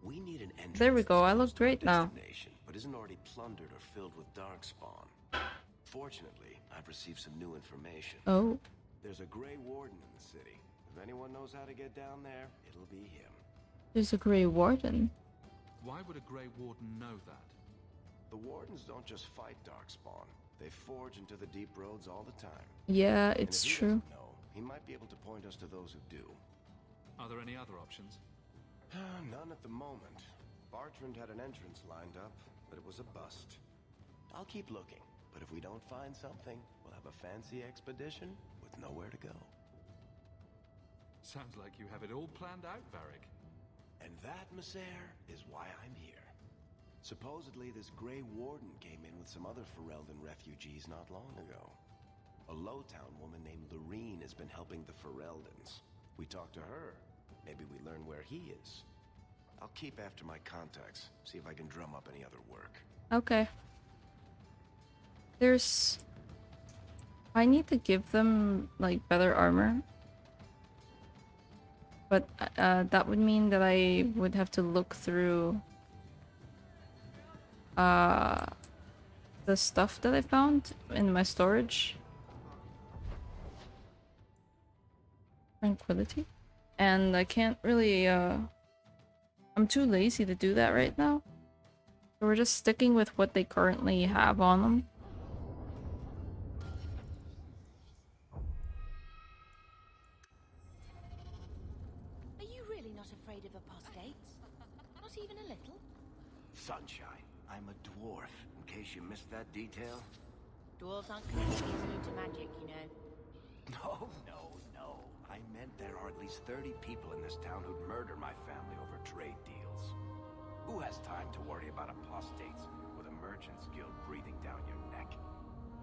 Speaker 2: We need an entrance.
Speaker 1: There we go, I look great now.
Speaker 2: But isn't already plundered or filled with darkspawn. Fortunately, I've received some new information.
Speaker 1: Oh.
Speaker 2: There's a Grey Warden in the city. If anyone knows how to get down there, it'll be him.
Speaker 1: There's a Grey Warden.
Speaker 4: Why would a Grey Warden know that?
Speaker 2: The Wardens don't just fight darkspawn. They forge into the deep roads all the time.
Speaker 1: Yeah,
Speaker 2: And
Speaker 1: it's
Speaker 2: if he
Speaker 1: true.
Speaker 2: doesn't know, he might be able to point us to those who do.
Speaker 4: Are there any other options?
Speaker 2: None at the moment. Bartrand had an entrance lined up, but it was a bust. I'll keep looking, but if we don't find something, we'll have a fancy expedition with nowhere to go.
Speaker 4: Sounds like you have it all planned out, Varric.
Speaker 2: And that, Messer, is why I'm here. Supposedly, this Grey Warden came in with some other Ferelden refugees not long ago. A Lowtown woman named Lorene has been helping the Fereldans. We talked to her. Maybe we learn where he is. I'll keep after my contacts, see if I can drum up any other work.
Speaker 1: Okay. I need to give them, like, better armor. But that would mean that I would have to look through the stuff that I found in my storage. Tranquility. And I can't really, I'm too lazy to do that right now. So we're just sticking with what they currently have on them.
Speaker 14: really not afraid of apostates? Not even a little?
Speaker 2: Sunshine, I'm a dwarf, in case you missed that detail.
Speaker 14: Dwarves aren't completely immune to magic, you know.
Speaker 2: No. I meant there are at least 30 people in this town who'd murder my family over trade deals. Who has time to worry about apostates with a merchant's guild breathing down your neck?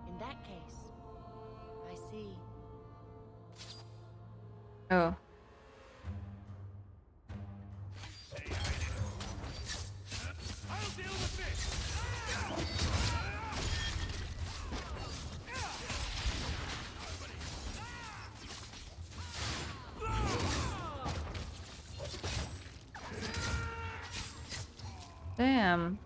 Speaker 14: In that case, I see.
Speaker 1: Oh.
Speaker 18: I'll deal with this!
Speaker 1: Damn.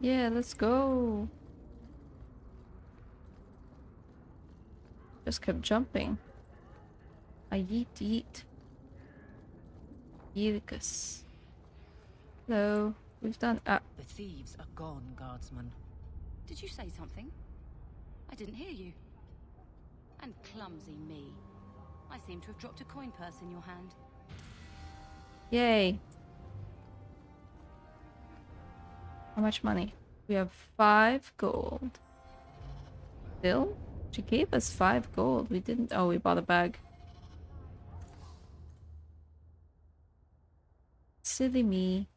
Speaker 1: Yeah, let's go. Just kept jumping. I yeet. Yeekus. Hello. We've done.
Speaker 9: The thieves are gone, guardsman.
Speaker 3: Did you say something? I didn't hear you. And clumsy me. I seem to have dropped a coin purse in your hand.
Speaker 1: Yay. How much money? We have 5 gold. Still? She gave us 5 gold. We didn't. Oh, we bought a bag. Silly me.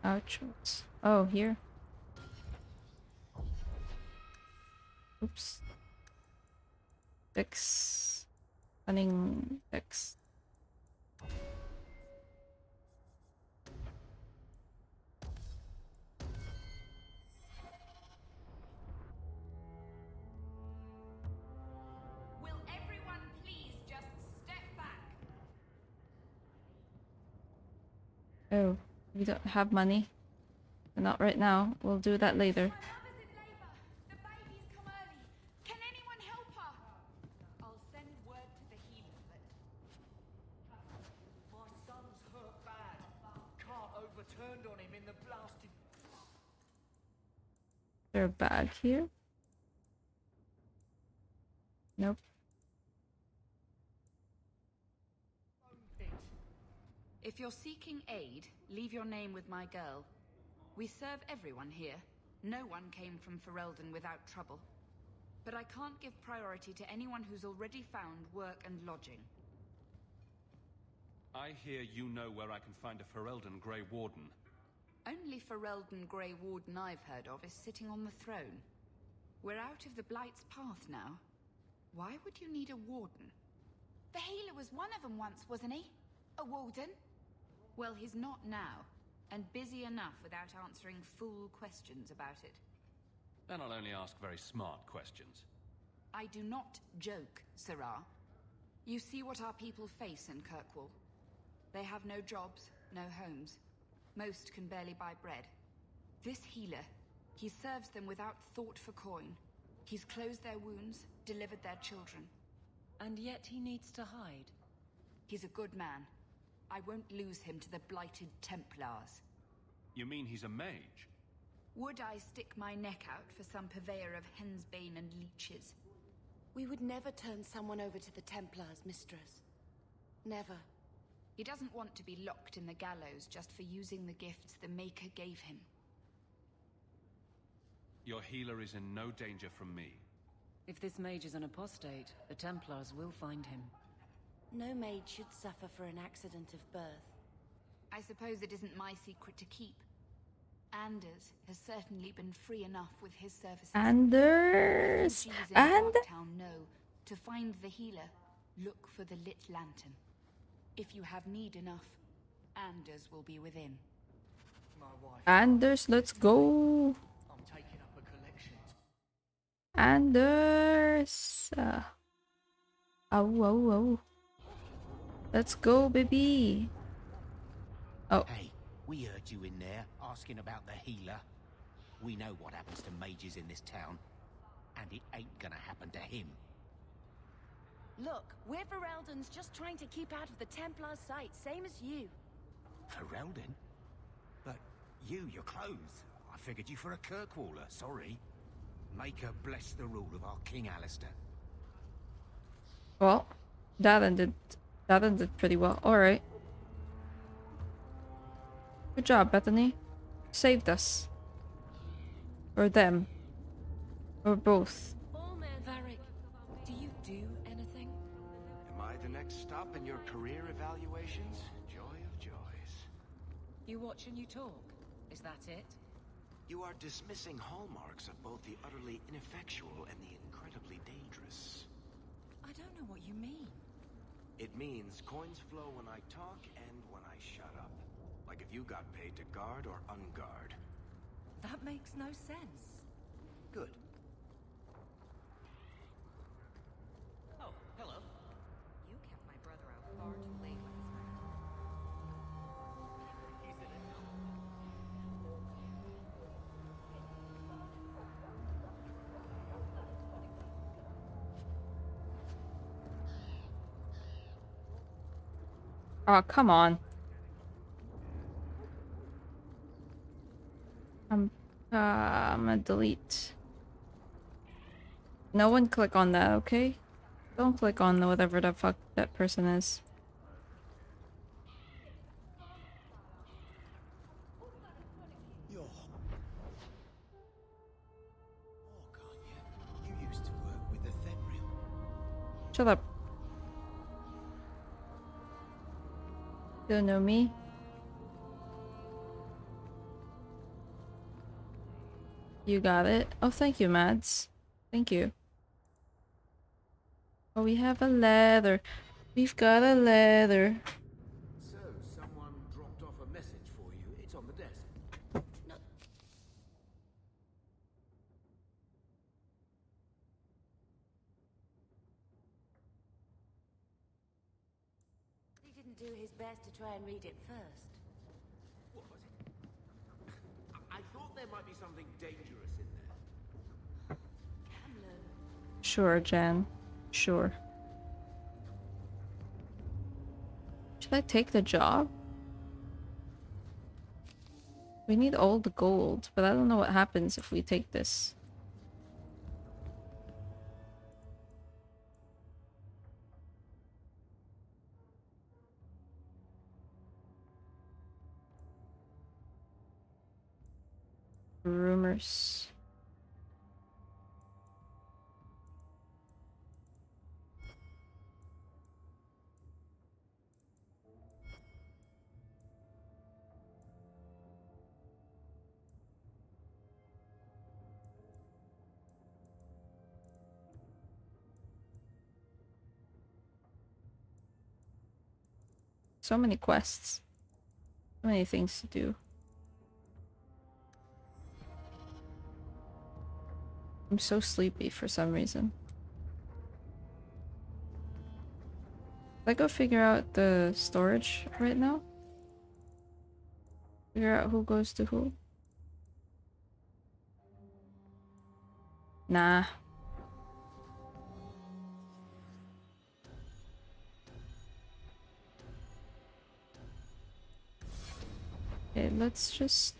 Speaker 1: Ouch. Oh, here. Oops. Fix. Running fix.
Speaker 7: Will everyone please just step back?
Speaker 1: Oh, we don't have money. Not right now. We'll do that later.
Speaker 7: The baby's come early. Can anyone help her? I'll send word to the healer, but...
Speaker 21: My son's hurt bad. Can't overturned on him in the blasted...
Speaker 1: Is there a bag here? Nope.
Speaker 3: If you're seeking aid, leave your name with my girl. We serve everyone here. No one came from Ferelden without trouble. But I can't give priority to anyone who's already found work and lodging.
Speaker 4: I hear you know where I can find a Ferelden Grey Warden.
Speaker 3: Only Ferelden Grey Warden I've heard of is sitting on the throne. We're out of the Blight's path now. Why would you need a warden?
Speaker 7: The healer was one of them once, wasn't he? A warden?
Speaker 3: Well, he's not now, and busy enough without answering fool questions about it.
Speaker 4: Then I'll only ask very smart questions.
Speaker 3: I do not joke, Sirrah. You see what our people face in Kirkwall. They have no jobs, no homes. Most can barely buy bread. This healer, he serves them without thought for coin. He's closed their wounds, delivered their children.
Speaker 9: And yet he needs to hide.
Speaker 3: He's a good man. I won't lose him to the blighted Templars.
Speaker 4: You mean he's a mage?
Speaker 3: Would I stick my neck out for some purveyor of hensbane and leeches?
Speaker 14: We would never turn someone over to the Templars, mistress. Never.
Speaker 3: He doesn't want to be locked in the gallows just for using the gifts the Maker gave him.
Speaker 4: Your healer is in no danger from me.
Speaker 9: If this mage is an apostate, the Templars will find him.
Speaker 14: No maid should suffer for an accident of birth.
Speaker 3: I suppose it isn't my secret to keep. Anders has certainly been free enough with his services.
Speaker 1: Anders! And...
Speaker 3: know, to find the healer, look for the lit lantern. If you have need enough, Anders will be within.
Speaker 1: Anders, let's go. Anders. Oh. Let's go, baby. Oh.
Speaker 12: Hey, we heard you in there asking about the healer. We know what happens to mages in this town, and it ain't gonna happen to him.
Speaker 3: Look, we're Ferelden's just trying to keep out of the Templar's sight, same as you.
Speaker 12: Ferelden? But your clothes. I figured you for a Kirkwaller, sorry. Make her bless the rule of our King Alistair.
Speaker 1: Well, that ended pretty well. Alright. Good job, Bethany. Saved us. Or them. Or both.
Speaker 9: Varric, do you do anything?
Speaker 2: Am I the next stop in your career evaluations? Joy of joys.
Speaker 9: You watch and you talk. Is that it?
Speaker 2: You are dismissing hallmarks of both the utterly ineffectual and the incredibly dangerous.
Speaker 9: I don't know what you mean.
Speaker 2: It means coins flow when I talk and when I shut up. Like if you got paid to guard or unguard.
Speaker 9: That makes no sense.
Speaker 2: Good.
Speaker 5: Oh, hello.
Speaker 11: You kept my brother out far too late last night.
Speaker 1: Oh, come on. I'm gonna delete. No one click on that, okay? Don't click on whatever the fuck that person is.
Speaker 12: You're Hawke, aren't you? You used to work with the Fenrir.
Speaker 1: Shut up. You don't know me? You got it. Oh, thank you, Mads. Thank you. Oh, we have a letter. We've got a letter.
Speaker 12: So, someone dropped off a message for you. It's on the desk.
Speaker 3: No. He didn't do his best to try and read it first.
Speaker 12: What? I thought there might be something dangerous in there.
Speaker 1: Sure, Jen. Sure. Should I take the job? We need all the gold, but I don't know what happens if we take this. Rumors. So many quests. So many things to do. I'm so sleepy for some reason. Should I go figure out the storage right now? Figure out who goes to who? Nah. Okay, let's just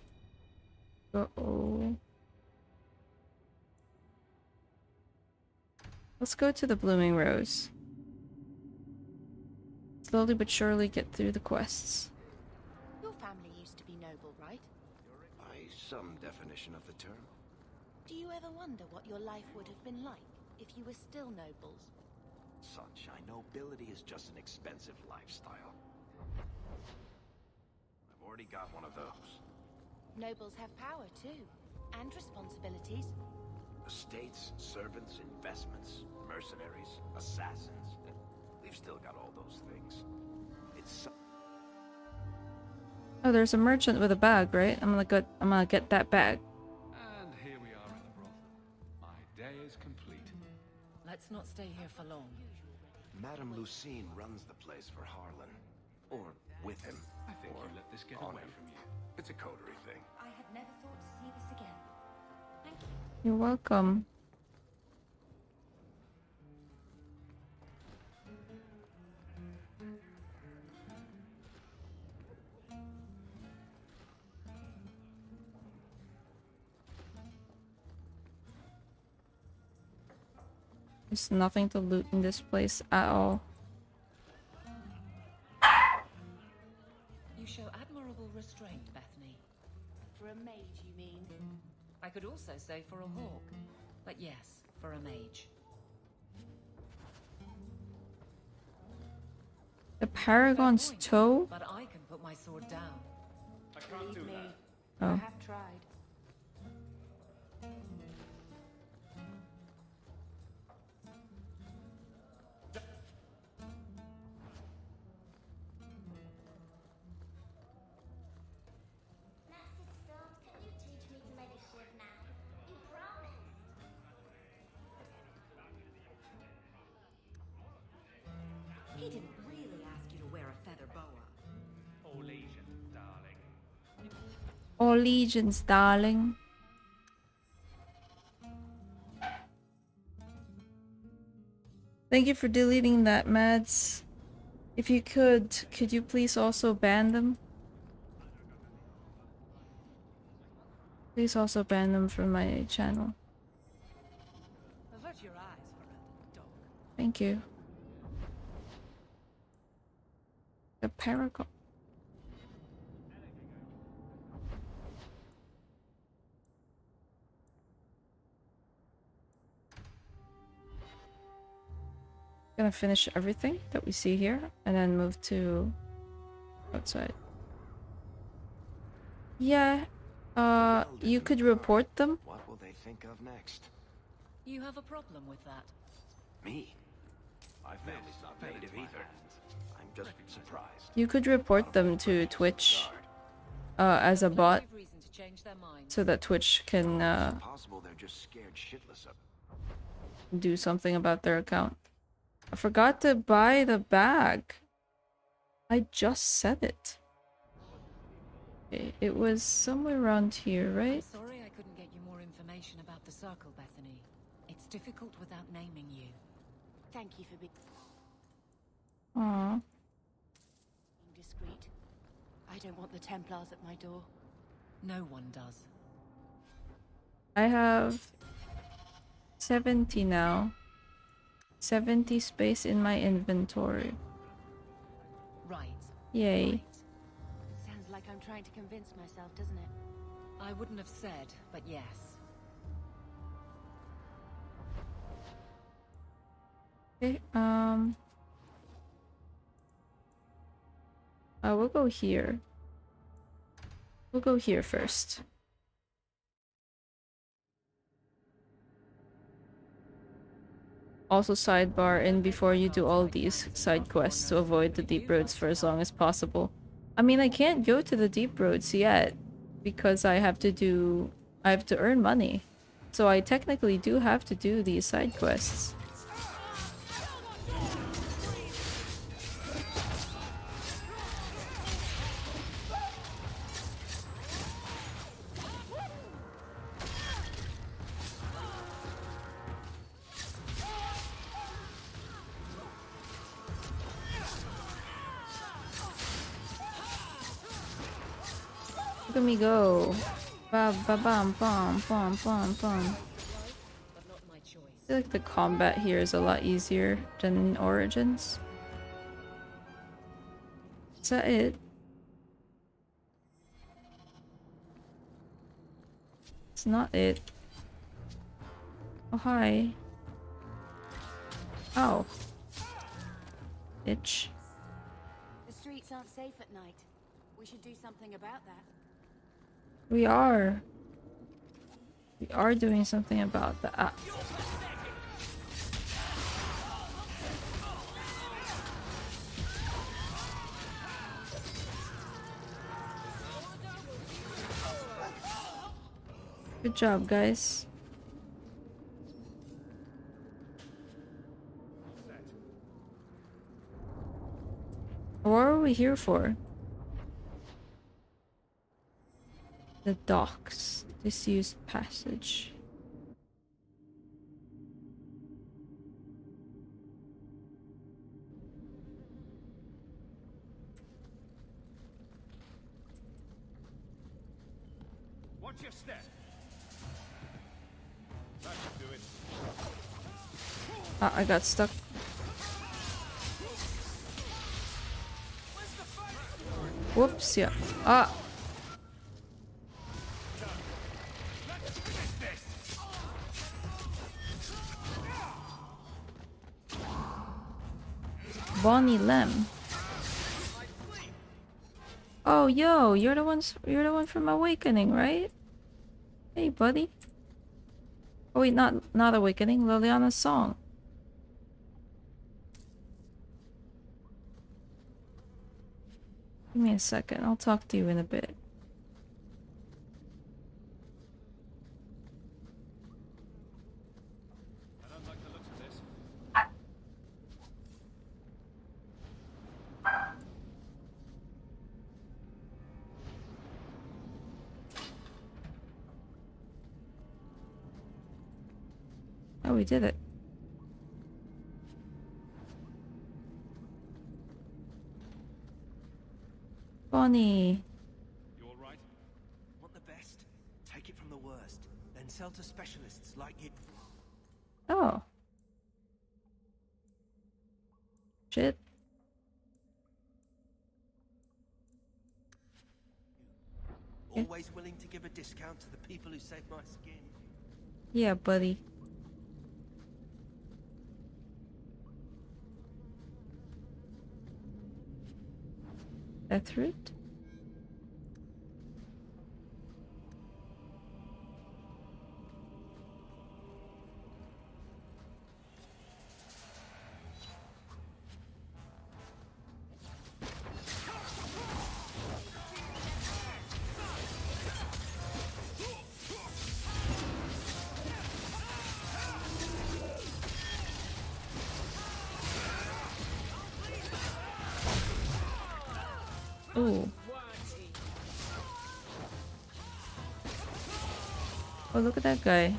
Speaker 1: go. Let's go to the Blooming Rose. Slowly but surely get through the quests.
Speaker 14: Your family used to be noble, right?
Speaker 2: By some definition of the term.
Speaker 14: Do you ever wonder what your life would have been like if you were still nobles?
Speaker 2: Sunshine, nobility is just an expensive lifestyle. I've already got one of those.
Speaker 14: Nobles have power too, and responsibilities.
Speaker 2: Estates, servants, investments, mercenaries, assassins. We've still got all those things. It's
Speaker 1: Oh, there's a merchant with a bag, right? I'm gonna get that bag.
Speaker 4: And here we are in the brothel. My day is complete.
Speaker 9: Let's not stay here for long.
Speaker 2: Madame Lucine runs the place for Harlan. Or with him.
Speaker 4: I think
Speaker 2: or
Speaker 4: you let this get
Speaker 2: on
Speaker 4: away
Speaker 2: him.
Speaker 4: from you.
Speaker 2: It's a coterie thing.
Speaker 3: I had never thought to see this again. Thank you.
Speaker 1: You're welcome. There's nothing to loot in this place at all.
Speaker 9: You show admirable restraint, Bethany.
Speaker 3: For a mage, you mean?
Speaker 9: I could also say for a hawk. But yes, for a mage.
Speaker 1: The Paragon's toe?
Speaker 9: But I can put my sword down.
Speaker 4: I can't do that.
Speaker 1: Oh.
Speaker 3: I have tried.
Speaker 11: He didn't really ask you to wear a feather boa.
Speaker 18: All legions, darling.
Speaker 1: All legions, darling. Thank you for deleting that, Mads. If you could you please also ban them? Please also ban them from my channel.
Speaker 9: Avert your eyes for a dog.
Speaker 1: Thank you. The Paragon. Gonna finish everything that we see here and then move to outside. Yeah, you could report them.
Speaker 2: What will they think of next?
Speaker 9: You have a problem with that?
Speaker 2: Me? My family's not native either. I'm just surprised.
Speaker 1: You could report them to Twitch as a bot
Speaker 9: Reason to change their minds.
Speaker 1: so that Twitch can
Speaker 2: Possible they're just scared shitless of.
Speaker 1: do something about their account. I forgot to buy the bag. I just said it. Okay, it was somewhere around here, right?
Speaker 9: Sorry I couldn't get you more information about the circle, Bethany. It's difficult without naming you.
Speaker 3: Thank you for being
Speaker 1: Aww.
Speaker 3: discreet. I don't want the Templars at my door.
Speaker 9: No one does.
Speaker 1: I have 70 now. 70 space in my inventory.
Speaker 9: Right.
Speaker 1: Yay.
Speaker 3: It sounds like I'm trying to convince myself, doesn't it?
Speaker 9: I wouldn't have said, but yes.
Speaker 1: Okay, we'll go here. We'll go here first. Also sidebar in before you do all these side quests to avoid the deep roads for as long as possible. I mean, I can't go to the deep roads yet because I have to earn money. So I technically do have to do these side quests. Look at me go. Ba ba bum bum bum bum bum. I feel like the combat here is a lot easier than in Origins. Is that it? It's not it. Oh, hi. Oh. Itch.
Speaker 3: The streets aren't safe at night. We should do something about that.
Speaker 1: We are. We are doing something about that. Good job, guys. What are we here for? The docks. Disused passage.
Speaker 4: Watch your step. That should do it.
Speaker 1: Ah, I got stuck. Whoops, yeah. Ah! Bonnie Lem. Oh, yo, you're the one from Awakening, right? Hey, buddy. Oh wait, not Awakening, Liliana's song. Give me a second, I'll talk to you in a bit.
Speaker 4: I don't like the looks of this.
Speaker 1: Oh, we did it. Bonnie.
Speaker 12: You all right? Want the best? Take it from the worst, then sell to specialists like you.
Speaker 1: Oh. Shit.
Speaker 12: Always willing to give a discount to the people who save my skin.
Speaker 1: Yeah, buddy. Deathroot? Ooh. Oh, look at that guy.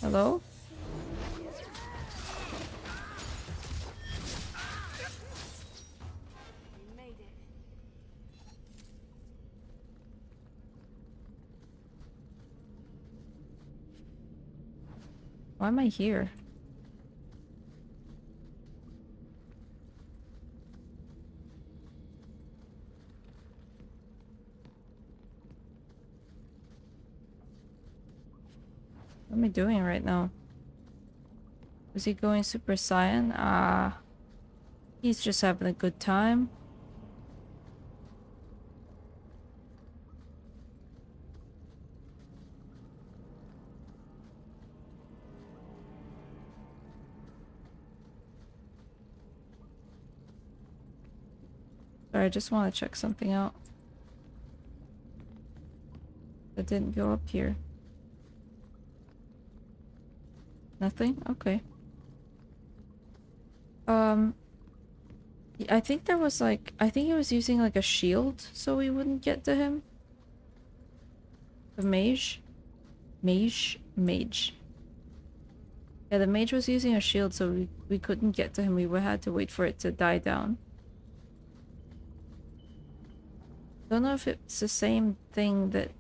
Speaker 1: Hello?
Speaker 7: You made it.
Speaker 1: Why am I here? What am I doing right now? Was he going Super Saiyan? He's just having a good time. Sorry, I just want to check something out. That didn't go up here. Nothing? Okay. I think there was like, I think he was using like a shield so we wouldn't get to him. The mage? Mage. Yeah, the mage was using a shield so we couldn't get to him. We had to wait for it to die down. Don't know if it's the same thing that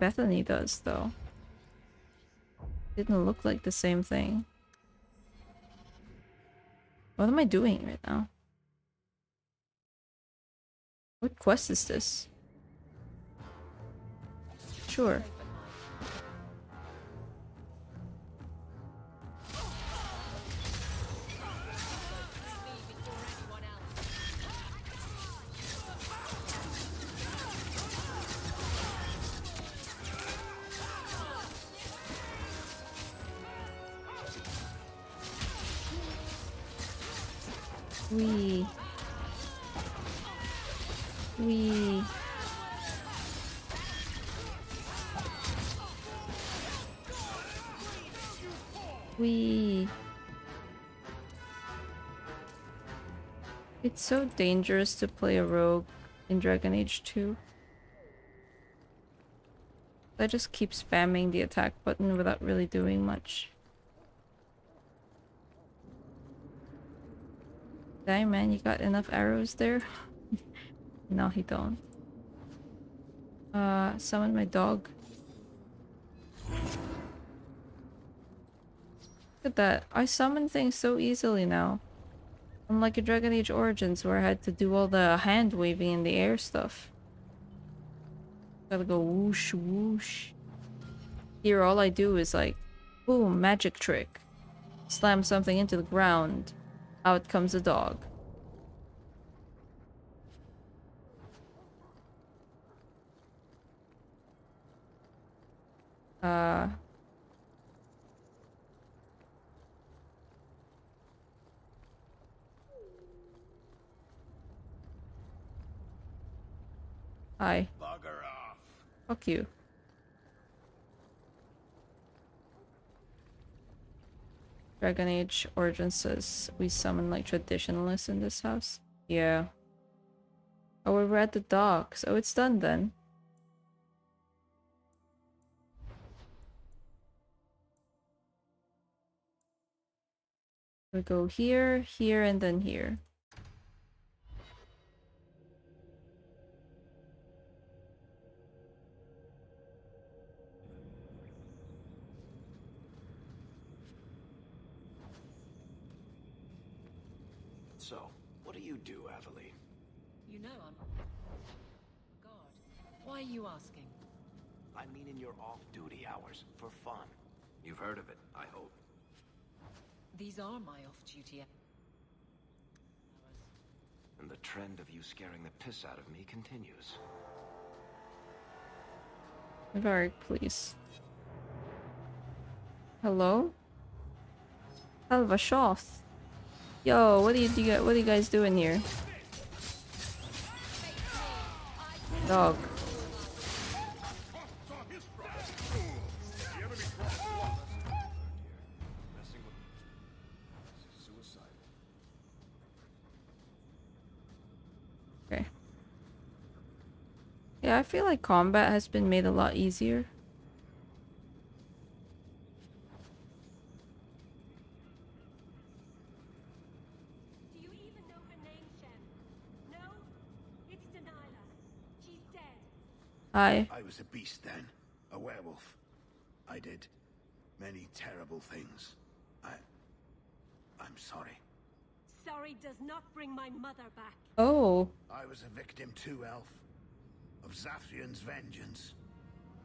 Speaker 1: Bethany does though. Didn't look like the same thing. What am I doing right now? What quest is this? Sure. We We. It's so dangerous to play a rogue in Dragon Age 2. I just keep spamming the attack button without really doing much. Dang man, you got enough arrows there? No, he don't. Summon my dog. Look at that. I summon things so easily now. Unlike in Dragon Age Origins where I had to do all the hand waving in the air stuff. Gotta go whoosh whoosh. Here all I do is like, boom, magic trick. Slam something into the ground. Out comes a dog. Hi.
Speaker 2: Bugger off.
Speaker 1: Fuck you. Dragon Age Origins says we summon like traditionalists in this house. Yeah. Oh, we're at the docks. Oh, it's done then. We go here, here, and then here.
Speaker 2: So, what do you do, Aveline?
Speaker 9: You know I'm... God. Why are you asking?
Speaker 2: I mean in your off-duty hours, for fun. You've heard of it, I hope.
Speaker 9: These are my off-duty hours.
Speaker 2: And the trend of you scaring the piss out of me continues.
Speaker 1: Varric, please. Hello? Hell of a shot. Yo, what are you guys doing here? Dog. Okay. Yeah, I feel like combat has been made a lot easier.
Speaker 13: Do you even know her name, Shem? No? It's Delilah. She's dead.
Speaker 1: Hi.
Speaker 15: I was a beast then. A werewolf. I did many terrible things. I'm sorry.
Speaker 13: Sorry does not bring my mother back.
Speaker 1: Oh.
Speaker 15: I was a victim too, Elf. Of Zathrian's vengeance.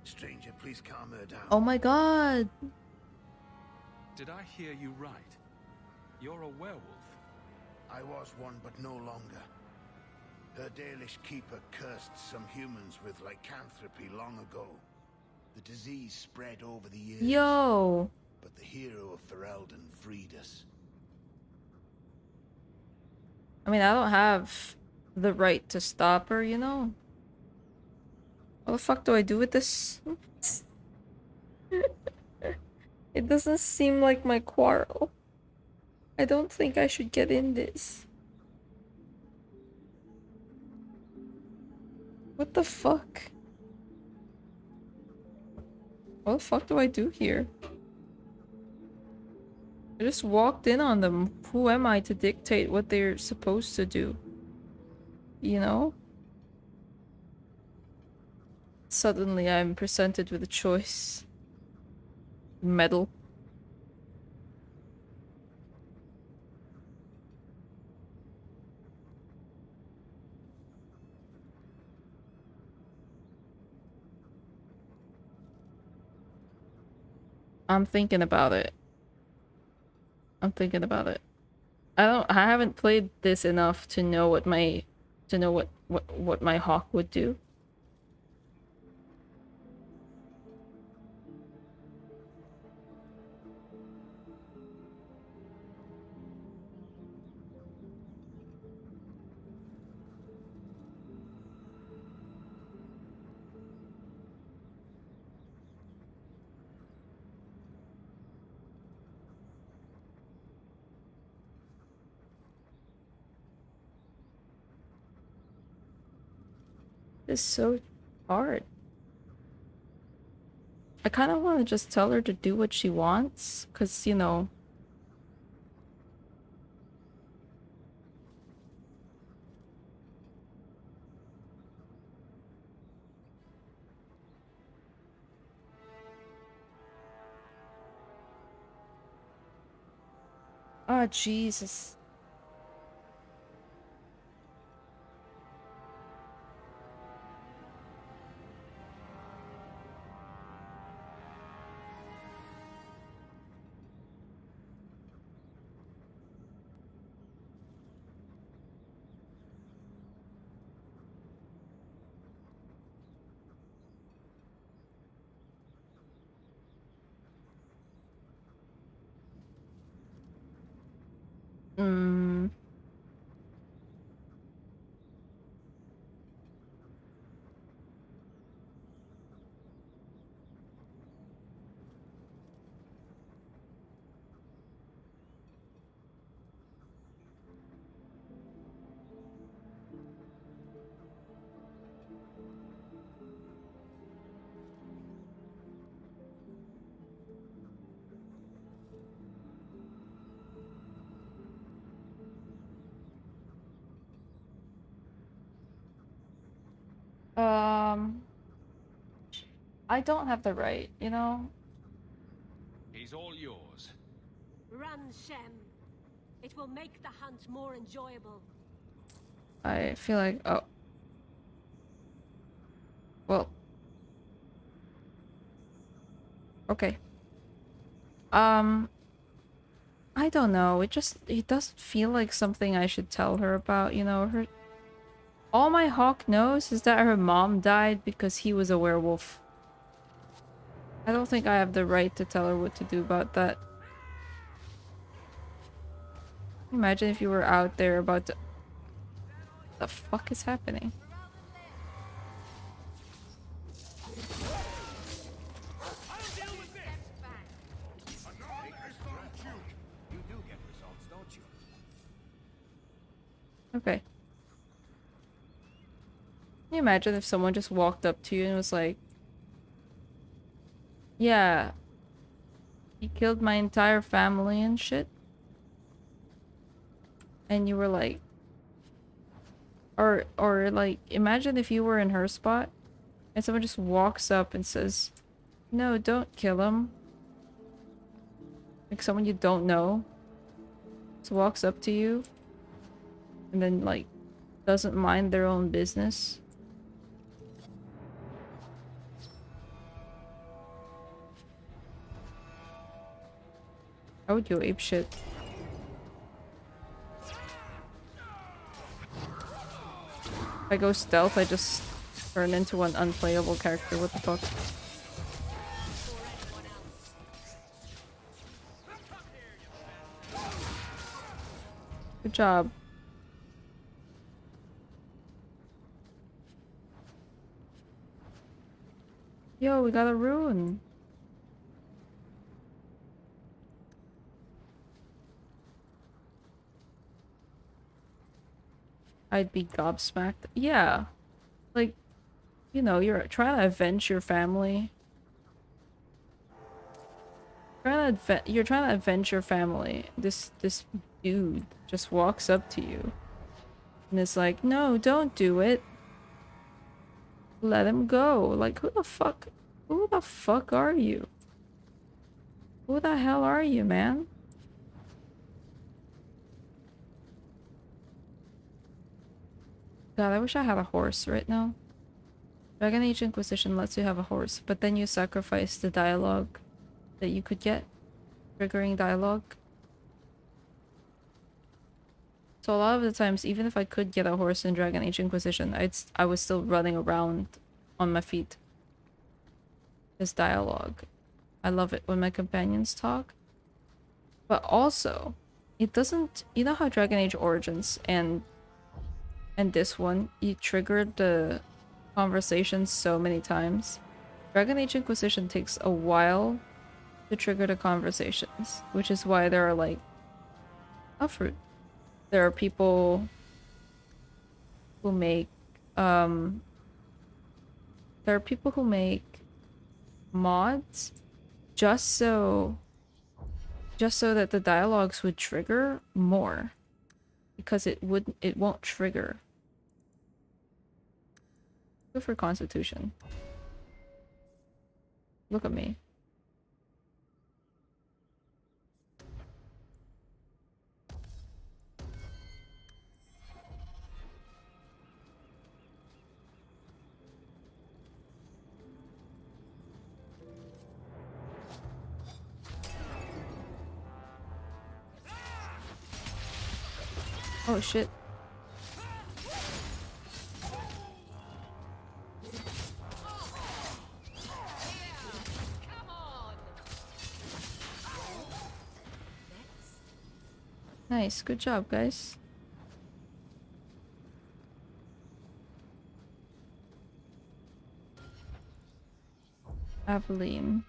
Speaker 15: Stranger, please calm her down.
Speaker 1: Oh my god.
Speaker 4: Did I hear you right? You're a werewolf?
Speaker 15: I was one, but no longer. Her Dalish keeper cursed some humans with lycanthropy long ago. The disease spread over the years.
Speaker 1: Yo.
Speaker 15: But the hero of Ferelden freed us.
Speaker 1: I mean, I don't have the right to stop her, you know? What the fuck do I do with this? It doesn't seem like my quarrel. I don't think I should get in this. What the fuck? What the fuck do I do here? I just walked in on them. Who am I to dictate what they're supposed to do? You know? Suddenly I'm presented with a choice. Meddle. I'm thinking about it. I haven't played this enough to know what my what my Hawke would do. is so hard. I kind of want to just tell her to do what she wants, because, you know... Oh, Jesus. Mm. I don't have the right, you know?
Speaker 4: He's all yours.
Speaker 13: Run, Shem. It will make the hunt more enjoyable.
Speaker 1: I feel like, oh. Well. Okay. I don't know. It doesn't feel like something I should tell her about, you know? All my Hawke knows is that her mom died because he was a werewolf. I don't think I have the right to tell her what to do about that. Imagine if you were out there about to... What the fuck is happening? Okay. Can you imagine if someone just walked up to you and was like, yeah, he killed my entire family and shit? And you were like... Or like, imagine if you were in her spot and someone just walks up and says, no, don't kill him. Like someone you don't know just walks up to you and then like doesn't mind their own business. How would you ape shit? If I go stealth, I just turn into an unplayable character. What the fuck? Good job. Yo, we got a rune. I'd be gobsmacked. Yeah. Like, you know, you're trying to avenge your family. You're trying to avenge your family. This dude just walks up to you and is like, no, don't do it. Let him go. Like, who the fuck are you? Who the hell are you, man? God, I wish I had a horse right now. Dragon Age Inquisition lets you have a horse, but then you sacrifice the dialogue that you could get. Triggering dialogue. So a lot of the times, even if I could get a horse in Dragon Age Inquisition, I was still running around on my feet. This dialogue. I love it when my companions talk. But also, it doesn't... You know how Dragon Age Origins and this one, you triggered the conversation so many times? Dragon Age Inquisition takes a while to trigger the conversations, which is why there are like... a fruit. There are people who make there are people who make mods just so that the dialogues would trigger more, because it won't trigger. Go for Constitution. Look at me. Oh shit. Nice, good job, guys. Aveline.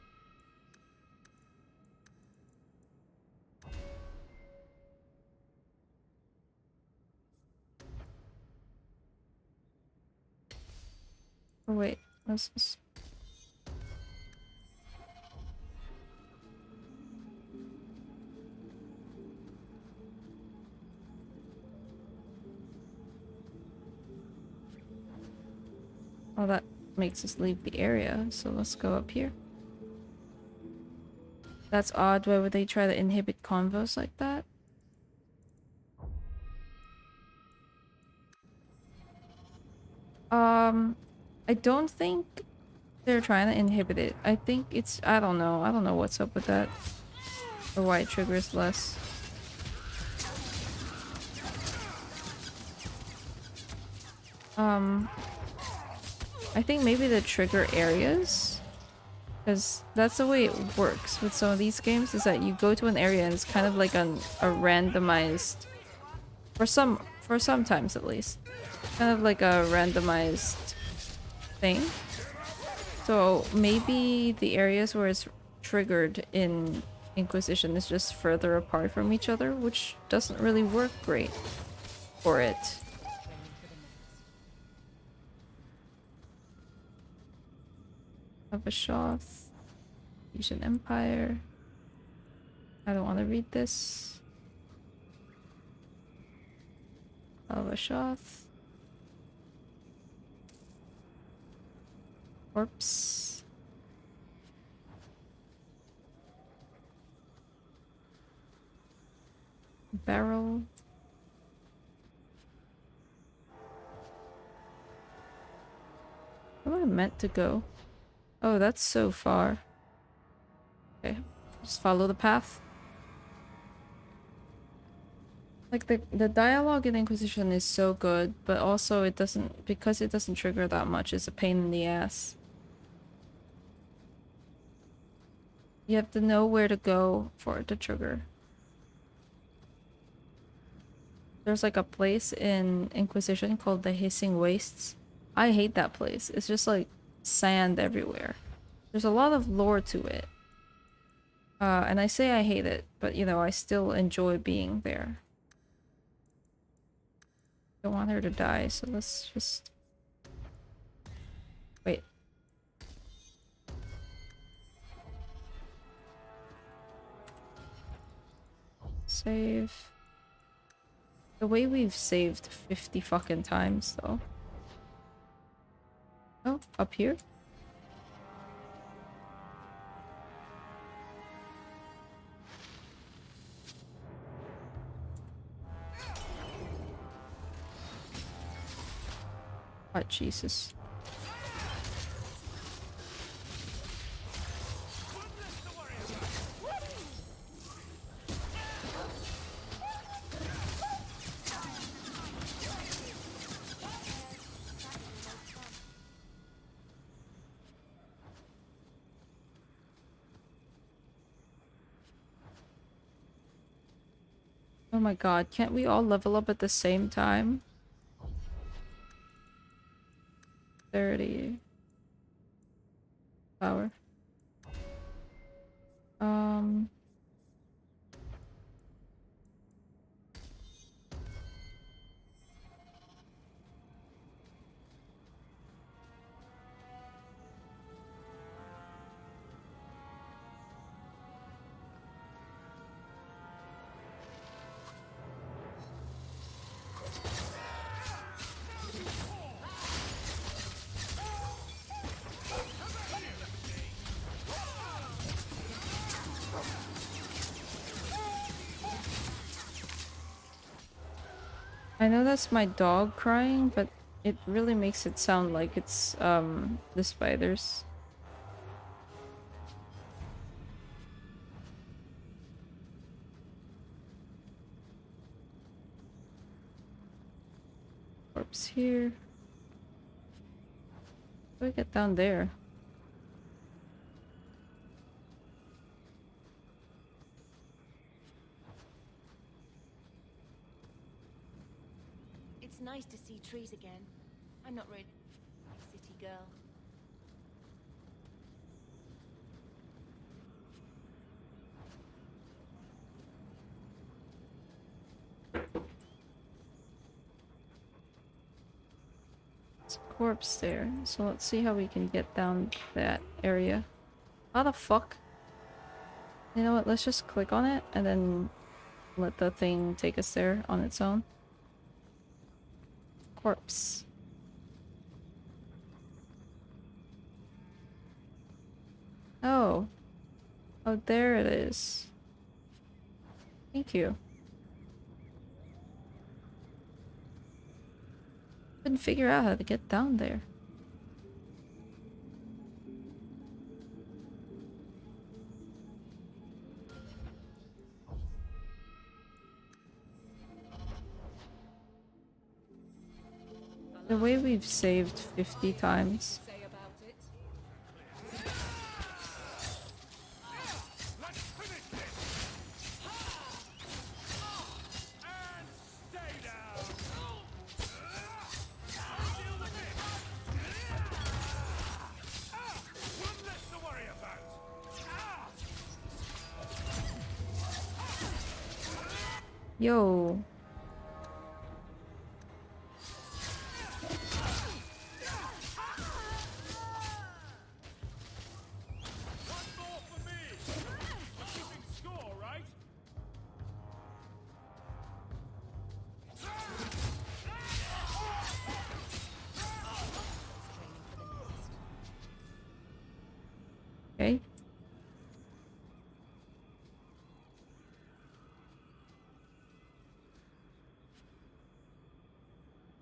Speaker 1: Oh wait, what's this? Oh, that makes us leave the area, so let's go up here. That's odd. Why would they try to inhibit convos like that? I don't think they're trying to inhibit it. I think it's... I don't know. I don't know what's up with that. Or why it triggers less. I think maybe the trigger areas, because that's the way it works with some of these games, is that you go to an area and it's kind of like a randomized, for sometimes at least, kind of like a randomized thing. So maybe the areas where it's triggered in Inquisition is just further apart from each other, which doesn't really work great for it. Avashoth, Asian Empire. I don't want to read this. Avashoth. Corpse. Barrel. Where am I meant to go? Oh, that's so far. Okay, just follow the path. Like the dialogue in Inquisition is so good, but also it doesn't, because it doesn't trigger that much, it's a pain in the ass. You have to know where to go for it to trigger. There's like a place in Inquisition called the Hissing Wastes. I hate that place. It's just like sand everywhere. There's a lot of lore to it. And I say I hate it, but you know, I still enjoy being there. I don't want her to die, so let's just... Wait. Save. The way we've saved 50 fucking times, though. Oh, up here? Oh, Jesus. Oh my god, can't we all level up at the same time? 30 power. I know that's my dog crying, but it really makes it sound like it's the spiders. Corpse here. How do I get down there?
Speaker 13: It's nice to see trees again. I'm not really a city girl.
Speaker 1: There's a corpse there, so let's see how we can get down that area. How the fuck? You know what, let's just click on it and then let the thing take us there on its own. Corpse. Oh. Oh, there it is. Thank you. Couldn't figure out how to get down there. The way we've saved 50 times. Yo. Okay.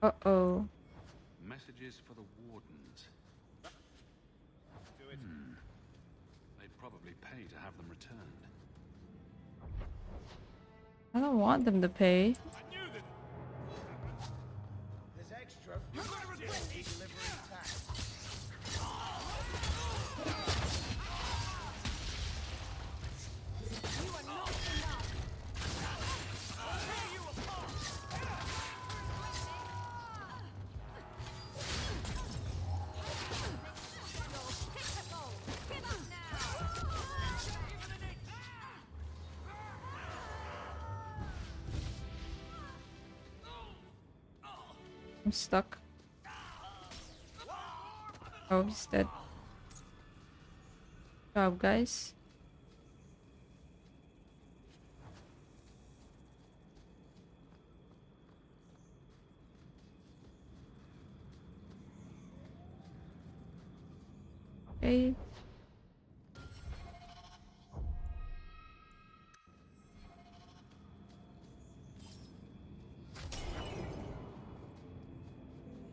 Speaker 1: Uh-oh.
Speaker 4: Messages for the Wardens. They'd probably pay to have them returned.
Speaker 1: I don't want them to pay.
Speaker 15: There's extra for delivering tax.
Speaker 13: You are not enough. I'll tear you apart. Give up now.
Speaker 1: I'm stuck. Oh, he's dead. Good job, guys. Okay.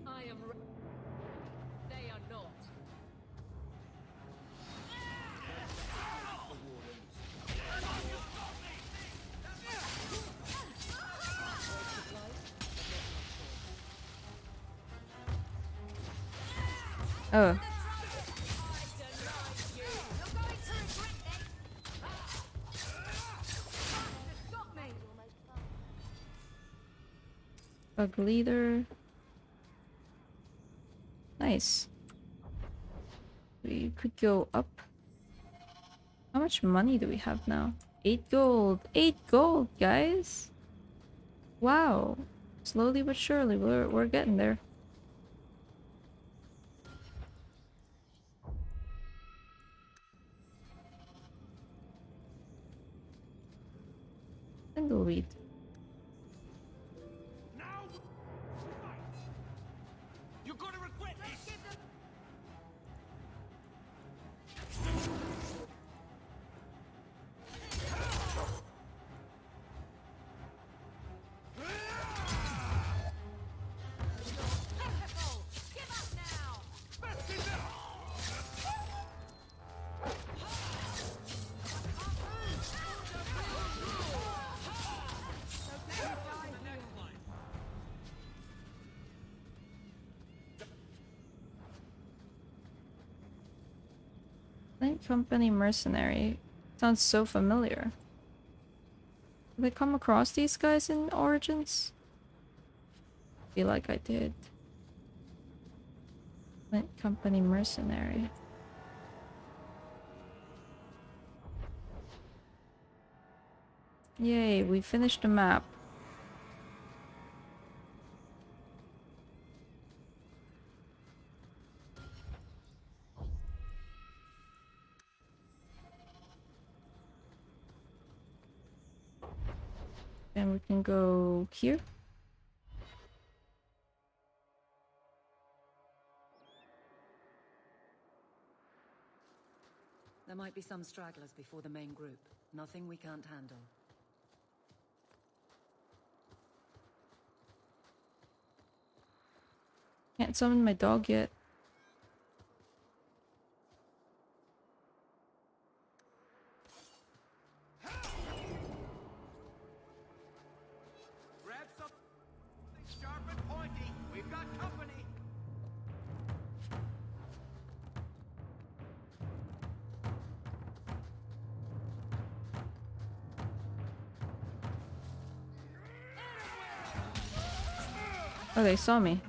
Speaker 9: I am. They are not.
Speaker 1: Oh. Bug leader. Nice. We could go up. How much money do we have now? 8 gold. 8 gold, guys. Wow. Slowly but surely, we're getting there. Single wheat.
Speaker 15: You're gonna regret this!
Speaker 1: Flint Company mercenary. Sounds so familiar. Did I come across these guys in Origins? Feel like I did. Flint Company mercenary. Yay, we finished the map. And we can go here.
Speaker 9: There might be some stragglers before the main group. Nothing we can't handle.
Speaker 1: Can't summon my dog yet.
Speaker 12: Grab something sharp and pointy. We've got company.
Speaker 1: Oh, they saw me.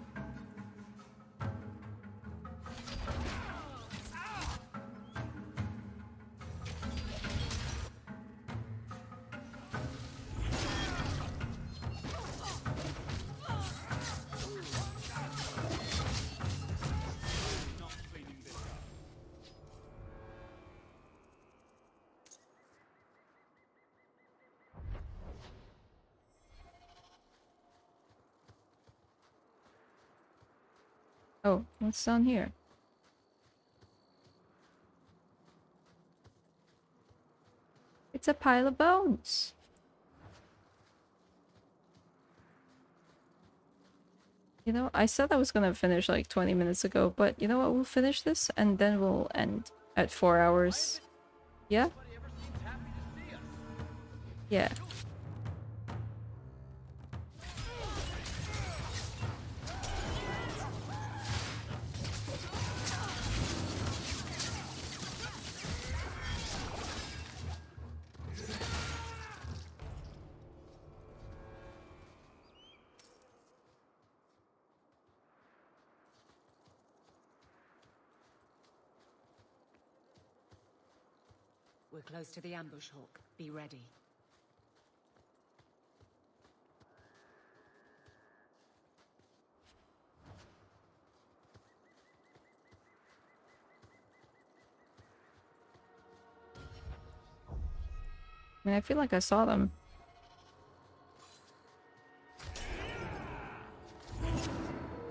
Speaker 1: Oh, what's down here? It's a pile of bones. You know, I said I was gonna finish like 20 minutes ago, but you know what? We'll finish this and then we'll end at 4 hours. Yeah? Yeah.
Speaker 9: We're close to the ambush, Hawke. Be ready.
Speaker 1: I mean, I feel like I saw them.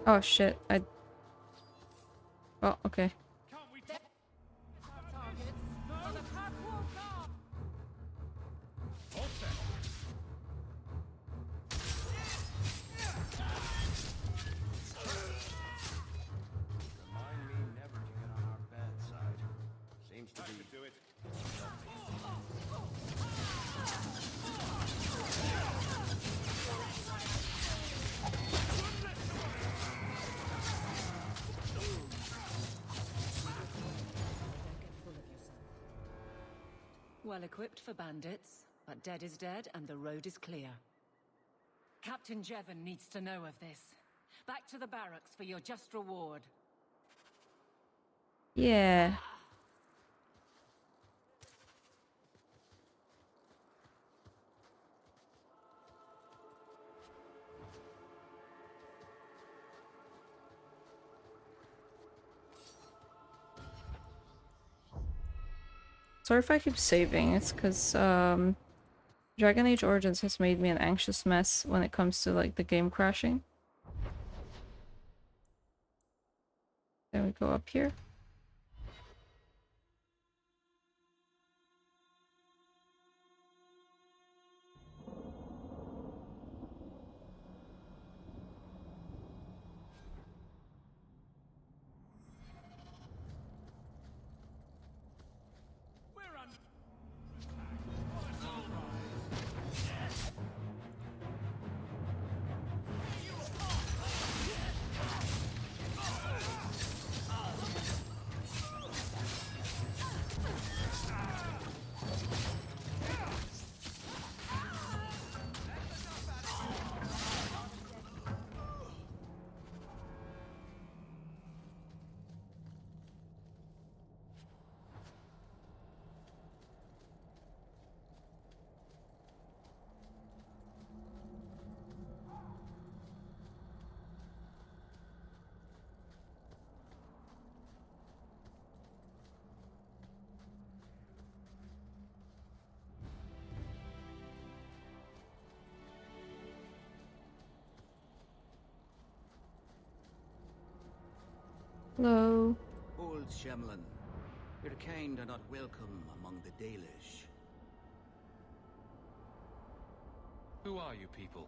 Speaker 1: Oh shit, Oh, okay.
Speaker 2: Seems to be.
Speaker 18: Do it.
Speaker 9: Well equipped for bandits, but dead is dead and the road is clear. Captain Jevon needs to know of this. Back to the barracks for your just reward.
Speaker 1: Yeah. Sorry if I keep saving, it's because Dragon Age Origins has made me an anxious mess when it comes to like the game crashing. Then we go up here. Hello.
Speaker 17: Old Shemlin, your kind are not welcome among the Dalish.
Speaker 4: Who are you people?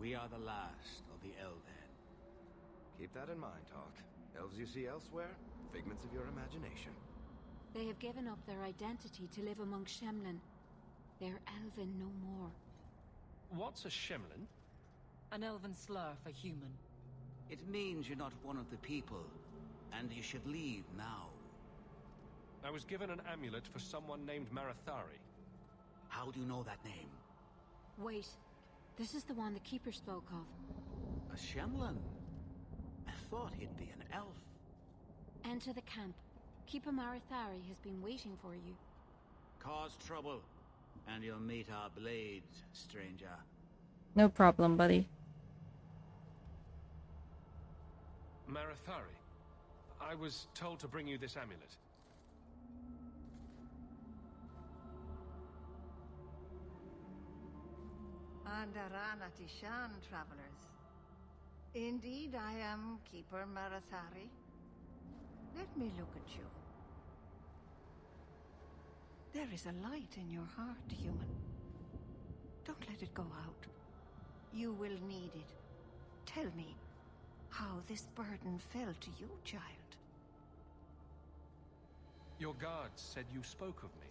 Speaker 17: We are the last of the Elven.
Speaker 2: Keep that in mind, Hawke. Elves you see elsewhere, figments of your imagination.
Speaker 13: They have given up their identity to live among Shemlin. They're Elven no more.
Speaker 4: What's a Shemlin?
Speaker 9: An Elven slur for human.
Speaker 17: It means you're not one of the people, and you should leave now.
Speaker 4: I was given an amulet for someone named Marathari.
Speaker 17: How do you know that name?
Speaker 13: Wait. This is the one the Keeper spoke of.
Speaker 17: A Shemlin? I thought he'd be an elf.
Speaker 13: Enter the camp. Keeper Marathari has been waiting for you.
Speaker 17: Cause trouble, and you'll meet our blades, stranger.
Speaker 1: No problem, buddy.
Speaker 4: Marathari, I was told to bring you this amulet.
Speaker 22: Andarana Tishan, travelers. Indeed, I am Keeper Marathari. Let me look at you. There is a light in your heart, human. Don't let it go out. You will need it. Tell me how this burden fell to you, child.
Speaker 4: Your guards said you spoke of me.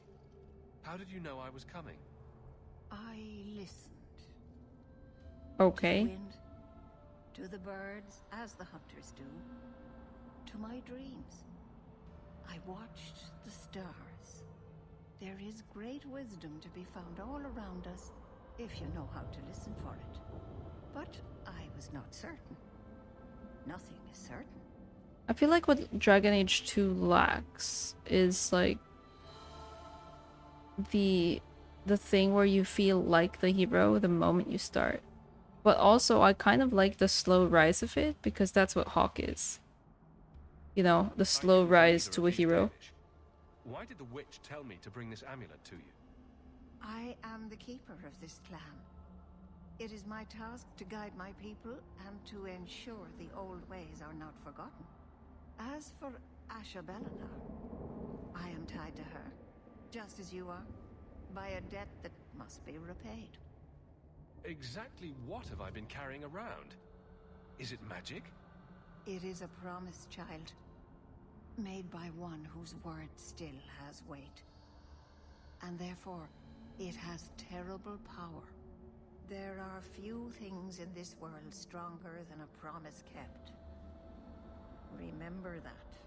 Speaker 4: How did you know I was coming?
Speaker 22: I listened.
Speaker 1: Okay.
Speaker 22: To the wind, to the birds, as the hunters do. To my dreams. I watched the stars. There is great wisdom to be found all around us, if you know how to listen for it. But I was not certain. Nothing is certain.
Speaker 1: I feel like what Dragon Age 2 lacks is like the thing where you feel like the hero the moment you start. But also I kind of like the slow rise of it because that's what Hawke is. You know, the slow rise to a hero.
Speaker 4: Why did the witch tell me to bring this amulet to you?
Speaker 22: I am the keeper of this clan. It is my task to guide my people and to ensure the old ways are not forgotten. As for Asha Bellinar, I am tied to her, just as you are, by a debt that must be repaid.
Speaker 4: Exactly what have I been carrying around? Is it magic?
Speaker 22: It is a promise, child, made by one whose word still has weight. And therefore, it has terrible power. There are few things in this world stronger than a promise kept. Remember that.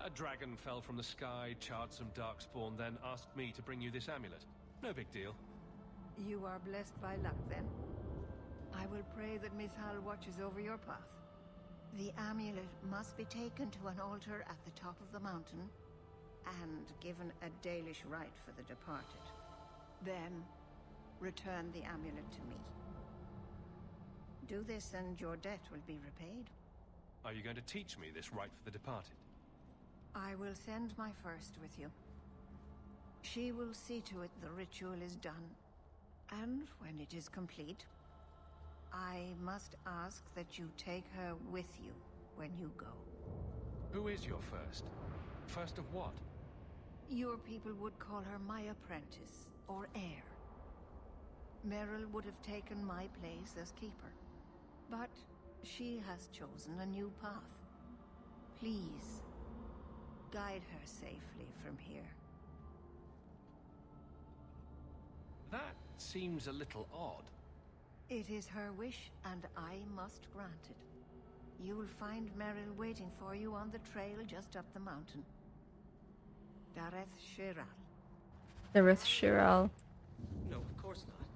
Speaker 4: A dragon fell from the sky, charred some darkspawn, then asked me to bring you this amulet. No big deal.
Speaker 22: You are blessed by luck, then. I will pray that Mithal watches over your path. The amulet must be taken to an altar at the top of the mountain and given a Dalish rite for the departed. Then, return the amulet to me. Do this and your debt will be repaid.
Speaker 4: Are you going to teach me this rite for the departed?
Speaker 22: I will send my first with you. She will see to it the ritual is done. And when it is complete, I must ask that you take her with you when you go.
Speaker 4: Who is your first? First of what?
Speaker 22: Your people would call her my apprentice, or heir. Meryl would have taken my place as keeper. But she has chosen a new path. Please, guide her safely from here.
Speaker 4: That seems a little odd.
Speaker 22: It is her wish, and I must grant it. You will find Meryl waiting for you on the trail just up the mountain. Dareth Shiral.
Speaker 1: Dareth Shiral.
Speaker 23: No, of course not.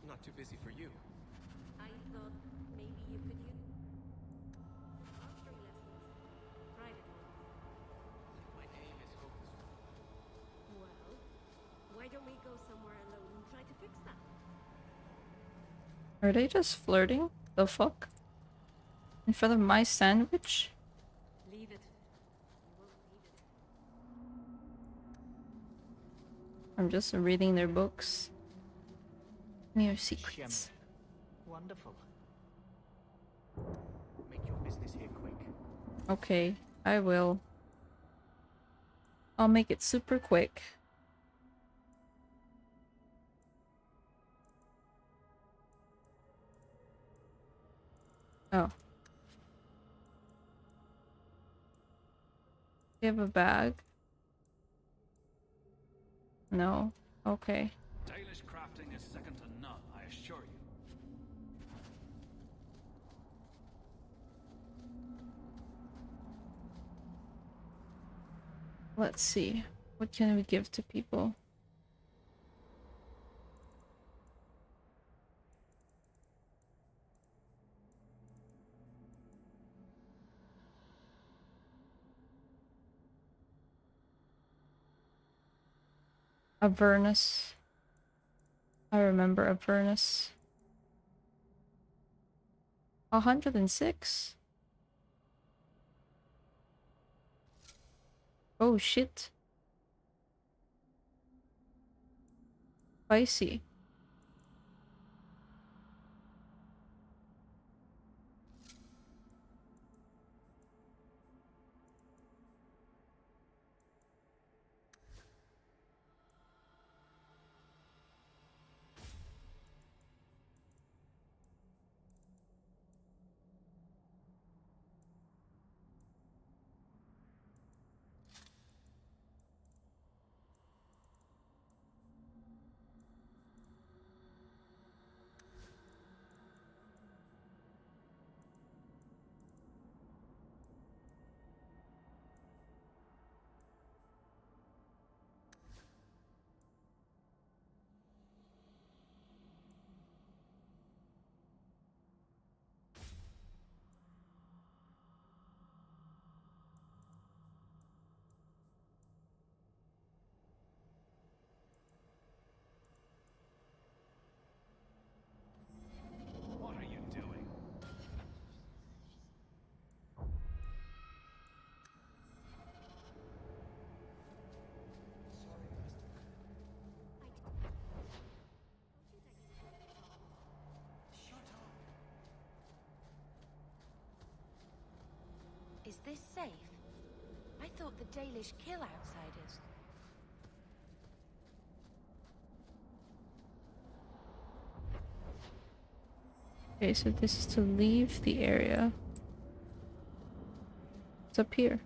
Speaker 23: I'm not too busy for you.
Speaker 13: I thought maybe you could use archery lessons. Private ones.
Speaker 23: My name is Hawke.
Speaker 13: Well, why don't we go somewhere alone and try to fix that?
Speaker 1: Are they just flirting? The fuck? In front of my sandwich?
Speaker 13: Leave it. You won't need it.
Speaker 1: I'm just reading their books. Mere secrets.
Speaker 19: Wonderful.
Speaker 23: Make your
Speaker 21: business here quick.
Speaker 1: Okay, I will. I'll make it super quick. Oh. Do you have a bag? No. Okay.
Speaker 4: Dalish crafting is second to none, I assure you.
Speaker 1: Let's see. What can we give to people? Avernus. I remember Avernus. 106? Oh shit. Spicy.
Speaker 4: What are you doing?
Speaker 3: Is this safe? I thought the Dalish kill outsiders.
Speaker 1: Okay, so this is to leave the area. It's up here.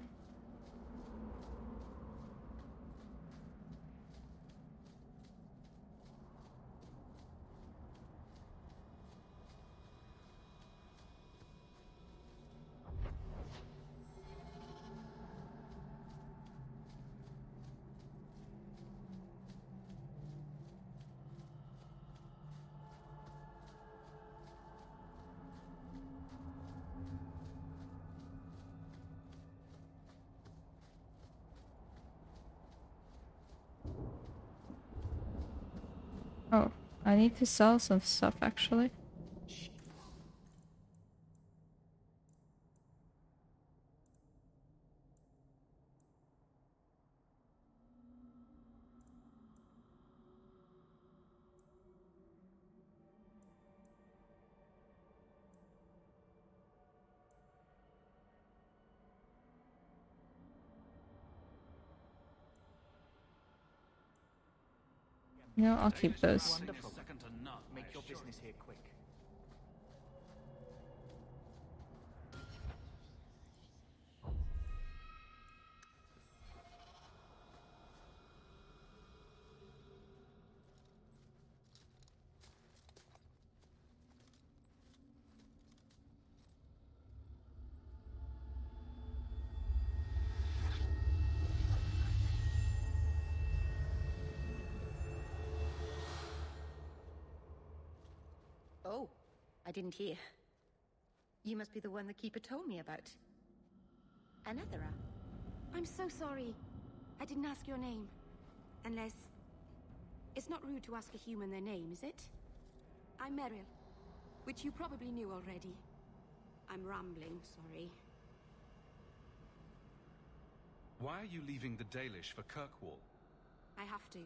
Speaker 1: Oh, I need to sell some stuff actually. No, I'll keep those.
Speaker 21: Wonderful. Make your business here quick.
Speaker 6: Oh, I didn't hear. You must be the one the Keeper told me about. Anathera.
Speaker 3: I'm so sorry. I didn't ask your name. Unless... It's not rude to ask a human their name, is it? I'm Meryl, which you probably knew already. I'm rambling, sorry.
Speaker 4: Why are you leaving the Dalish for Kirkwall?
Speaker 3: I have to.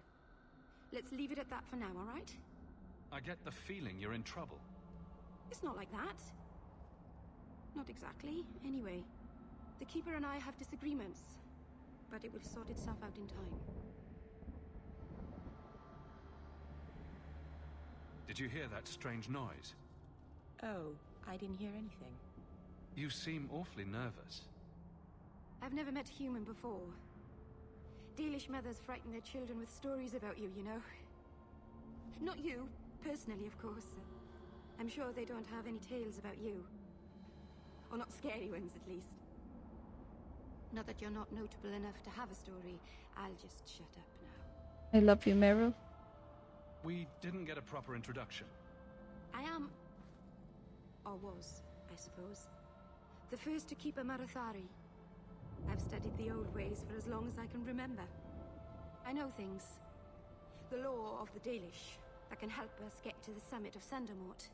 Speaker 3: Let's leave it at that for now, alright?
Speaker 4: I get the feeling you're in trouble.
Speaker 3: It's not like that.
Speaker 7: Not exactly. Anyway, the Keeper and I have disagreements, but it will sort itself out in time.
Speaker 4: Did you hear that strange noise?
Speaker 7: Oh, I didn't hear anything.
Speaker 4: You seem awfully nervous.
Speaker 7: I've never met a human before. Dalish mothers frighten their children with stories about you, you know. Not you, personally, of course. I'm sure they don't have any tales about you. Or not scary ones, at least. Not that you're not notable enough to have a story. I'll just shut up now.
Speaker 1: I love you, Meryl.
Speaker 4: We didn't get a proper introduction.
Speaker 7: I am... or was, I suppose. The first to keep a Marathari. I've studied the old ways for as long as I can remember. I know things. The law of the Dalish that can help us get to the summit of Sandermort.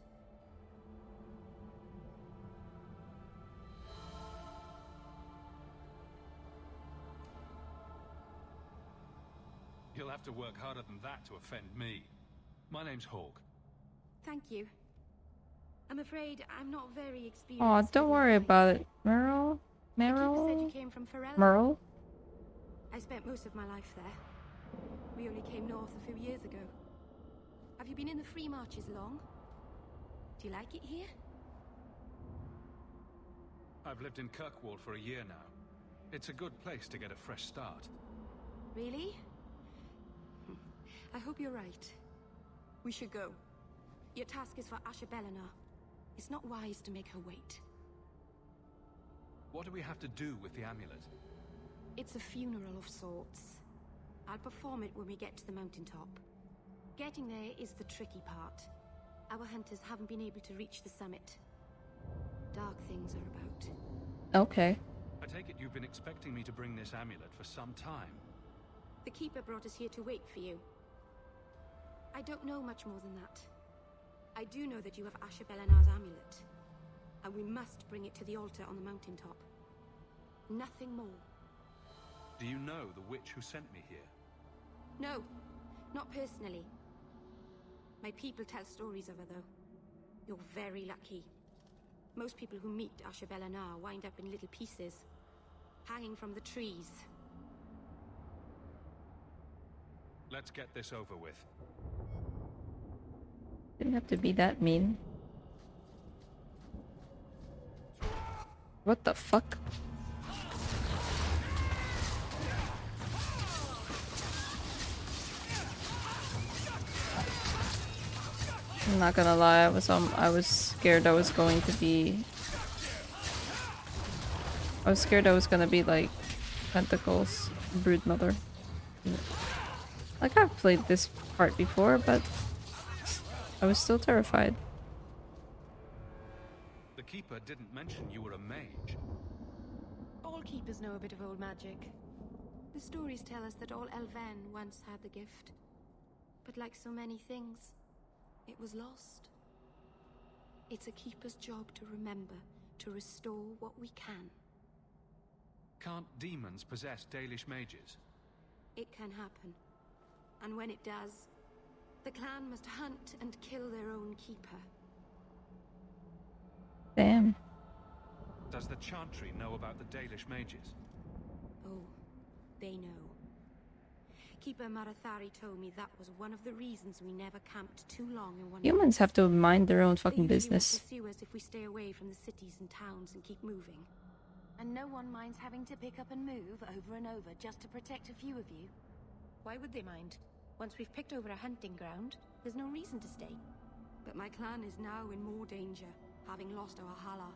Speaker 4: You'll have to work harder than that to offend me. My name's Hawke.
Speaker 7: Thank you. I'm afraid I'm not very experienced.
Speaker 1: Oh, don't worry about it, Meryl.
Speaker 7: The Keeper said you
Speaker 1: Meryl?
Speaker 7: came from Ferelden.
Speaker 1: Merle?
Speaker 7: I spent most of my life there. We only came north a few years ago. Have you been in the Free Marches long? Do you like it here?
Speaker 4: I've lived in Kirkwall for a year now. It's a good place to get a fresh start.
Speaker 7: Really? I hope you're right. We should go. Your task is for Asher Bellinar. It's not wise to make her wait.
Speaker 4: What do we have to do with the amulet?
Speaker 7: It's a funeral of sorts. I'll perform it when we get to the mountaintop. Getting there is the tricky part. Our hunters haven't been able to reach the summit. Dark things are about.
Speaker 1: Okay.
Speaker 4: I take it you've been expecting me to bring this amulet for some time.
Speaker 7: The Keeper brought us here to wait for you. I don't know much more than that. I do know that you have Asher Bellinar's amulet, and we must bring it to the altar on the mountaintop. Nothing more.
Speaker 4: Do you know the witch who sent me here?
Speaker 7: No, not personally. My people tell stories of her, though. You're very lucky. Most people who meet Asher Bellinar wind up in little pieces, hanging from the trees.
Speaker 4: Let's get this over with.
Speaker 1: Didn't have to be that mean. What the fuck? I'm not gonna lie, I was scared I was going to be... I was scared I was gonna be like Tentacles, Broodmother. Like, I've played this part before, but I was still terrified.
Speaker 4: The Keeper didn't mention you were a mage.
Speaker 7: All Keepers know a bit of old magic. The stories tell us that all Elven once had the gift. But like so many things, it was lost. It's a Keeper's job to remember, to restore what we can.
Speaker 4: Can't demons possess Dalish mages?
Speaker 7: It can happen. And when it does, the clan must hunt and kill their own Keeper.
Speaker 1: Damn.
Speaker 4: Does the Chantry know about the Dalish mages?
Speaker 7: Oh, they know. Keeper Marathari told me that was one of the reasons we never camped too long in one
Speaker 1: Humans
Speaker 7: place.
Speaker 1: have to mind their own
Speaker 7: They
Speaker 1: fucking
Speaker 7: usually
Speaker 1: business.
Speaker 7: won't pursue us if we stay away from the cities and towns and keep moving. And no one minds having to pick up and move over and over just to protect a few of you. Why would they mind? Once we've picked over a hunting ground, there's no reason to stay. But my clan is now in more danger, having lost our Hala.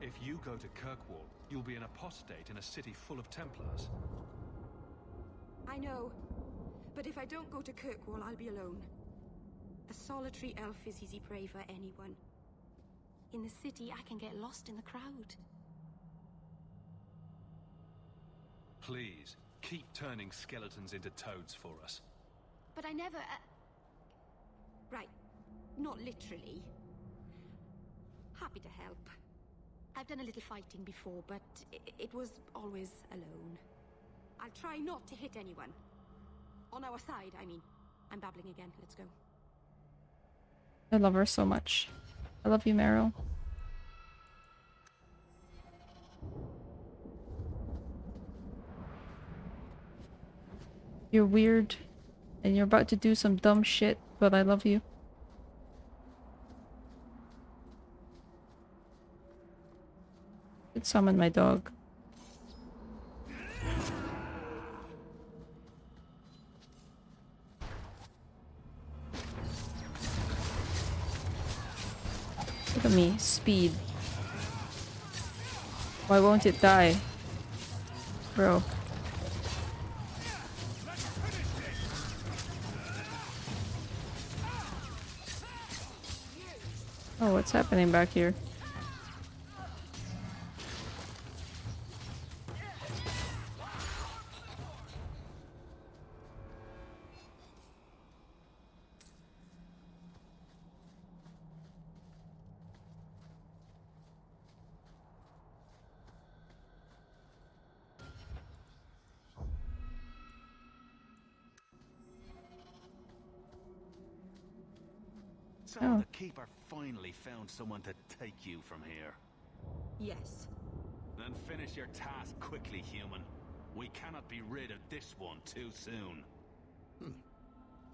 Speaker 4: If you go to Kirkwall, you'll be an apostate in a city full of Templars.
Speaker 7: I know. But if I don't go to Kirkwall, I'll be alone. A solitary elf is easy prey for anyone. In the city, I can get lost in the crowd.
Speaker 4: Please, keep turning skeletons into toads for us.
Speaker 7: But I never... Right. Not literally. Happy to help. I've done a little fighting before, but it was always alone. I'll try not to hit anyone. On our side, I mean. I'm babbling again. Let's go.
Speaker 1: I love her so much. I love you, Meryl. You're weird, and you're about to do some dumb shit, but I love you. Could summon my dog. Look at me, speed. Why won't it die? Bro. Oh, what's happening back here?
Speaker 17: So
Speaker 1: Oh.
Speaker 17: the Keeper finally found someone to take you from here.
Speaker 7: Yes.
Speaker 17: Then finish your task quickly, human. We cannot be rid of this one too soon.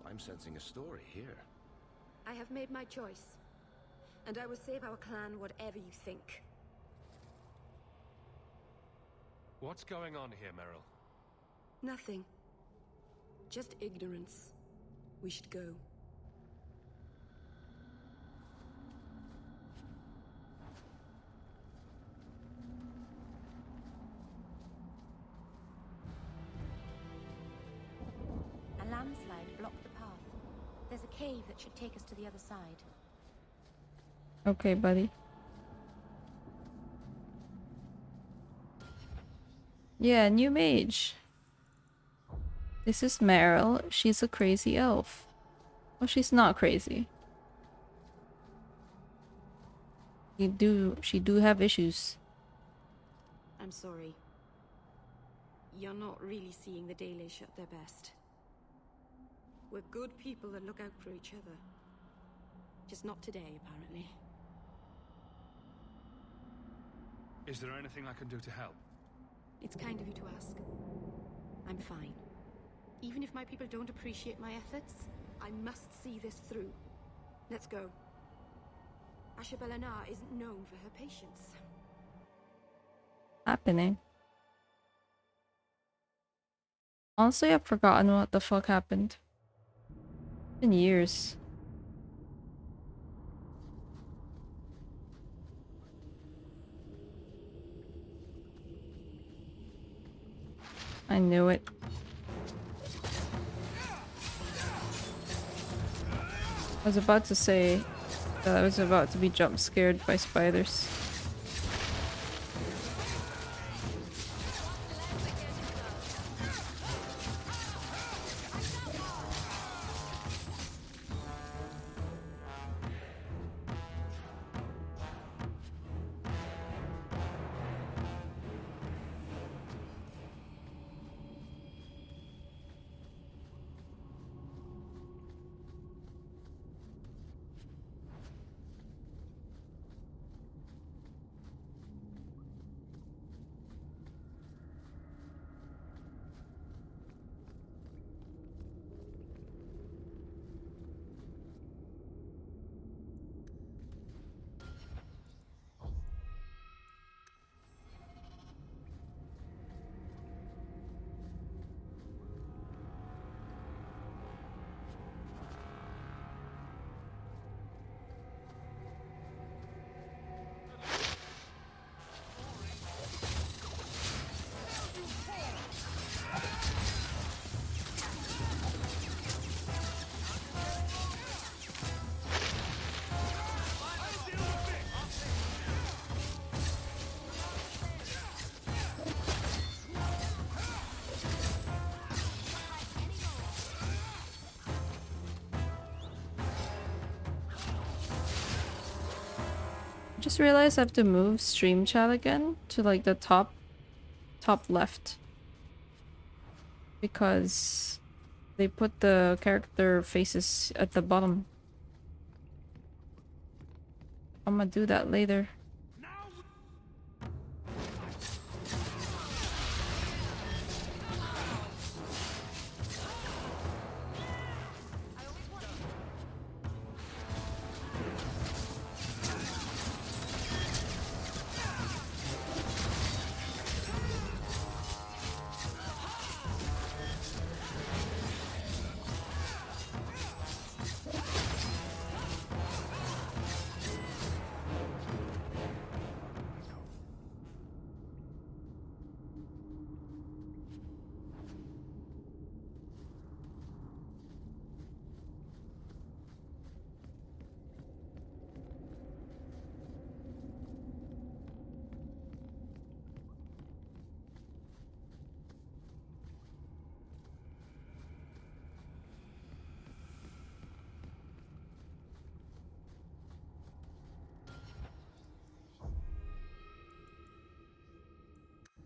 Speaker 2: I'm sensing a story here.
Speaker 7: I have made my choice. And I will save our clan whatever you think.
Speaker 18: What's going on here, Meryl?
Speaker 7: Nothing. Just ignorance. We should go.
Speaker 3: A landslide blocked the path. There's a cave that should take us to the other side.
Speaker 1: Okay, buddy. Yeah, new mage. This is Meryl. She's a crazy elf. Well, she's not crazy. She do have issues.
Speaker 7: I'm sorry. You're not really seeing the Dalish at their best. We're good people that look out for each other. Just not today, apparently.
Speaker 4: Is there anything I can do to help?
Speaker 7: It's kind of you to ask. I'm fine. Even if my people don't appreciate my efforts, I must see this through. Let's go. Ashabelanar isn't known for her patience.
Speaker 1: Happening. Honestly, I've forgotten what the fuck happened. It's been years. I knew it. I was about to say that I was about to be jump scared by spiders. Just realized I have to move stream chat again to like the top left, because they put the character faces at the bottom. I'm gonna do that later.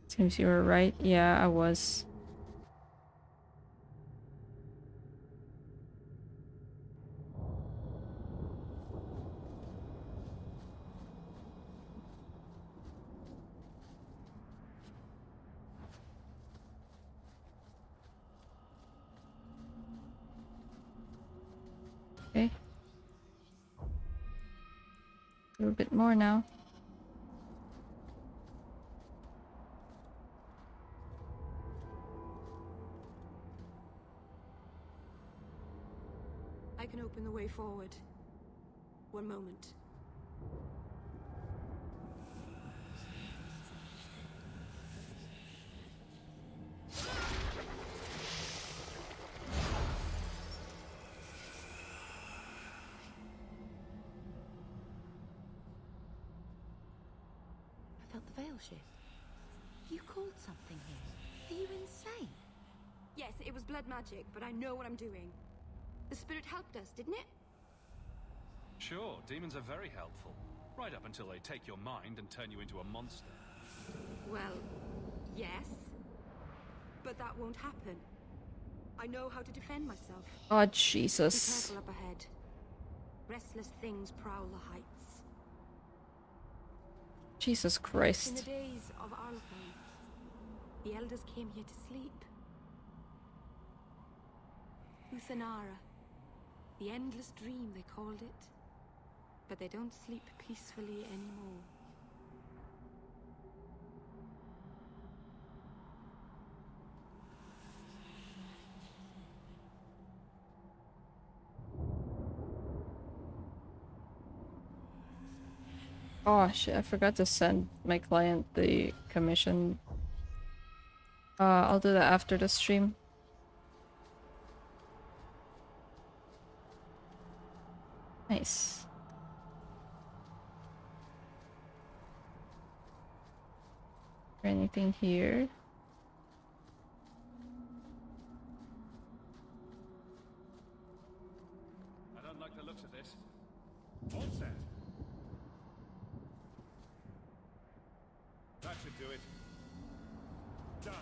Speaker 1: Seems you were right. Yeah, I was. Okay. A little bit more now.
Speaker 7: I can open the way forward. One moment.
Speaker 3: I felt the veil shift. You called something here. Are you insane?
Speaker 7: Yes, it was blood magic, but I know what I'm doing. The spirit helped us, didn't it?
Speaker 4: Sure, demons are very helpful. Right up until they take your mind and turn you into a monster.
Speaker 7: Well, yes. But that won't happen. I know how to defend myself.
Speaker 1: Oh, Jesus.
Speaker 7: Be careful up ahead. Restless things prowl the heights.
Speaker 1: Jesus
Speaker 7: In the
Speaker 1: Christ.
Speaker 7: days of Arlthorn, the elders came here to sleep. Uthanara. The endless dream, they called it. But they don't sleep peacefully anymore.
Speaker 1: Oh shit, I forgot to send my client the commission. I'll do that after the stream. Nice. Anything here?
Speaker 4: I don't like the looks of this. All set. That should do it. Done.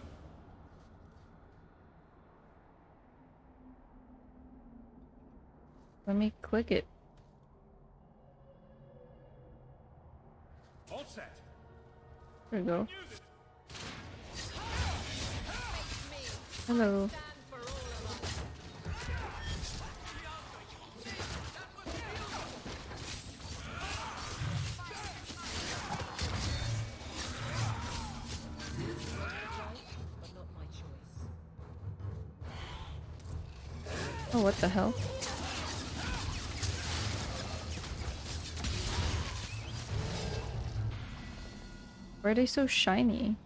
Speaker 1: Let me click it.
Speaker 4: All set.
Speaker 1: There we go. Hello. Oh, what the hell? Why are they so shiny?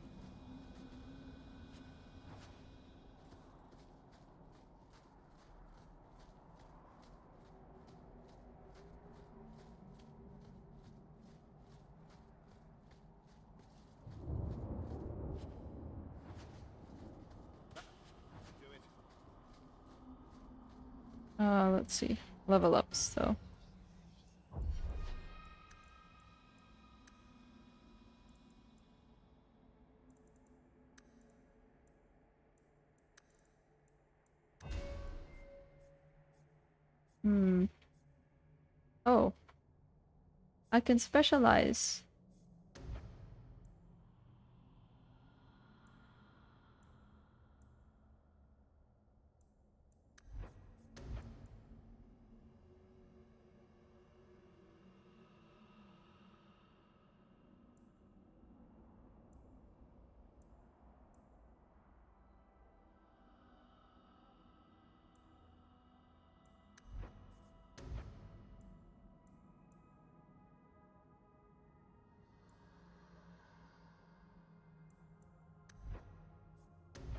Speaker 1: Let's see. Level ups, though. Hmm. Oh. I can specialize.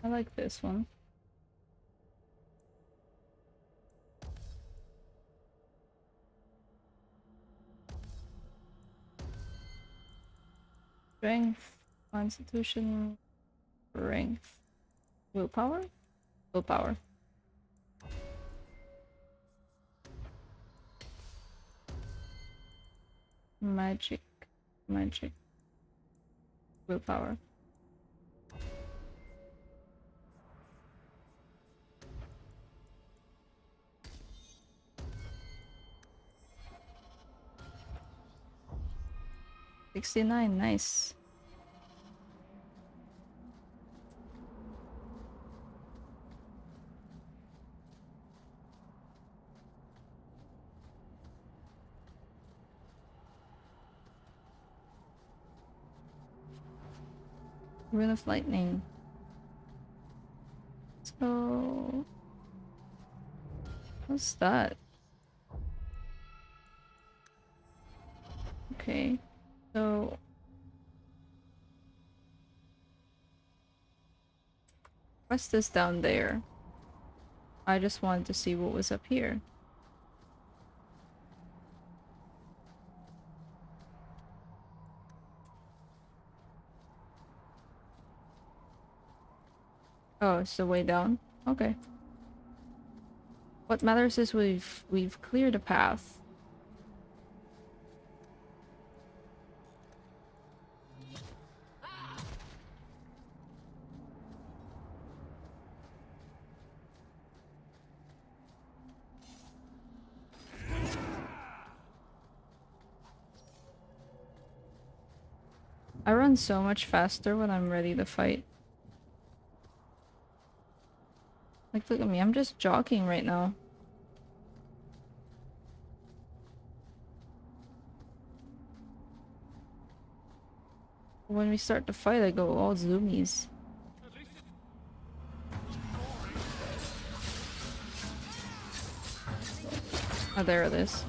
Speaker 1: I like this one. Strength, constitution, strength, willpower? Willpower. Magic, magic, willpower. $69, nice. Rune of Lightning. So... what's that? Okay, so... what's this down there? I just wanted to see what was up here. Oh, it's the way down? Okay. What matters is we've cleared a path. I run so much faster when I'm ready to fight. Like, look at me, I'm just jogging right now. When we start to fight, I go all zoomies. Oh, there it is.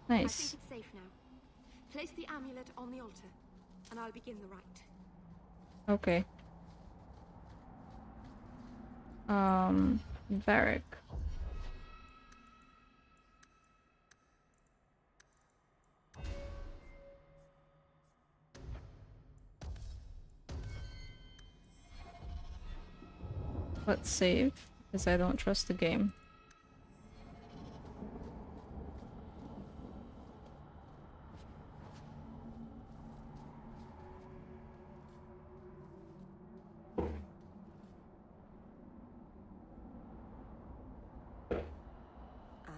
Speaker 7: I
Speaker 1: Nice.
Speaker 7: think it's safe now. Place the amulet on the altar, and I'll begin the rite.
Speaker 1: Okay. Varric. Let's save, because I don't trust the game.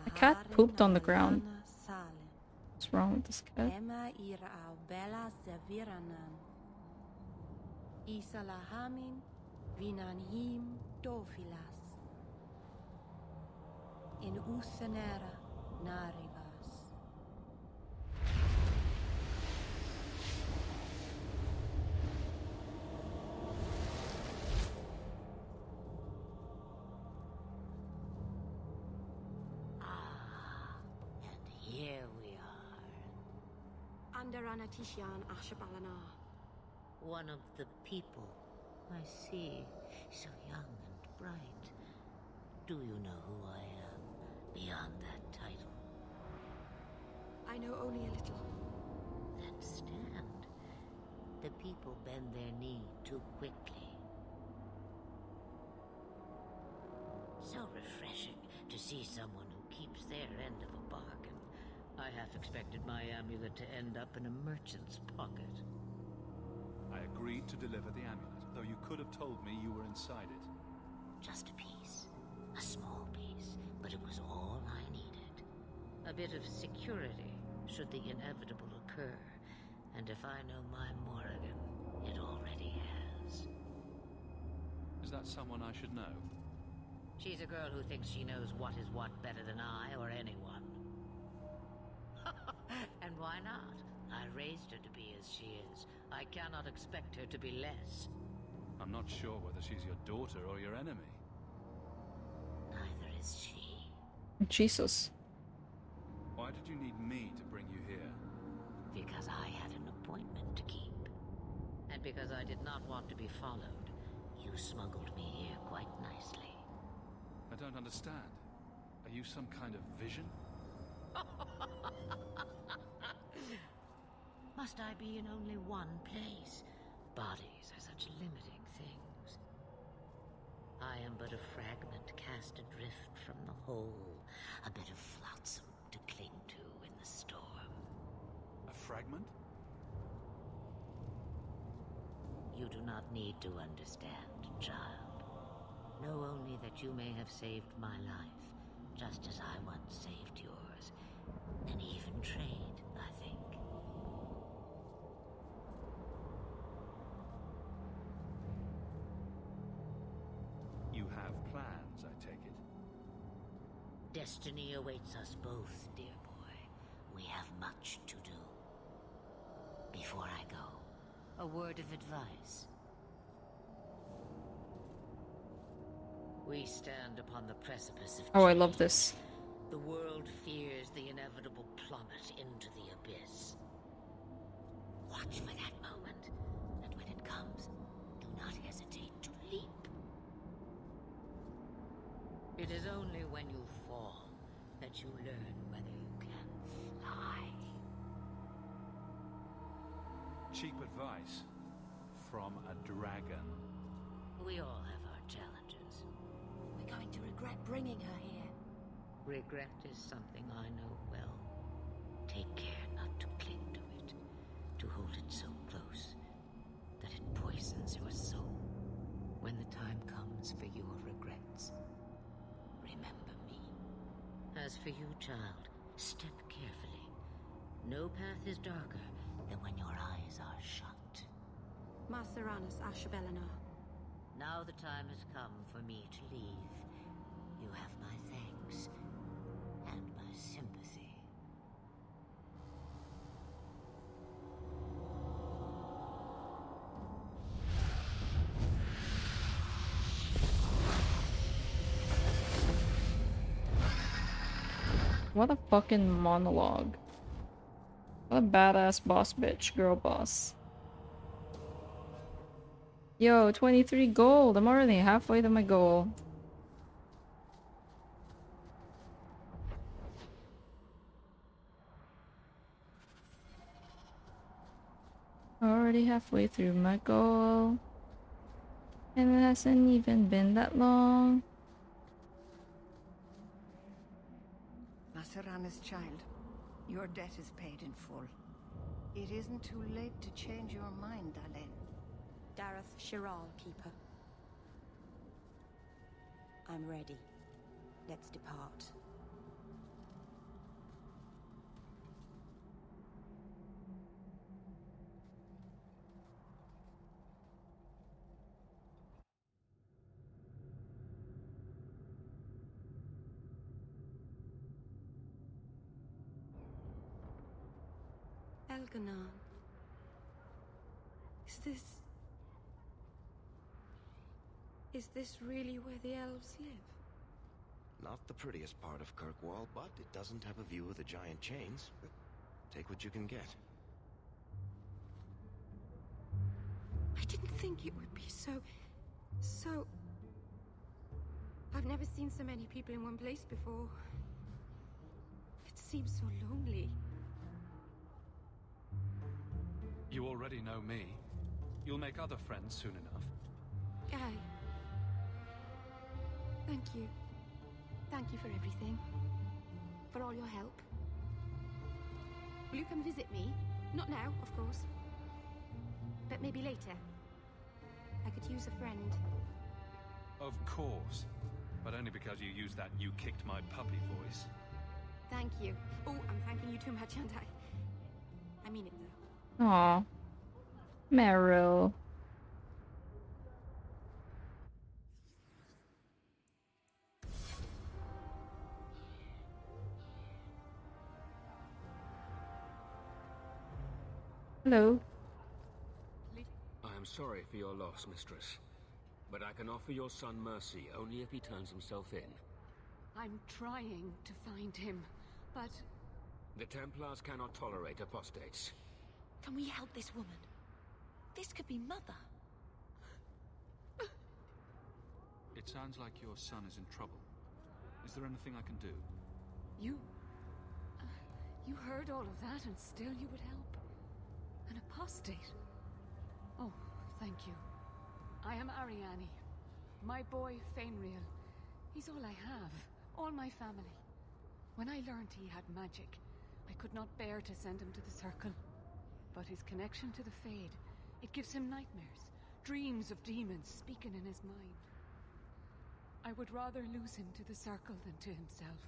Speaker 1: The cat pooped on the ground. What's wrong with this cat?
Speaker 3: Isalahamin vinanhim dofilas in usenera narivas.
Speaker 5: And here we are.
Speaker 7: Under Anatishan Ashabalana.
Speaker 5: One of the people. I see. So young and bright. Do you know who I am? Beyond that title.
Speaker 7: I know only a little.
Speaker 5: Then stand. The people bend their knee too quickly. So refreshing to see someone who keeps their end of a bargain. I half expected my amulet to end up in a merchant's pocket.
Speaker 4: I agreed to deliver the amulet, though you could have told me you were inside it.
Speaker 5: Just a piece. A small piece, but it was all I needed. A bit of security, should the inevitable occur. And if I know my Morrigan, it already has.
Speaker 4: Is that someone I should know?
Speaker 5: She's a girl who thinks she knows what is what better than I or anyone. And why not? I raised her to be as she is. I cannot expect her to be less.
Speaker 4: I'm not sure whether she's your daughter or your enemy.
Speaker 5: Neither is she.
Speaker 1: Jesus.
Speaker 4: Why did you need me to bring you here?
Speaker 5: Because I had an appointment to keep. And because I did not want to be followed, you smuggled me here quite nicely.
Speaker 4: I don't understand. Are you some kind of vision?
Speaker 5: Must I be in only one place? Bodies are such limiting things. I am but a fragment cast adrift from the whole, a bit of flotsam to cling to in the storm.
Speaker 4: A fragment?
Speaker 5: You do not need to understand, child. Know only that you may have saved my life, just as I once saved yours, and even trade, I think.
Speaker 4: You have plans, I take it.
Speaker 5: Destiny awaits us both, dear boy. We have much to do. Before I go, a word of advice. We stand upon the precipice of
Speaker 1: Oh, I
Speaker 5: change.
Speaker 1: love this.
Speaker 5: The world fears the inevitable plummet into the abyss. Watch for that moment, and when it comes, do not hesitate to leap. It is only when you fall that you learn whether you can fly.
Speaker 4: Cheap advice from a dragon.
Speaker 5: We all have our challenges.
Speaker 13: We're going to regret bringing her here.
Speaker 5: Regret is something I know well. Take care not to cling to it, to hold it so close that it poisons your soul. When the time comes for your regrets, remember me. As for you, child, step carefully. No path is darker than when your eyes are shut.
Speaker 13: Maceranus Ashbelenar.
Speaker 5: Now the time has come for me to leave. You have my thanks and my sympathy.
Speaker 1: What a fucking monologue. What a badass boss bitch, girl boss. Yo, 23 gold. I'm already halfway to my goal. Already halfway through my goal. And it hasn't even been that long.
Speaker 22: Maceranus, child, your debt is paid in full. It isn't too late to change your mind, Alain.
Speaker 6: Dareth Shiral, Keeper. I'm ready. Let's depart.
Speaker 13: Elganon. Is this really where the elves live?
Speaker 2: Not the prettiest part of Kirkwall, but it doesn't have a view of the giant chains. Take what you can get.
Speaker 13: I didn't think it would be so... I've never seen so many people in one place before. It seems so lonely.
Speaker 4: You already know me. You'll make other friends soon enough.
Speaker 7: Aye. Thank you. Thank you for everything. For all your help. Will you come visit me? Not now, of course. But maybe later. I could use a friend.
Speaker 4: Of course. But only because you used that "you kicked my puppy" voice.
Speaker 7: Thank you. Oh, I'm thanking you too much, aren't I? I mean it, though.
Speaker 1: Aw. Meryl. Hello.
Speaker 8: I am sorry for your loss, mistress. But I can offer your son mercy only if he turns himself in.
Speaker 14: I'm trying to find him, but...
Speaker 8: The Templars cannot tolerate apostates.
Speaker 6: Can we help this woman? This could be Mother.
Speaker 4: It sounds like your son is in trouble. Is there anything I can do?
Speaker 14: You heard all of that and still you would help? An apostate? Oh, thank you. I am Ariane. My boy, Fainriel. He's all I have. All my family. When I learned he had magic, I could not bear to send him to the Circle. But his connection to the Fade, it gives him nightmares. Dreams of demons speaking in his mind. I would rather lose him to the Circle than to himself.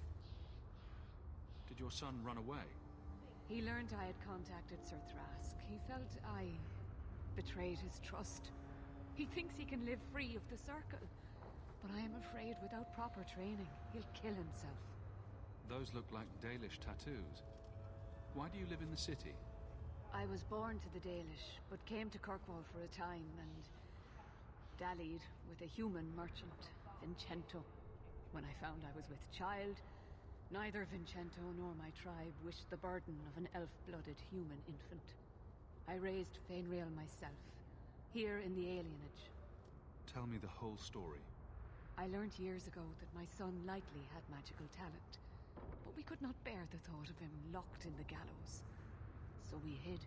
Speaker 4: Did your son run away?
Speaker 14: He learned I had contacted Sir Thrask. He felt I betrayed his trust. He thinks he can live free of the Circle. But I am afraid without proper training, he'll kill himself.
Speaker 4: Those look like Dalish tattoos. Why do you live in the city?
Speaker 14: I was born to the Dalish, but came to Kirkwall for a time and dallied with a human merchant, Vincento. When I found I was with child, neither Vincento nor my tribe wished the burden of an elf-blooded human infant. I raised Fainriel myself, here in the alienage.
Speaker 4: Tell me the whole story.
Speaker 14: I learned years ago that my son likely had magical talent, but we could not bear the thought of him locked in the gallows. So we hid.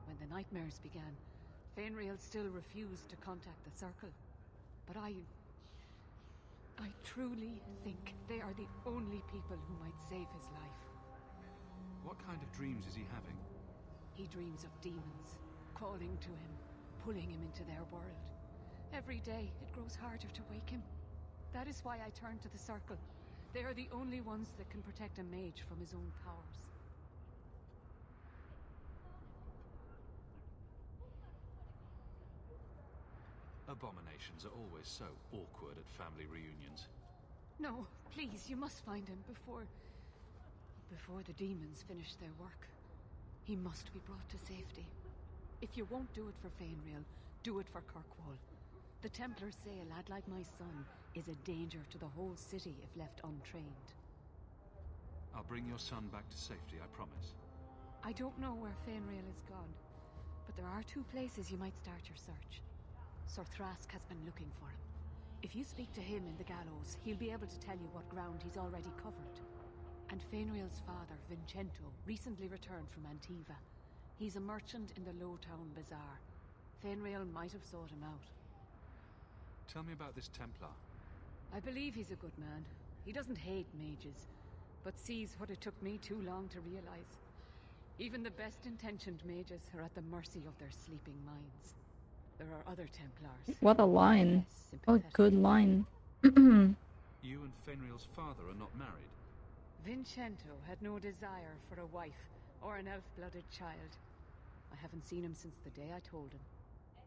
Speaker 14: When the nightmares began, Fainriel still refused to contact the Circle. But I truly think they are the only people who might save his life.
Speaker 4: What kind of dreams is he having?
Speaker 14: He dreams of demons, calling to him, pulling him into their world. Every day, it grows harder to wake him. That is why I turned to the Circle. They are the only ones that can protect a mage from his own powers.
Speaker 4: Abominations are always so awkward at family reunions.
Speaker 14: No, please, you must find him before the demons finish their work. He must be brought to safety. If you won't do it for Fainriel, do it for Kirkwall. The Templars say a lad like my son is a danger to the whole city if left untrained.
Speaker 4: I'll bring your son back to safety, I promise.
Speaker 14: I don't know where Fainriel is gone, but there are two places you might start your search. Sir Thrask has been looking for him. If you speak to him in the gallows, he'll be able to tell you what ground he's already covered. And Fainriel's father, Vincento, recently returned from Antiva. He's a merchant in the Lowtown Bazaar. Fainriel might have sought him out.
Speaker 4: Tell me about this Templar.
Speaker 14: I believe he's a good man. He doesn't hate mages, but sees what it took me too long to realize. Even the best-intentioned mages are at the mercy of their sleeping minds. There are other Templars.
Speaker 1: What a line. What a good line.
Speaker 4: You and Fainriel's father are not married?
Speaker 14: Vincento had no desire for a wife or an elf-blooded child. I haven't seen him since the day I told him.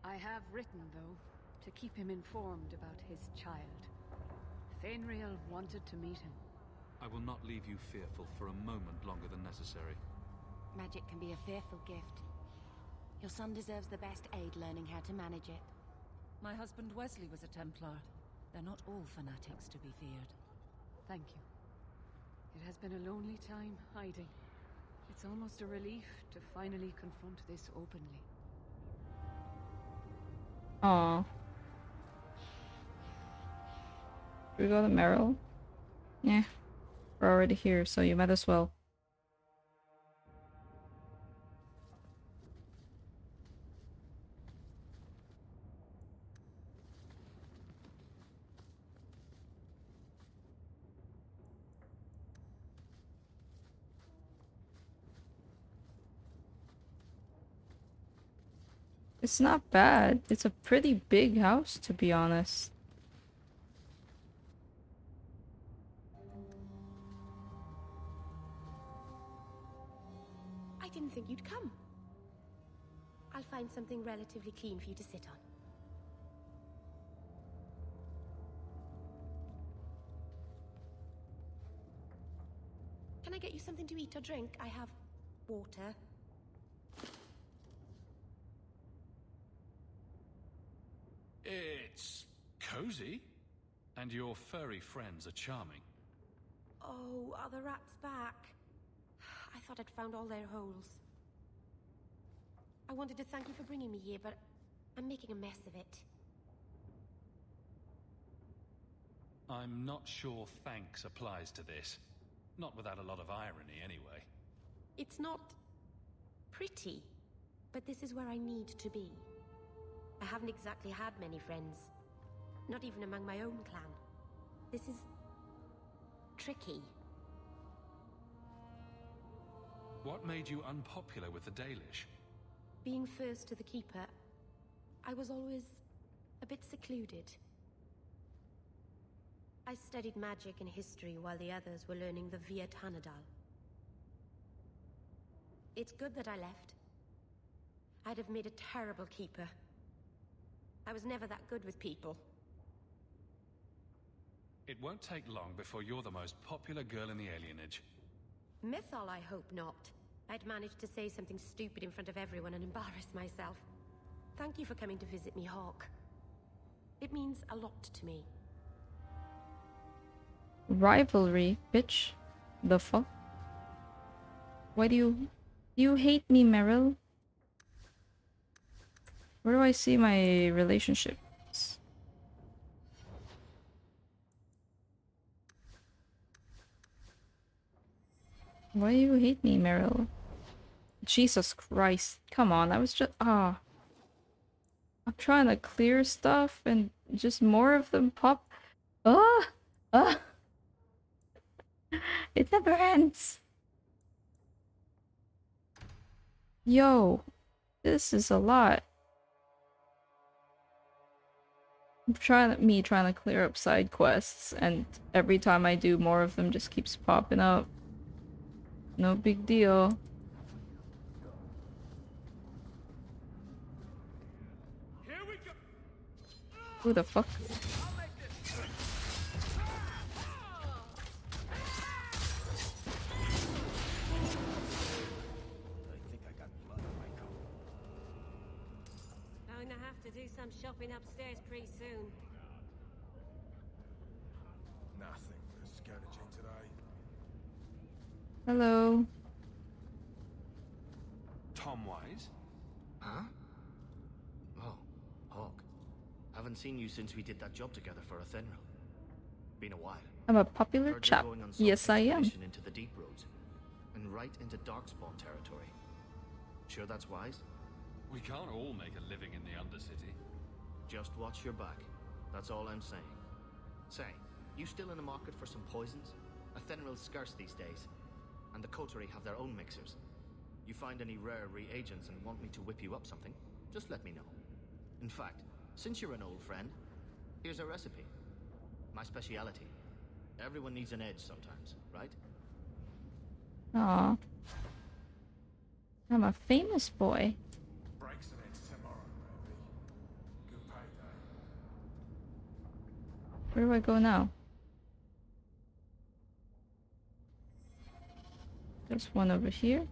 Speaker 14: I have written, though, to keep him informed about his child. Fainriel wanted to meet him.
Speaker 4: I will not leave you fearful for a moment longer than necessary.
Speaker 6: Magic can be a fearful gift. Your son deserves the best aid learning how to manage it.
Speaker 9: My husband Wesley was a Templar. They're not all fanatics to be feared.
Speaker 14: Thank you. It has been a lonely time hiding. It's almost a relief to finally confront this openly.
Speaker 1: Aw. Should we go to Meryl? Yeah. We're already here, so you might as well. It's not bad. It's a pretty big house, to be honest.
Speaker 13: I didn't think you'd come. I'll find something relatively clean for you to sit on. Can I get you something to eat or drink? I have water.
Speaker 4: It's cozy. And your furry friends are charming.
Speaker 13: Oh, are the rats back? I thought I'd found all their holes. I wanted to thank you for bringing me here, but I'm making a mess of it.
Speaker 4: I'm not sure thanks applies to this. Not without a lot of irony, anyway.
Speaker 13: It's not pretty, but this is where I need to be. I haven't exactly had many friends. Not even among my own clan. This is tricky.
Speaker 4: What made you unpopular with the Dalish?
Speaker 13: Being first to the Keeper, I was always a bit secluded. I studied magic and history while the others were learning the Via Tanadal. It's good that I left. I'd have made a terrible keeper. I was never that good with people.
Speaker 4: It won't take long before you're the most popular girl in the alienage.
Speaker 13: Mythal, I hope not. I'd managed to say something stupid in front of everyone and embarrass myself. Thank you for coming to visit me, Hawke. It means a lot to me.
Speaker 1: Rivalry, bitch. The fuck? Why do you hate me, Meryl? Where do I see my relationships? Why do you hate me, Meryl? Jesus Christ. Come on, I was just... I'm trying to clear stuff and just more of them pop... Ah! Ah! It never ends! Yo! This is a lot. I'm trying to clear up side quests, and every time I do, more of them just keeps popping up. No big deal. Who the fuck?
Speaker 13: I'm gonna have to do some shopping upstairs pretty soon.
Speaker 10: Nothing but a scattergun today.
Speaker 1: Hello.
Speaker 4: Tom Wise?
Speaker 16: Huh? Oh, Hawke. Haven't seen you since we did that job together for Athenril. Been a while.
Speaker 1: I'm a popular
Speaker 16: Heard you're
Speaker 1: chap.
Speaker 16: going on some
Speaker 1: Yes, I am.
Speaker 16: expedition into the deep roads, and right into Darkspawn territory. Sure that's wise?
Speaker 4: We can't all make a living in the Undercity.
Speaker 16: Just watch your back. That's all I'm saying. Say, you still in the market for some poisons? Athenril's scarce these days, and the coterie have their own mixers. You find any rare reagents and want me to whip you up something, just let me know. In fact, since you're an old friend, here's a recipe. My speciality. Everyone needs an edge sometimes, right?
Speaker 1: Aw. I'm a famous boy.
Speaker 10: Breaks the next tomorrow, maybe. Good payday.
Speaker 1: Where do I go now? There's one over here.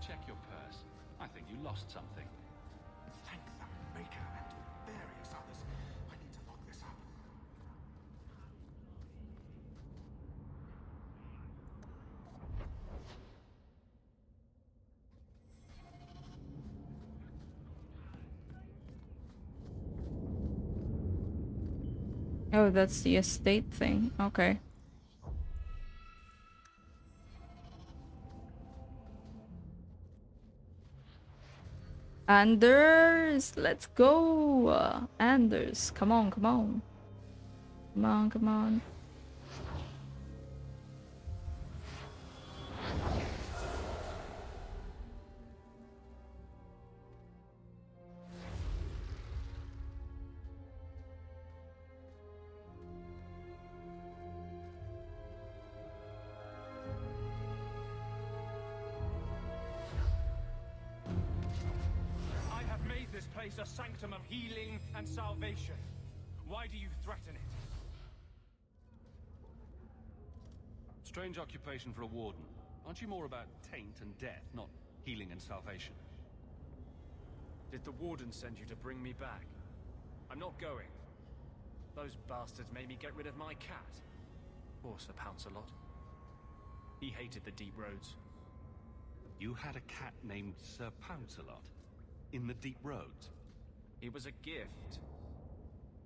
Speaker 4: Check your purse. I think you lost something.
Speaker 10: Thank the Maker and various others. I need to lock this up.
Speaker 1: Oh, that's the estate thing. Okay. Anders, let's go. Anders, come on, come on. Come on, come on.
Speaker 11: I have made this place a sanctum of healing and salvation. Why do you threaten it?
Speaker 4: Strange occupation for a warden. Aren't you more about taint and death, not healing and salvation?
Speaker 11: Did the warden send you to bring me back? I'm not going. Those bastards made me get rid of my cat. Poor Sir Pouncelot. He hated the deep roads.
Speaker 4: You had a cat named Sir Pouncelot? In the deep roads?
Speaker 11: He was a gift.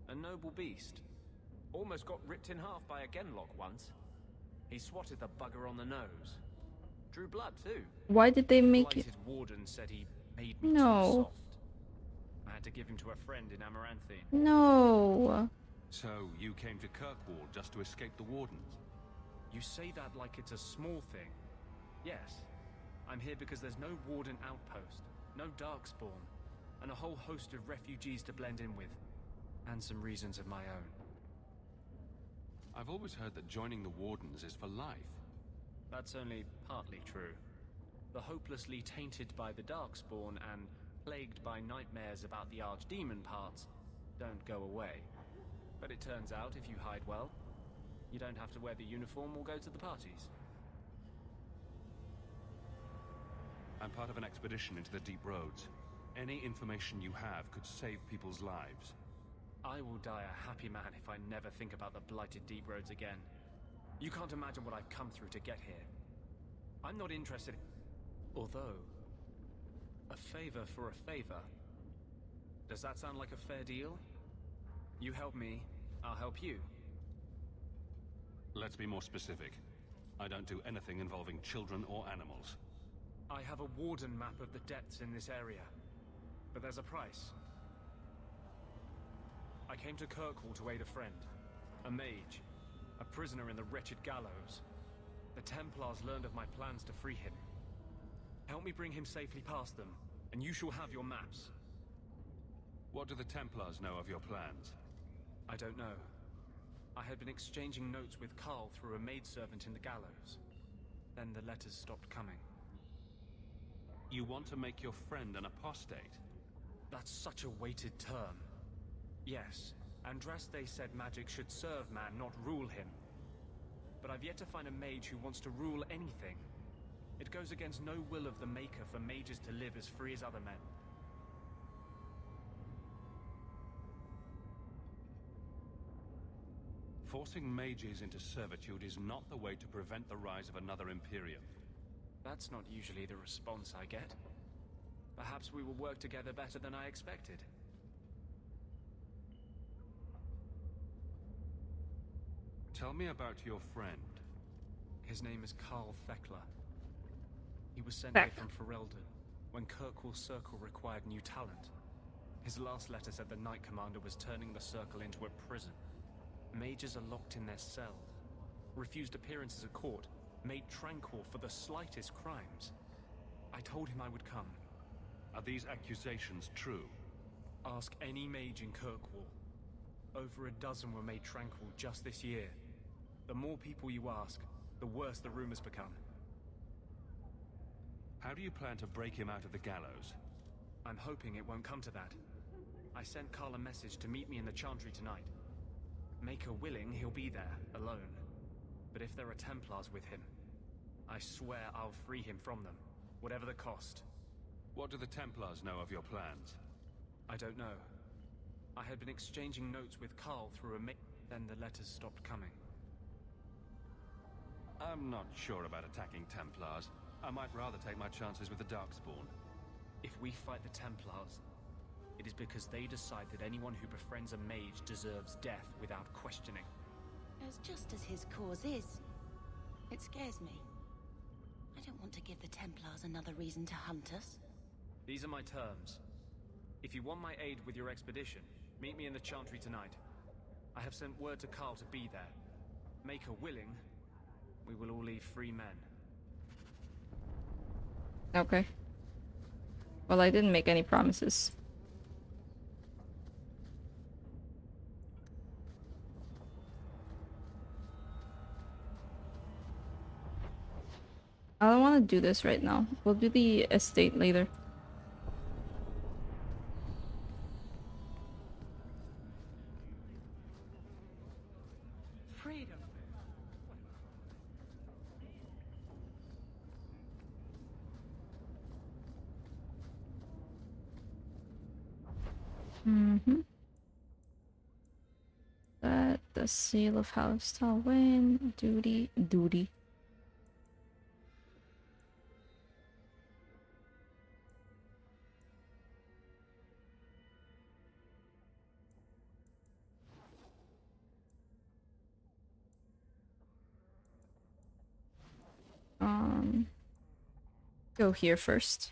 Speaker 11: A noble beast. Almost got ripped in half by a genlock once. He swatted the bugger on the nose. Drew blood, too.
Speaker 1: Why did they make it?
Speaker 11: The warden said he made me too
Speaker 1: No.
Speaker 11: soft. I had to give him to a friend in Amaranthine.
Speaker 1: No.
Speaker 4: So, you came to Kirkwall just to escape the wardens?
Speaker 11: You say that like it's a small thing. Yes. I'm here because there's no warden outpost, no darkspawn, and a whole host of refugees to blend in with. And some reasons of my own.
Speaker 4: I've always heard that joining the wardens is for life.
Speaker 11: That's only partly true. The hopelessly tainted by the darkspawn and plagued by nightmares about the archdemon parts don't go away. But it turns out if you hide well, you don't have to wear the uniform or go to the parties.
Speaker 4: I'm part of an expedition into the deep roads. Any information you have could save people's lives.
Speaker 11: I will die a happy man if I never think about the blighted deep roads again. You can't imagine what I've come through to get here. I'm not interested. Although, a favor for a favor. Does that sound like a fair deal? You help me, I'll help you.
Speaker 4: Let's be more specific. I don't do anything involving children or animals.
Speaker 11: I have a warden map of the depths in this area. But there's a price. I came to Kirkwall to aid a friend. A mage. A prisoner in the wretched gallows. The Templars learned of my plans to free him. Help me bring him safely past them, and you shall have your maps.
Speaker 4: What do the Templars know of your plans?
Speaker 11: I don't know. I had been exchanging notes with Carl through a maidservant in the gallows. Then the letters stopped coming.
Speaker 4: You want to make your friend an apostate?
Speaker 11: That's such a weighted term. Yes, Andraste said magic should serve man, not rule him. But I've yet to find a mage who wants to rule anything. It goes against no will of the Maker for mages to live as free as other men.
Speaker 4: Forcing mages into servitude is not the way to prevent the rise of another Imperium.
Speaker 11: That's not usually the response I get. Perhaps we will work together better than I expected.
Speaker 4: Tell me about your friend.
Speaker 11: His name is Carl Thekla. He was sent here from Ferelden when Kirkwall Circle required new talent. His last letter said the Knight Commander was turning the Circle into a prison. Mages are locked in their cell, refused appearances at court, made tranquil for the slightest crimes. I told him I would come.
Speaker 4: Are these accusations true?
Speaker 11: Ask any mage in Kirkwall. Over a dozen were made tranquil just this year. The more people you ask, the worse the rumors become.
Speaker 4: How do you plan to break him out of the gallows?
Speaker 11: I'm hoping it won't come to that. I sent Carl a message to meet me in the Chantry tonight. Maker willing, he'll be there, alone. But if there are Templars with him, I swear I'll free him from them, whatever the cost.
Speaker 4: What do the Templars know of your plans?
Speaker 11: I don't know. I had been exchanging notes with Carl through then the letters stopped coming.
Speaker 4: I'm not sure about attacking Templars. I might rather take my chances with the Darkspawn.
Speaker 11: If we fight the Templars, it is because they decide that anyone who befriends a mage deserves death without questioning.
Speaker 6: As just as his cause is. It scares me. I don't want to give the Templars another reason to hunt us.
Speaker 11: These are my terms. If you want my aid with your expedition, meet me in the Chantry tonight. I have sent word to Carl to be there. Make her willing, we will all leave free men.
Speaker 1: Okay. Well, I didn't make any promises. I don't want to do this right now. We'll do the estate later.
Speaker 19: Freedom.
Speaker 1: Mm-hmm. That the seal of House Talwyn. Duty. Go here first.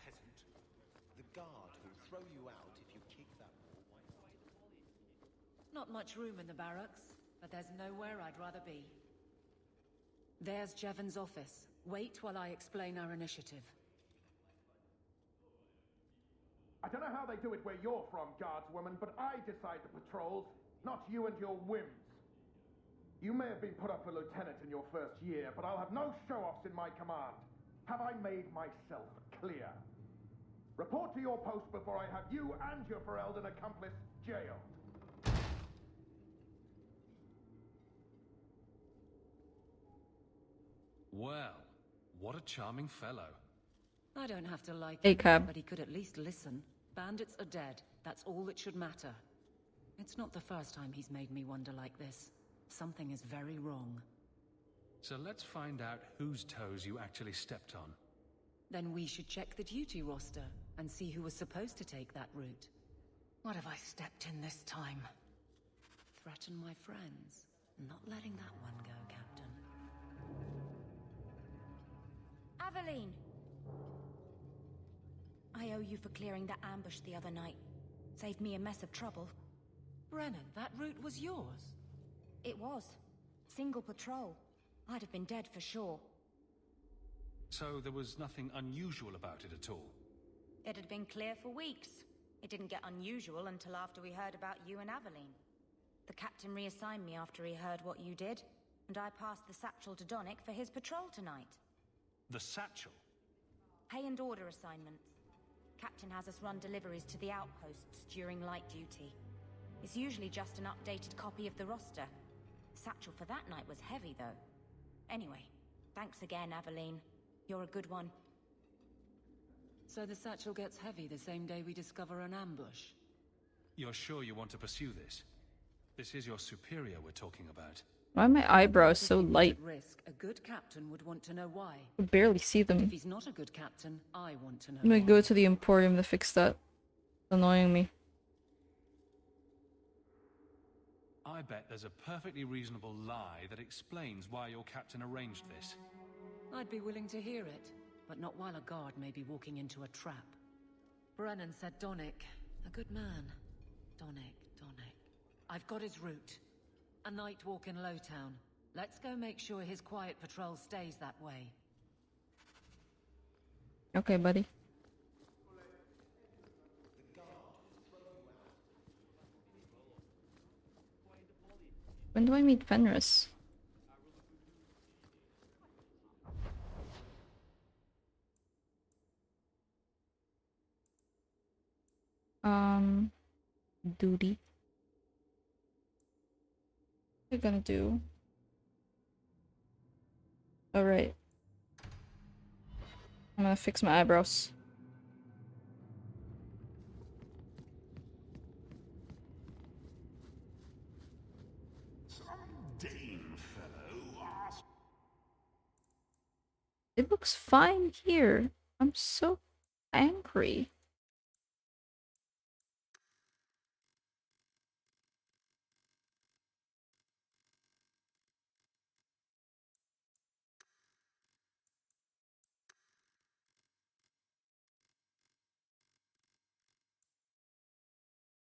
Speaker 2: Peasant. The guard will throw you out if you kick that wall.
Speaker 9: Not much room in the barracks, but there's nowhere I'd rather be. There's Jevon's office. Wait while I explain our initiative.
Speaker 10: I don't know how they do it where you're from, guardswoman, but I decide the patrols, not you and your whims. You may have been put up for lieutenant in your first year, but I'll have no show-offs in my command. Have I made myself clear? Report to your post before I have you and your Ferelden accomplice jailed.
Speaker 4: Well, what a charming fellow.
Speaker 9: I don't have to like
Speaker 1: Hey,
Speaker 9: him,
Speaker 1: Cab.
Speaker 9: but he could at least listen. Bandits are dead. That's all that should matter. It's not the first time he's made me wonder like this. Something is very wrong.
Speaker 4: So let's find out whose toes you actually stepped on.
Speaker 9: Then we should check the duty roster and see who was supposed to take that route. What have I stepped in this time? Threaten my friends. Not letting that one go, Captain.
Speaker 6: Aveline! I owe you for clearing that ambush the other night. Saved me a mess of trouble.
Speaker 9: Brennan, that route was yours?
Speaker 6: It was. Single patrol. I'd have been dead for sure.
Speaker 4: So there was nothing unusual about it at all?
Speaker 6: It had been clear for weeks. It didn't get unusual until after we heard about you and Aveline. The captain reassigned me after he heard what you did, and I passed the satchel to Donnick for his patrol tonight.
Speaker 4: The satchel?
Speaker 6: Pay and order assignments. Captain has us run deliveries to the outposts during light duty. It's usually just an updated copy of the roster. Satchel for that night was heavy, though. Anyway, thanks again, Aveline. You're a good one.
Speaker 9: So the satchel gets heavy the same day we discover an ambush?
Speaker 4: You're sure you want to pursue this? This is your superior we're talking about.
Speaker 1: Why are my eyebrows so light?
Speaker 9: Risk. A good captain would want to know why.
Speaker 1: I barely see them.
Speaker 9: If he's not a good captain, I want to know
Speaker 1: I'm gonna
Speaker 9: why.
Speaker 1: go to the Emporium to fix that. It's annoying me.
Speaker 4: I bet there's a perfectly reasonable lie that explains why your captain arranged this.
Speaker 9: I'd be willing to hear it, but not while a guard may be walking into a trap. Brennan said Donnick. A good man. Donnick. I've got his route. A night walk in Lowtown. Let's go make sure his quiet patrol stays that way.
Speaker 1: Okay, buddy. When do I meet Fenris? Duty. What are you gonna do? Alright. I'm gonna fix my eyebrows. It looks fine here. I'm so angry.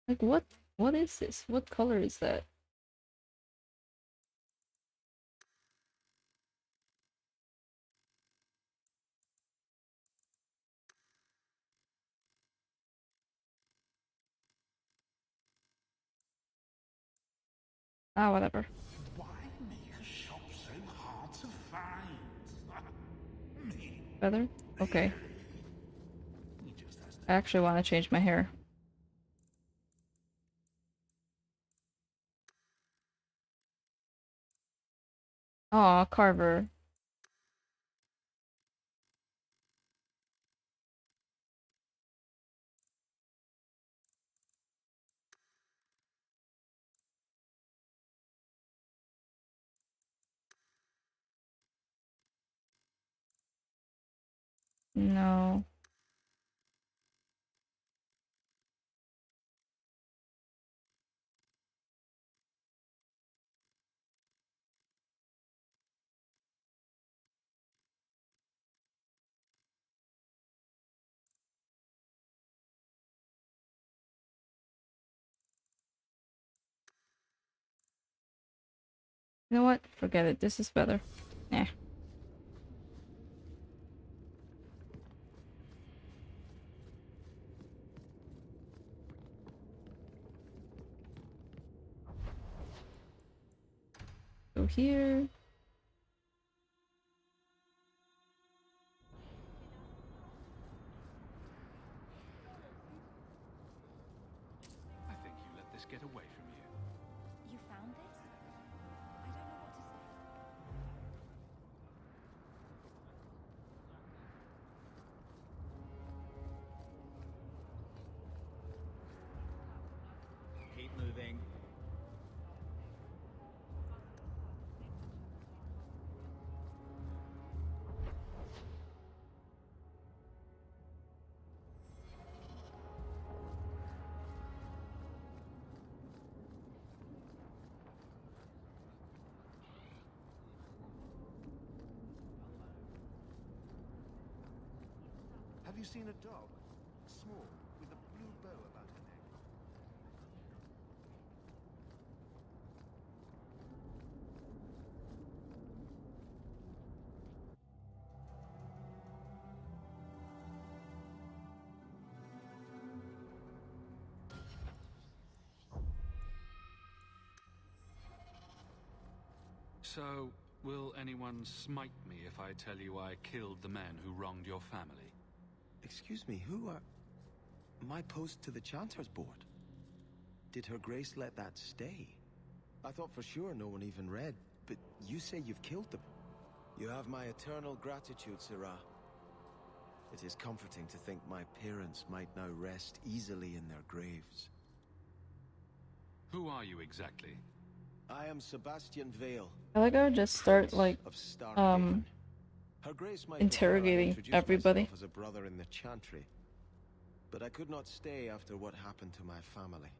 Speaker 1: Like what is this? What color is that? Ah, whatever.
Speaker 12: Why make a shop so hard to find?
Speaker 1: Feather? Okay. I actually want to change my hair. Aw, Carver. No. You know what? Forget it. This is better. Nah. Go here.
Speaker 4: I think you let this get away from you.
Speaker 6: You found this? I don't know what to say.
Speaker 15: Keep moving.
Speaker 10: Have you seen a dog? Small, with a blue bow about her neck.
Speaker 4: So, will anyone smite me if I tell you I killed the men who wronged your family?
Speaker 2: Excuse me, who are... My post to the Chanter's Board? Did Her Grace let that stay? I thought for sure no one even read, but you say you've killed them. You have my eternal gratitude, Sirrah. It is comforting to think my parents might now rest easily in their graves.
Speaker 4: Who are you exactly?
Speaker 2: I am Sebastian Vale.
Speaker 1: I like how I just start like
Speaker 2: of Starkhaven. Her Grace might prefer I
Speaker 1: interrogating
Speaker 2: introduce
Speaker 1: everybody.
Speaker 2: myself as a brother in the Chantry, but I could not stay after what happened to my family.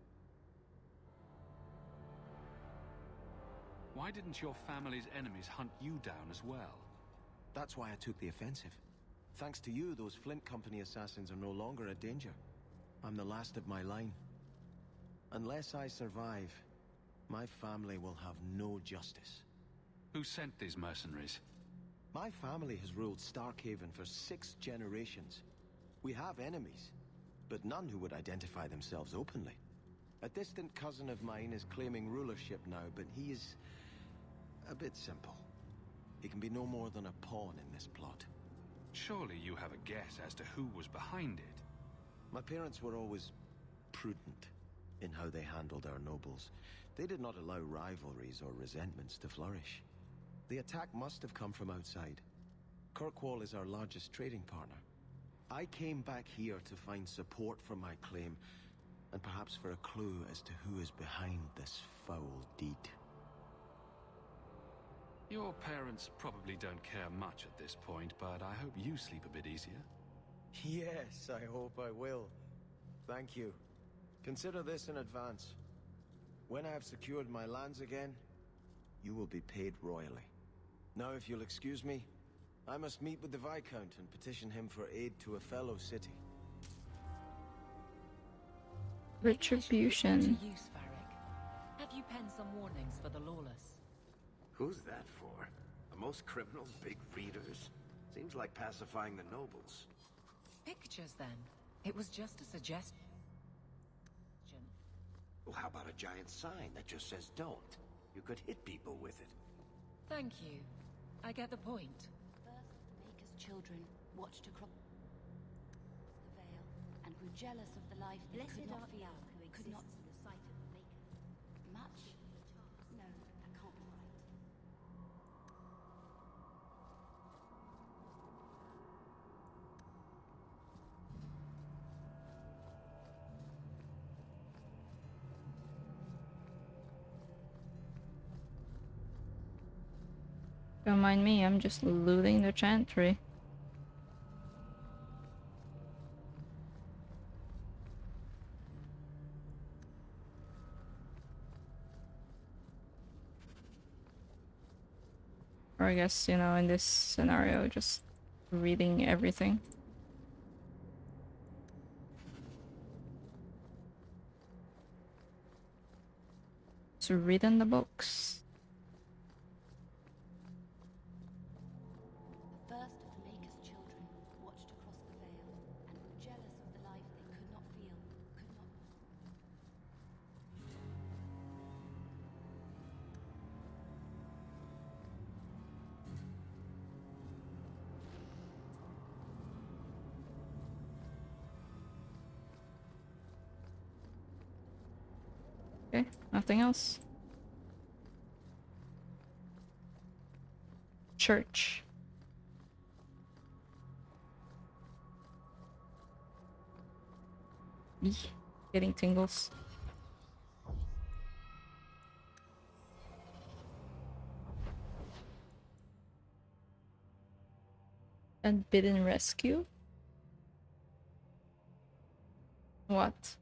Speaker 4: Why didn't your family's enemies hunt you down as well?
Speaker 2: That's why I took the offensive. Thanks to you, those Flint Company assassins are no longer a danger. I'm the last of my line. Unless I survive, my family will have no justice.
Speaker 4: Who sent these mercenaries?
Speaker 2: My family has ruled Starkhaven for 6 generations. We have enemies, but none who would identify themselves openly. A distant cousin of mine is claiming rulership now, but he is a bit simple. He can be no more than a pawn in this plot.
Speaker 4: Surely you have a guess as to who was behind it.
Speaker 2: My parents were always prudent in how they handled our nobles. They did not allow rivalries or resentments to flourish. The attack must have come from outside. Kirkwall is our largest trading partner. I came back here to find support for my claim, and perhaps for a clue as to who is behind this foul deed.
Speaker 4: Your parents probably don't care much at this point, but I hope you sleep a bit easier.
Speaker 2: Yes, I hope I will. Thank you. Consider this in advance. When I have secured my lands again, you will be paid royally. Now, if you'll excuse me, I must meet with the Viscount and petition him for aid to a fellow city.
Speaker 1: Retribution.
Speaker 9: To use, Varric. Have you penned some warnings for the lawless?
Speaker 2: Who's that for? Are most criminals big readers? Seems like pacifying the nobles.
Speaker 9: Pictures, then. It was just a suggestion.
Speaker 2: Well, how about a giant sign that just says don't? You could hit people with it.
Speaker 9: Thank you. I get the point.
Speaker 3: First, the Maker's children watched across the veil and grew jealous of the life they could not feel, could not
Speaker 13: in the sight of the Maker.
Speaker 3: much. No, that can't be right.
Speaker 1: Don't mind me, I'm just looting the chantry. Or I guess, you know, in this scenario, just reading everything. So reading the books.
Speaker 3: The first of the Maker's children watched across the veil and grew jealous of the life they could not feel, could not.
Speaker 1: Okay, nothing else. Church. Eek, getting tingles. Unbidden rescue? What?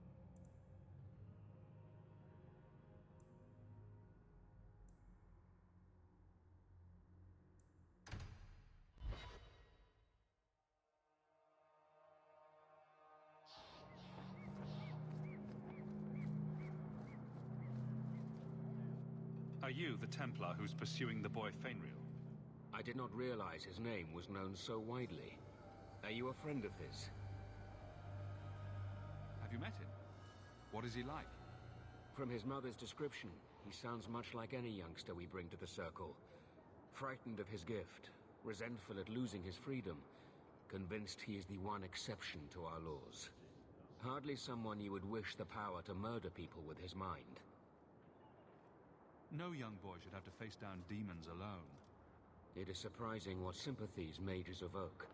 Speaker 4: Are you the Templar who's pursuing the boy Fainriel?
Speaker 8: I did not realize his name was known so widely. Are you a friend of his?
Speaker 4: Have you met him? What is he like?
Speaker 8: From his mother's description, he sounds much like any youngster we bring to the Circle. Frightened of his gift, resentful at losing his freedom, convinced he is the one exception to our laws. Hardly someone you would wish the power to murder people with his mind.
Speaker 4: No young boy should have to face down demons alone.
Speaker 8: It is surprising what sympathies mages evoke.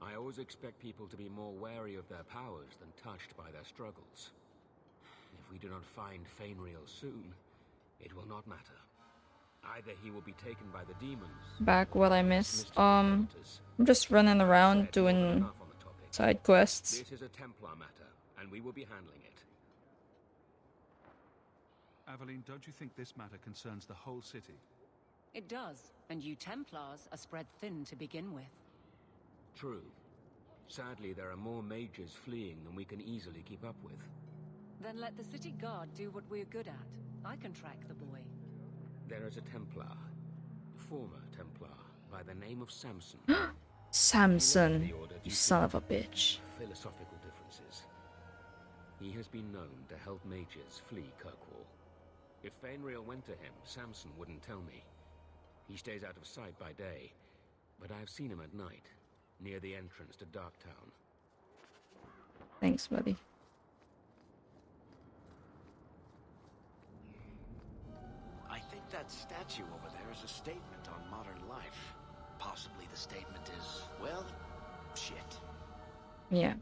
Speaker 8: I always expect people to be more wary of their powers than touched by their struggles. If we do not find Fainriel soon, it will not matter. Either he will be taken by the demons.
Speaker 1: Back what I missed. I'm just running around doing side quests.
Speaker 8: This is a Templar matter, and we will be handling it.
Speaker 4: Aveline, don't you think this matter concerns the whole city?
Speaker 9: It does, and you Templars are spread thin to begin with.
Speaker 8: True. Sadly, there are more mages fleeing than we can easily keep up with.
Speaker 9: Then let the city guard do what we're good at. I can track the boy.
Speaker 8: There is a Templar, former Templar, by the name of Samson.
Speaker 1: Samson, you son of a bitch.
Speaker 8: Philosophical differences. He has been known to help mages flee Kirkwall. If Fainriel went to him, Samson wouldn't tell me. He stays out of sight by day, but I've seen him at night, near the entrance to Darktown.
Speaker 1: Thanks, buddy.
Speaker 2: I think that statue over there is a statement on modern life. Possibly the statement is, well, shit.
Speaker 1: Yeah.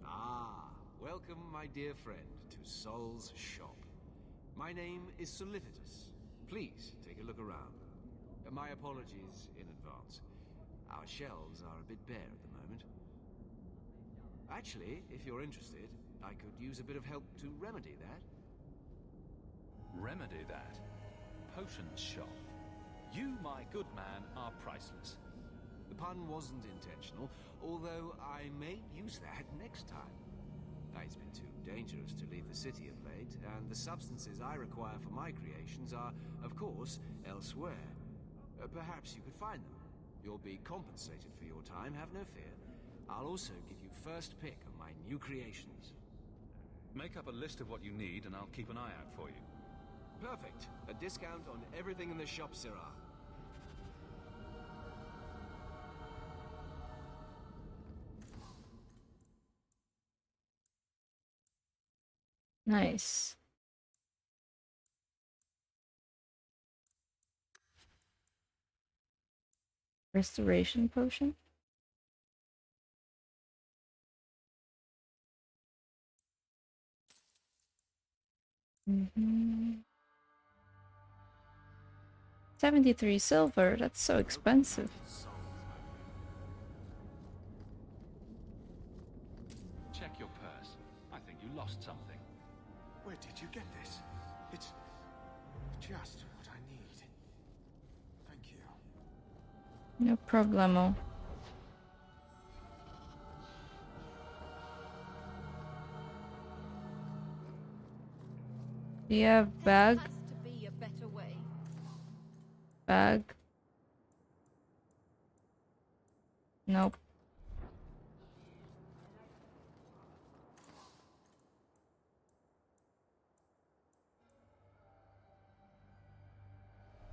Speaker 15: Ah, welcome, my dear friend, to Sol's shop. My name is Solicitus. Please take a look around. My apologies in advance. Our shelves are a bit bare at the moment. Actually, if you're interested, I could use a bit of help to remedy that.
Speaker 4: Remedy that? Potions shop. You, my good man, are priceless.
Speaker 15: The pun wasn't intentional, although I may use that next time. It's been too dangerous to leave the city of late, and the substances I require for my creations are, of course, elsewhere. Perhaps you could find them. You'll be compensated for your time, have no fear. I'll also give you first pick of my new creations.
Speaker 4: Make up a list of what you need, and I'll keep an eye out for you.
Speaker 15: Perfect. A discount on everything in the shop, Sirrah.
Speaker 1: Nice. Restoration potion. Mm-hmm. 73 silver, that's so expensive.
Speaker 4: Check your purse. I think you lost something.
Speaker 12: Where did you get this? It's just what I need. Thank you.
Speaker 1: No problemo. Do you have bag?
Speaker 14: Has to be a better way.
Speaker 1: Bag? Nope.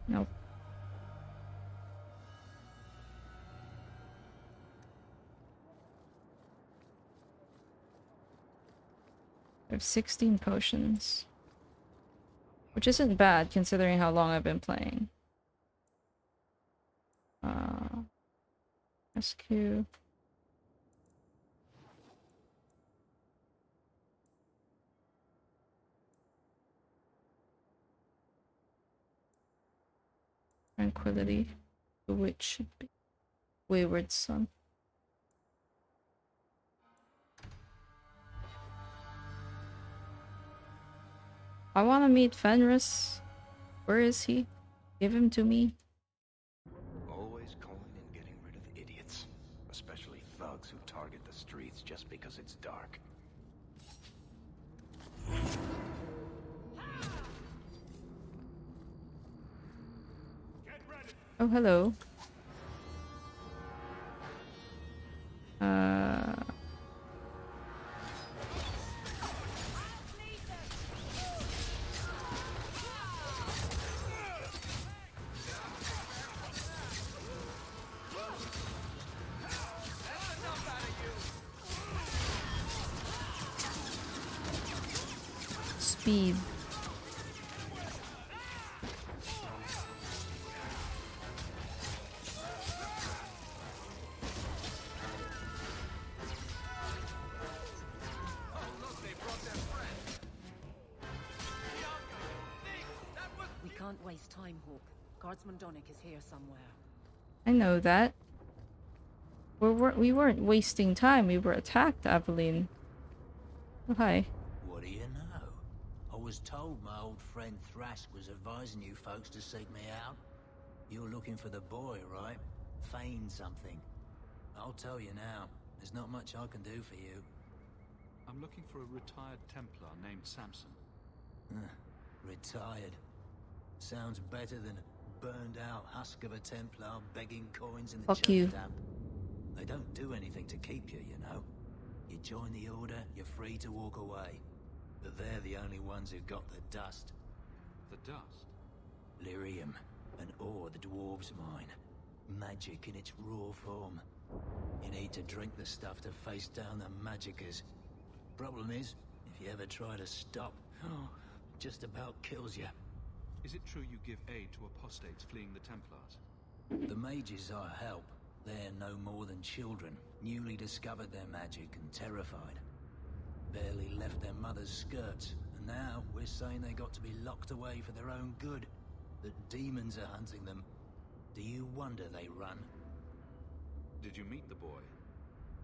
Speaker 1: Nope. I have 16 potions. Which isn't bad considering how long I've been playing. SQ. Tranquility. The witch should be. Wayward Son. I want to meet Fenris. Where is he? Give him to me.
Speaker 2: Always calling and getting rid of idiots. Especially thugs who target the streets just because it's dark.
Speaker 1: Oh, hello. Speed.
Speaker 9: We can't waste time, Hawke. Guardsman Donick is here somewhere.
Speaker 1: I know that. We weren't wasting time. We were attacked, Aveline. Oh, hi.
Speaker 20: What do you know? I was told my old friend Thrask was advising you folks to seek me out. You're looking for the boy, right? Feign something. I'll tell you now, there's not much I can do for you.
Speaker 4: I'm looking for a retired Templar named Samson.
Speaker 20: Retired. Sounds better than burned out husk of a Templar begging coins in the
Speaker 1: Fuck you.
Speaker 20: dump. They don't do anything to keep you, you know. You join the Order, you're free to walk away. But they're the only ones who've got the dust.
Speaker 4: The dust?
Speaker 20: Lyrium, an ore the dwarves mine. Magic in its raw form. You need to drink the stuff to face down the magicers. Problem is, if you ever try to stop, just about kills you.
Speaker 4: Is it true you give aid to apostates fleeing the Templars?
Speaker 20: The mages I help, they're no more than children, newly discovered their magic and terrified. Barely left their mother's skirts, and now we're saying they got to be locked away for their own good. That demons are hunting them. Do you wonder they run?
Speaker 4: Did you meet the boy?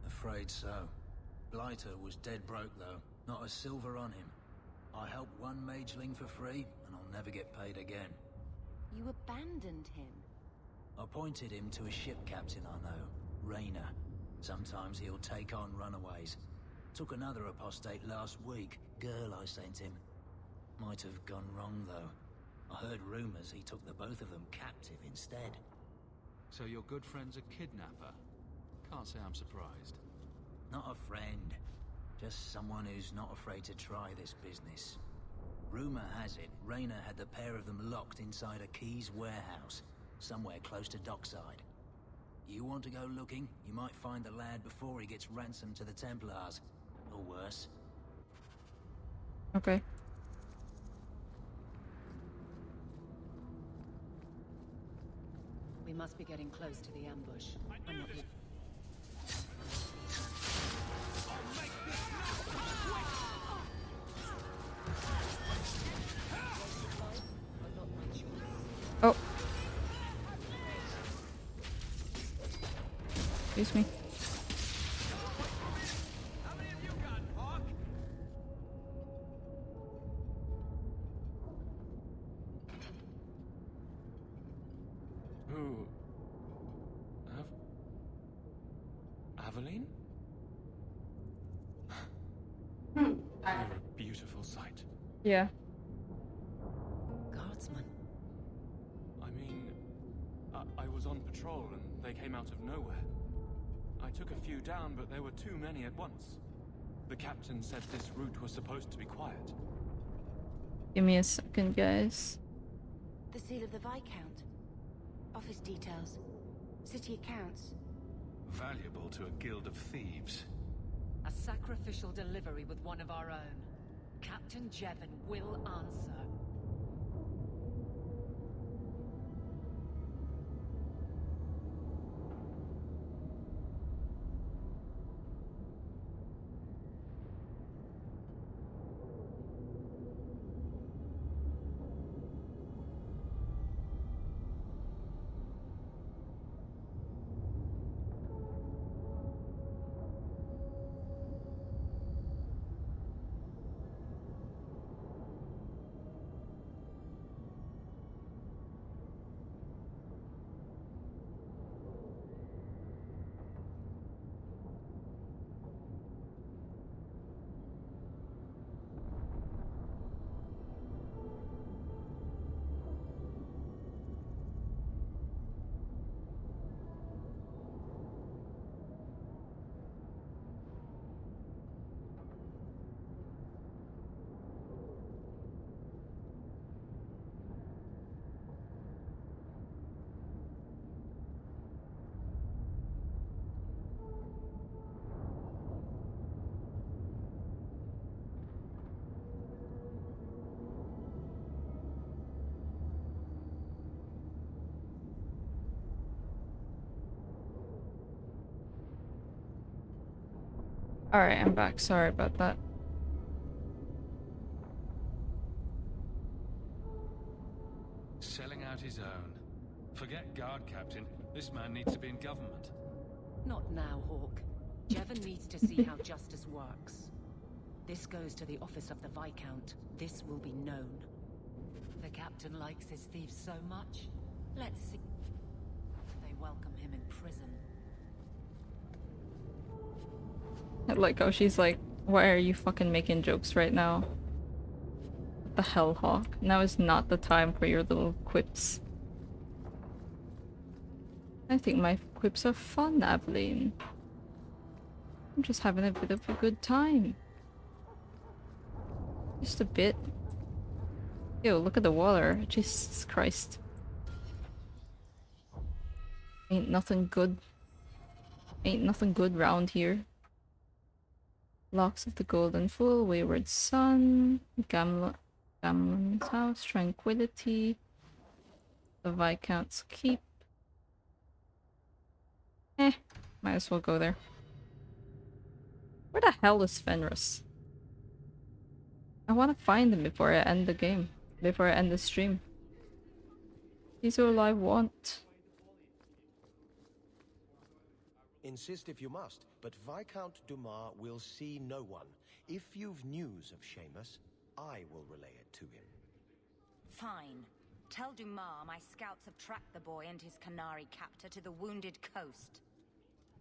Speaker 20: Afraid so. Blighter was dead broke though, not a silver on him. I helped one mageling for free, and I'll never get paid again.
Speaker 3: You abandoned him?
Speaker 20: I pointed him to a ship captain I know, Rayner. Sometimes he'll take on runaways. Took another apostate last week, girl I sent him. Might have gone wrong though. I heard rumors he took the both of them captive instead.
Speaker 4: So your good friend's a kidnapper? Can't say I'm surprised.
Speaker 20: Not a friend. Just someone who's not afraid to try this business. Rumor has it, Rayner had the pair of them locked inside a Keys warehouse, somewhere close to dockside. You want to go looking, you might find the lad before he gets ransomed to the Templars. Or worse.
Speaker 1: Okay.
Speaker 9: We must be getting close to the ambush. I'm not...
Speaker 1: Oh. Excuse me.
Speaker 15: How many have you got, Hawke?
Speaker 11: Who? Aveline? You're a beautiful sight.
Speaker 1: Yeah.
Speaker 9: Guardsman.
Speaker 11: I mean, I was on patrol and they came out of nowhere. I took a few down, but there were too many at once. The captain said this route was supposed to be quiet.
Speaker 1: Give me a second, guys.
Speaker 3: The seal of the Viscount. Office details. City accounts.
Speaker 4: Valuable to a guild of thieves.
Speaker 9: A sacrificial delivery with one of our own. Captain Jevon will answer.
Speaker 1: Alright, I'm back. Sorry about that.
Speaker 4: Selling out his own. Forget guard captain. This man needs to be in government.
Speaker 9: Not now, Hawke. Jevon needs to see how justice works. This goes to the office of the Viscount. This will be known. The captain likes his thieves so much. Let's see if they welcome him in prison.
Speaker 1: I like how she's like, why are you fucking making jokes right now? What the hell, Hawke? Now is not the time for your little quips. I think my quips are fun, Aveline. I'm just having a bit of a good time. Just a bit. Ew, look at the water. Jesus Christ. Ain't nothing good. Ain't nothing good round here. Locks of the Golden Fool, Wayward Son, Gamlen's House, Tranquility, the Viscount's Keep, Might as well go there. Where the hell is Fenris? I want to find him before I end the game. Before I end the stream. He's all I want.
Speaker 2: Insist if you must, but Viscount Dumas will see no one. If you've news of Seamus, I will relay it to him.
Speaker 6: Fine. Tell Dumas my scouts have tracked the boy and his Canary captor to the Wounded Coast.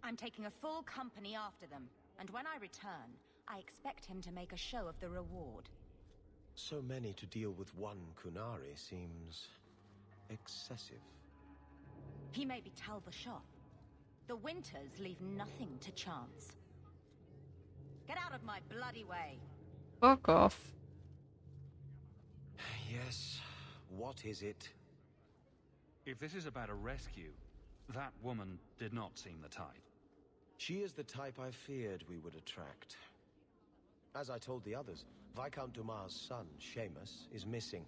Speaker 6: I'm taking a full company after them, and when I return, I expect him to make a show of the reward.
Speaker 2: So many to deal with one Kunari seems excessive.
Speaker 6: He may be Tal Vashoth. The Winters leave nothing to chance. Get out of my bloody way!
Speaker 1: Fuck off.
Speaker 2: Yes, what is it?
Speaker 4: If this is about a rescue, that woman did not seem the type.
Speaker 2: She is the type I feared we would attract. As I told the others, Viscount Dumas' son, Seamus, is missing.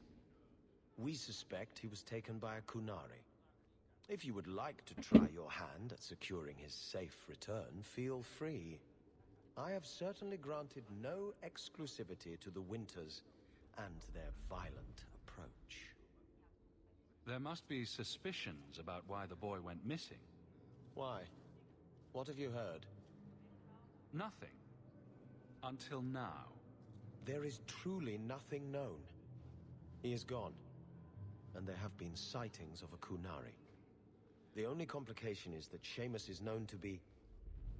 Speaker 2: We suspect he was taken by a Kunari. If you would like to try your hand at securing his safe return, feel free. I have certainly granted no exclusivity to the Winters and their violent approach.
Speaker 4: There must be suspicions about why the boy went missing.
Speaker 2: Why? What have you heard?
Speaker 4: Nothing. Until now.
Speaker 2: There is truly nothing known. He is gone, and there have been sightings of a Kunari. The only complication is that Seamus is known to be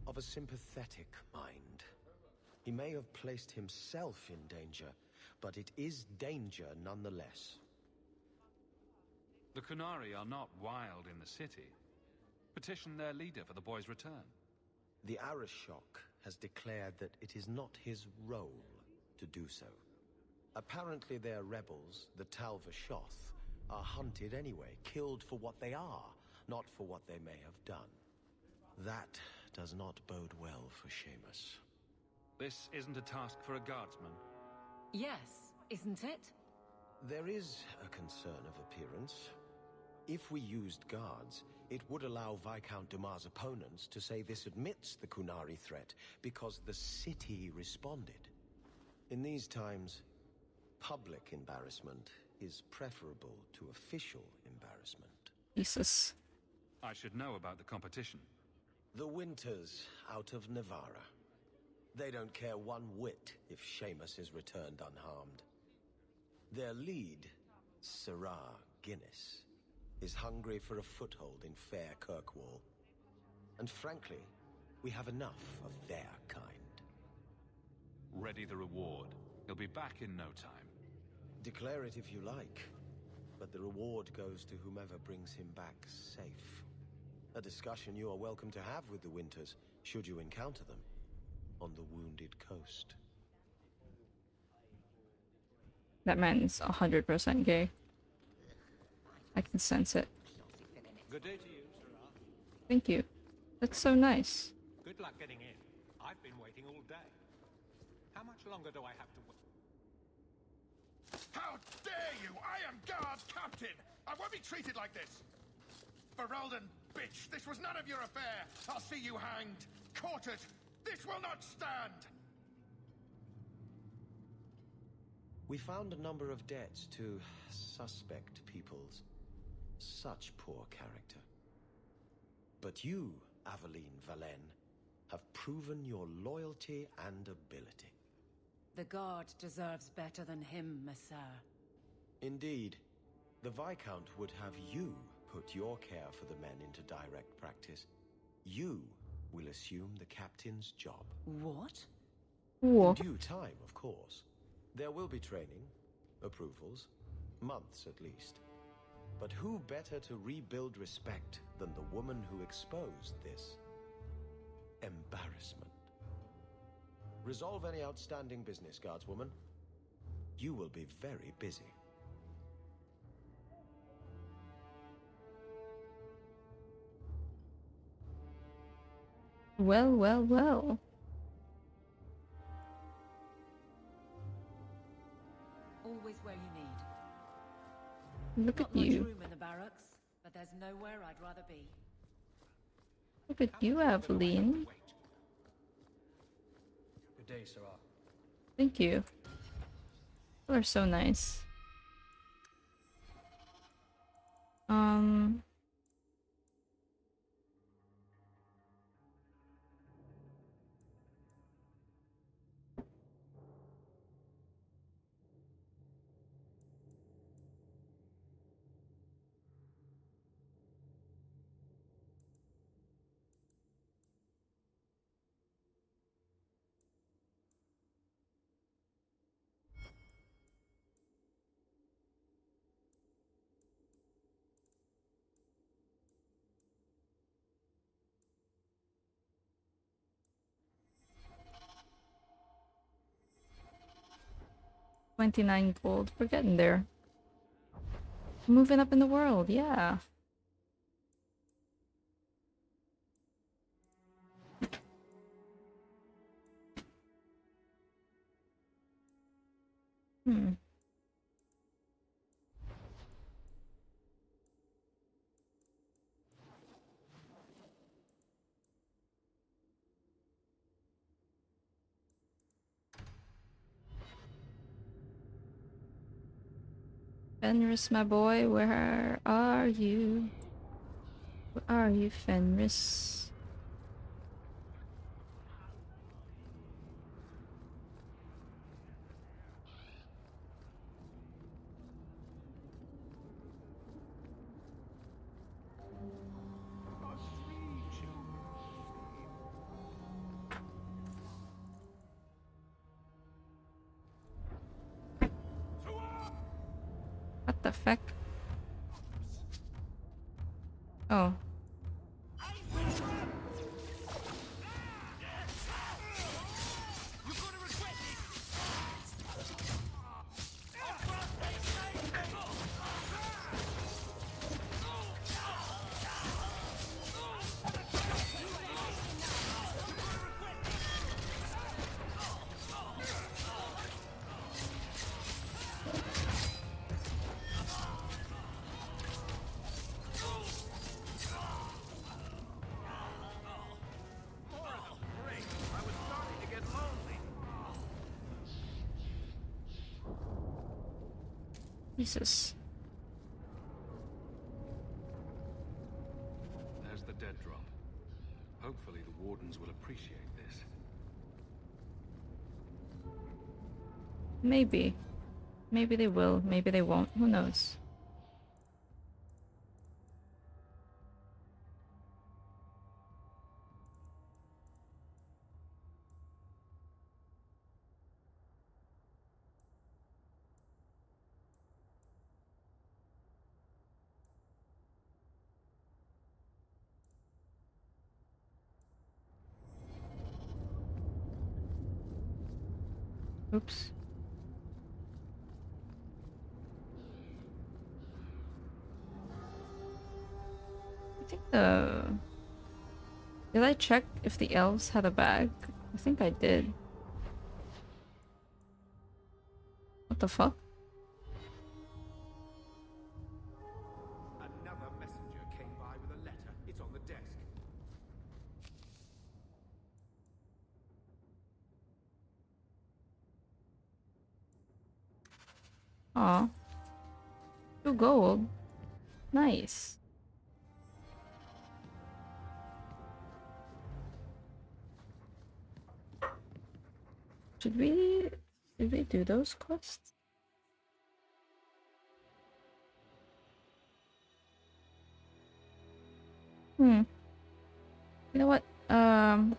Speaker 2: of a sympathetic mind. He may have placed himself in danger, but it is danger nonetheless.
Speaker 4: The Kunari are not wild in the city. Petition their leader for the boy's return.
Speaker 2: The Arishok has declared that it is not his role to do so. Apparently their rebels, the Tal Vashoth, are hunted anyway, killed for what they are, not for what they may have done. That does not bode well for Seamus.
Speaker 4: This isn't a task for a guardsman.
Speaker 9: Yes, isn't it?
Speaker 2: There is a concern of appearance. If we used guards, it would allow Viscount Dumas' opponents to say this admits the Kunari threat because the city responded. In these times, public embarrassment is preferable to official embarrassment.
Speaker 1: Jesus.
Speaker 4: I should know about the competition.
Speaker 2: The Winters out of Navarra. They don't care one whit if Seamus is returned unharmed. Their lead, Sirrah Guinness, is hungry for a foothold in fair Kirkwall. And frankly, we have enough of their kind.
Speaker 4: Ready the reward. He'll be back in no time.
Speaker 2: Declare it if you like, but the reward goes to whomever brings him back safe. A discussion you are welcome to have with the Winters, should you encounter them, on the Wounded Coast.
Speaker 1: That man's 100% gay. I can sense it.
Speaker 12: Good day to you, Sirrah.
Speaker 1: Thank you. That's so nice.
Speaker 12: Good luck getting in. I've been waiting all day. How much longer do I have to wait?
Speaker 10: How dare you! I am guard captain! I won't be treated like this! Ferelden, bitch! This was none of your affair! I'll see you hanged! Quartered! This will not stand!
Speaker 2: We found a number of debts to suspect peoples. Such poor character. But you, Aveline Valen, have proven your loyalty and ability.
Speaker 9: The guard deserves better than him, Messire.
Speaker 2: Indeed. The Viscount would have you put your care for the men into direct practice. You will assume the captain's job.
Speaker 9: What?
Speaker 2: In due time, of course. There will be training, approvals, months at least. But who better to rebuild respect than the woman who exposed this embarrassment? Resolve any outstanding business, guardswoman. You will be very busy.
Speaker 1: Well, well, well.
Speaker 9: Always where you need.
Speaker 1: Look
Speaker 9: Not
Speaker 1: at
Speaker 9: much
Speaker 1: you.
Speaker 9: room in the barracks, but there's nowhere I'd rather be.
Speaker 1: Look at you, Aveline.
Speaker 11: Good day, Sarah.
Speaker 1: Thank you. You are so nice. 29 gold. We're getting there. Moving up in the world, yeah. Hmm. Fenris, my boy, where are you? Where are you, Fenris? What the fuck? Oh. Jesus.
Speaker 4: There's the dead drop. Hopefully the wardens will appreciate this.
Speaker 1: Maybe. Maybe they will, maybe they won't. Who knows? Oops. I think Did I check if the elves had a bag? I think I did. What the fuck?
Speaker 12: Another messenger came by with a letter. It's on the desk.
Speaker 1: Aw. 2 gold. Nice. Should we do those quests? You know what? No.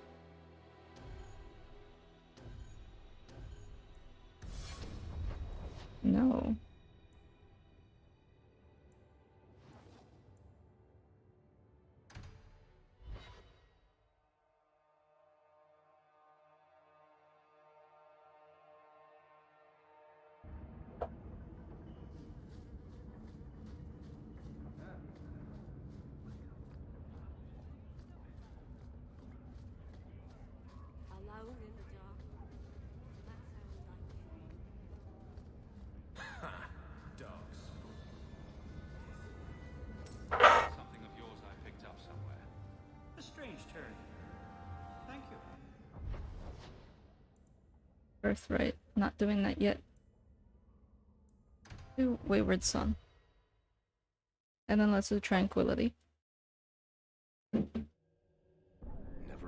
Speaker 13: Alone in the dark. That's how we like it.
Speaker 1: Birthright. Not doing that yet. Do Wayward Son. And then let's do Tranquility.
Speaker 2: Never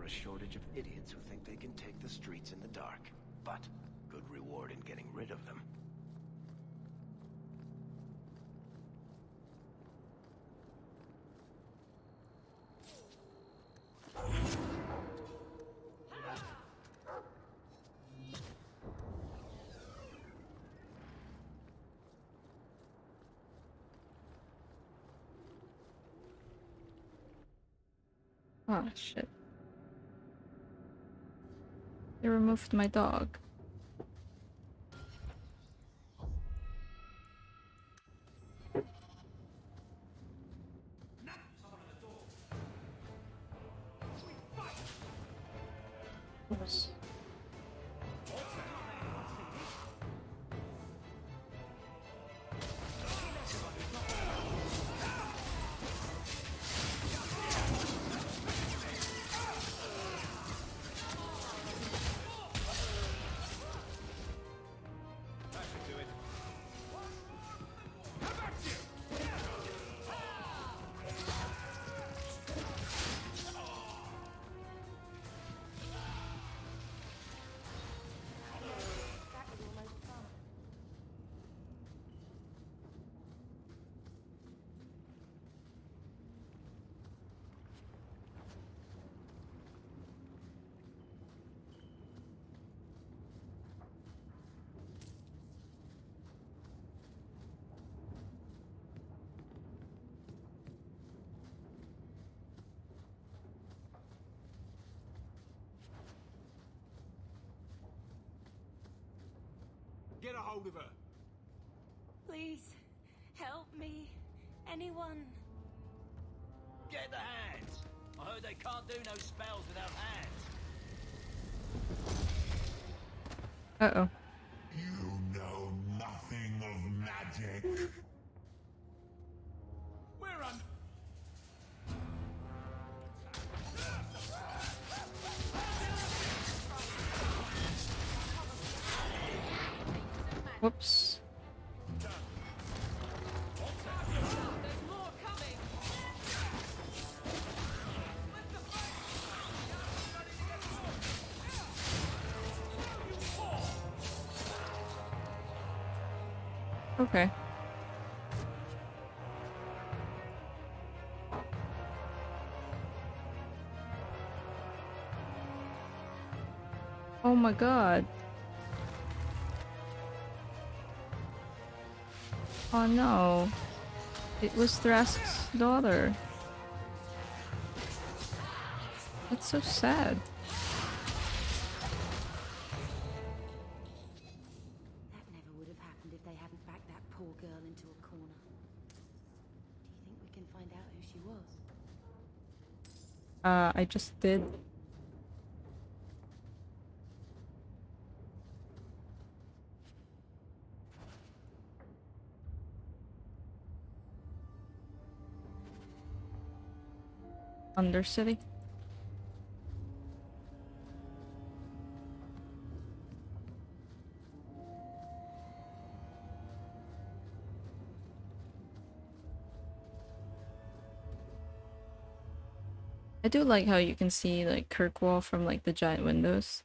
Speaker 2: a shortage of idiots who think they can take the streets in the dark, but good reward in getting rid of them.
Speaker 1: Ah, shit. They removed my dog. Oops.
Speaker 8: Get a hold of her.
Speaker 6: Please, help me. Anyone.
Speaker 17: Get the hands. I heard they can't do no spells without hands.
Speaker 1: Uh-oh.
Speaker 21: You know nothing of magic.
Speaker 8: We're on.
Speaker 1: Whoops. Okay. Oh my god. Oh no. It was Thrask's daughter. That's so sad.
Speaker 6: That never would have happened if they hadn't backed that poor girl into a corner. Do you think we can find out who she was?
Speaker 1: I just did. Undercity. I do like how you can see like Kirkwall from like the giant windows.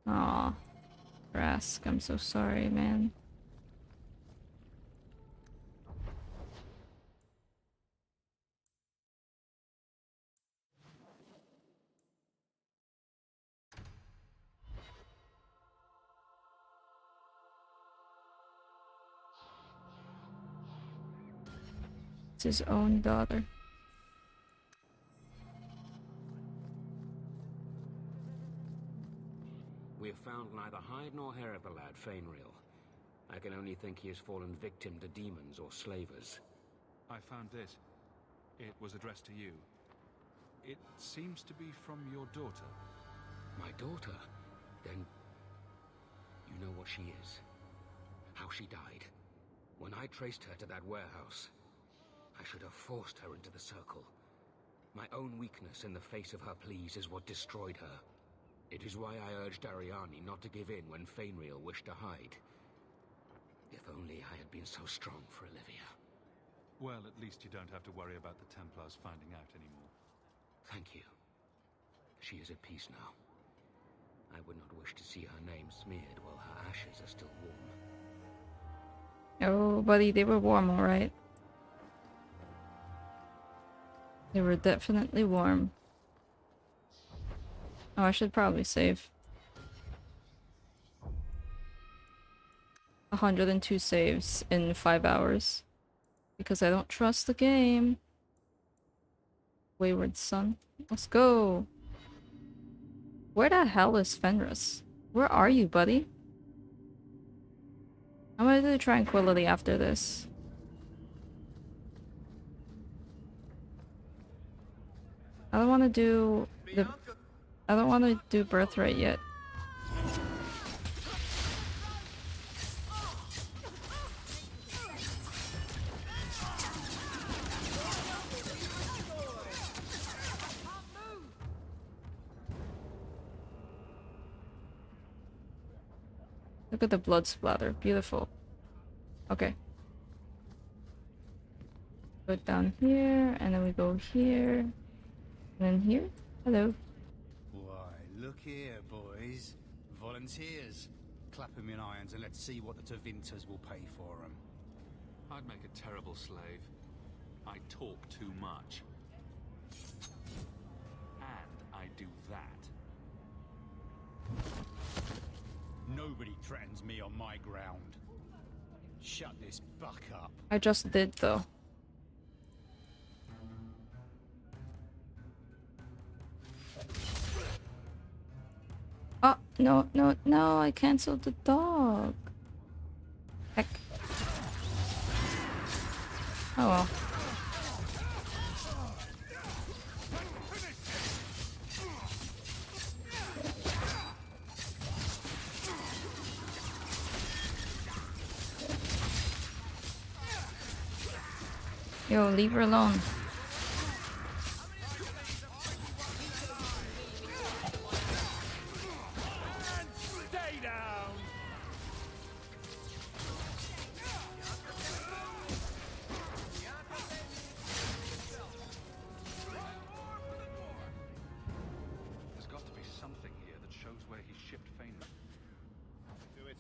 Speaker 1: Aw. Rask, I'm so sorry, man. It's his own daughter.
Speaker 8: We have found neither hide nor hair of the lad, Fainreal. I can only think he has fallen victim to demons or slavers.
Speaker 4: I found this. It was addressed to you. It seems to be from your daughter.
Speaker 8: My daughter? Then you know what she is. How she died. When I traced her to that warehouse, I should have forced her into the circle. My own weakness in the face of her pleas is what destroyed her. It is why I urged Ariani not to give in when Fainriel wished to hide. If only I had been so strong for Olivia.
Speaker 4: Well, at least you don't have to worry about the Templars finding out anymore.
Speaker 8: Thank you. She is at peace now. I would not wish to see her name smeared while her ashes are still warm.
Speaker 1: Oh, buddy, they were warm, alright. They were definitely warm. Oh, I should probably save. 102 saves in 5 hours. Because I don't trust the game. Wayward son. Let's go. Where the hell is Fenris? Where are you, buddy? I'm gonna do Tranquility after this. I don't want to do the... I don't want to do Birthright yet. Look at the blood splatter. Beautiful. Okay. Go down here, and then we go here. And then here. Hello.
Speaker 5: Why, look here, boys. Volunteers. Clap them in irons and let's see what the Tevinters will pay for them.
Speaker 4: I'd make a terrible slave. I talk too much. And I do that.
Speaker 5: Nobody threatens me on my ground. Shut this buck up.
Speaker 1: I just did, though. Oh, no, no, no, I canceled the dog. Heck. Oh well. Yo, leave her alone.
Speaker 5: Stay down.
Speaker 4: There's got to be something here that shows where he shipped Fainriel.
Speaker 5: Do it.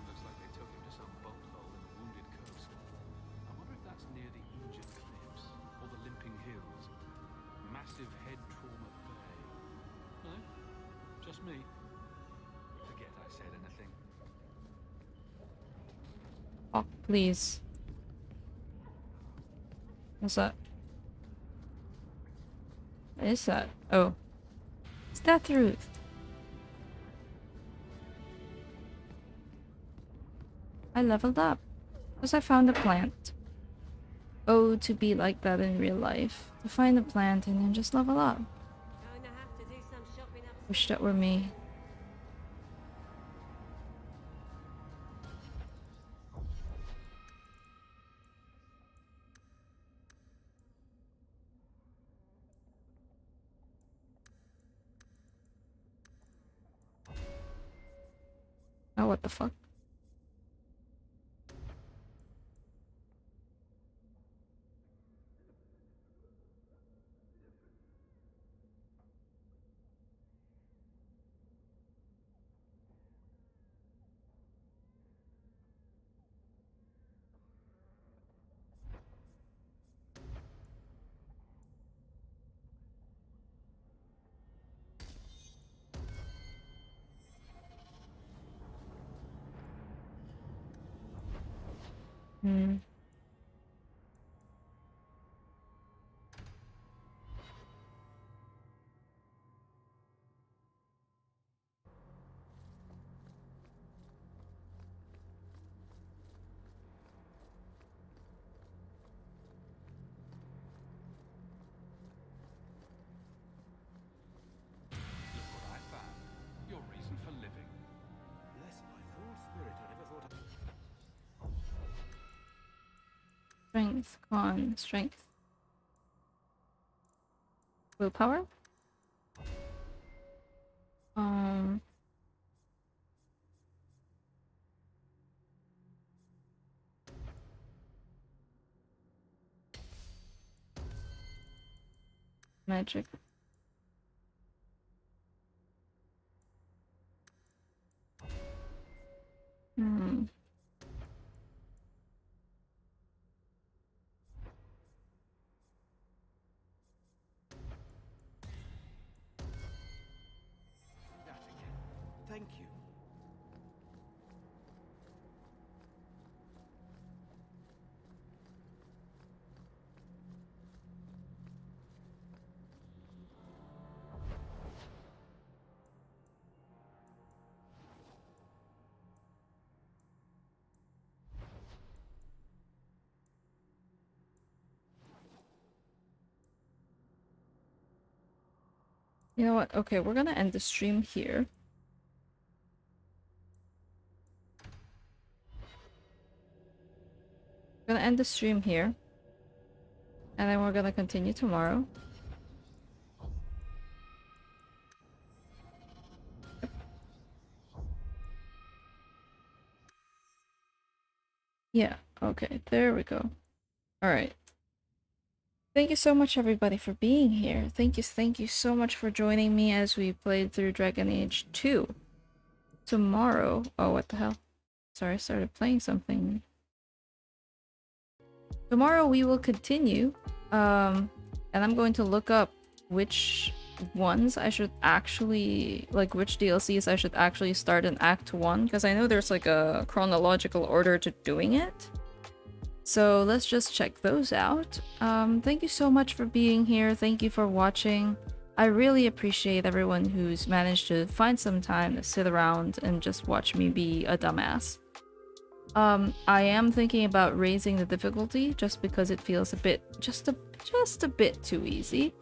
Speaker 4: Looks like they took him to some bolt hole in the wounded coast. I wonder if that's near the injured cliffs or the limping hills. Massive head trauma bay. No? Just me? Forget I said anything.
Speaker 1: Oh, please. What's that? What is that? Oh. It's Death Root. I leveled up. Because I found a plant. Oh, to be like that in real life. To find a plant and then just level up. Wish that were me. Oh, what the fuck? Hmm. Strength, con, strength. Willpower? Magic. Hmm.
Speaker 12: That again. Thank you.
Speaker 1: You know what? Okay, we're gonna end the stream here. We're gonna end the stream here. And then we're gonna continue tomorrow. Yeah, okay, there we go. Alright. Thank you so much everybody for being here. Thank you so much for joining me as we played through Dragon Age 2. Tomorrow... Oh, what the hell? Sorry, I started playing something. Tomorrow we will continue, and I'm going to look up which ones I should actually... like, which DLCs I should actually start in Act 1, because I know there's like a chronological order to doing it. So let's just check those out. Thank you so much for being here. Thank you for watching. I really appreciate everyone who's managed to find some time to sit around and just watch me be a dumbass. I am thinking about raising the difficulty just because it feels a bit, just a bit too easy.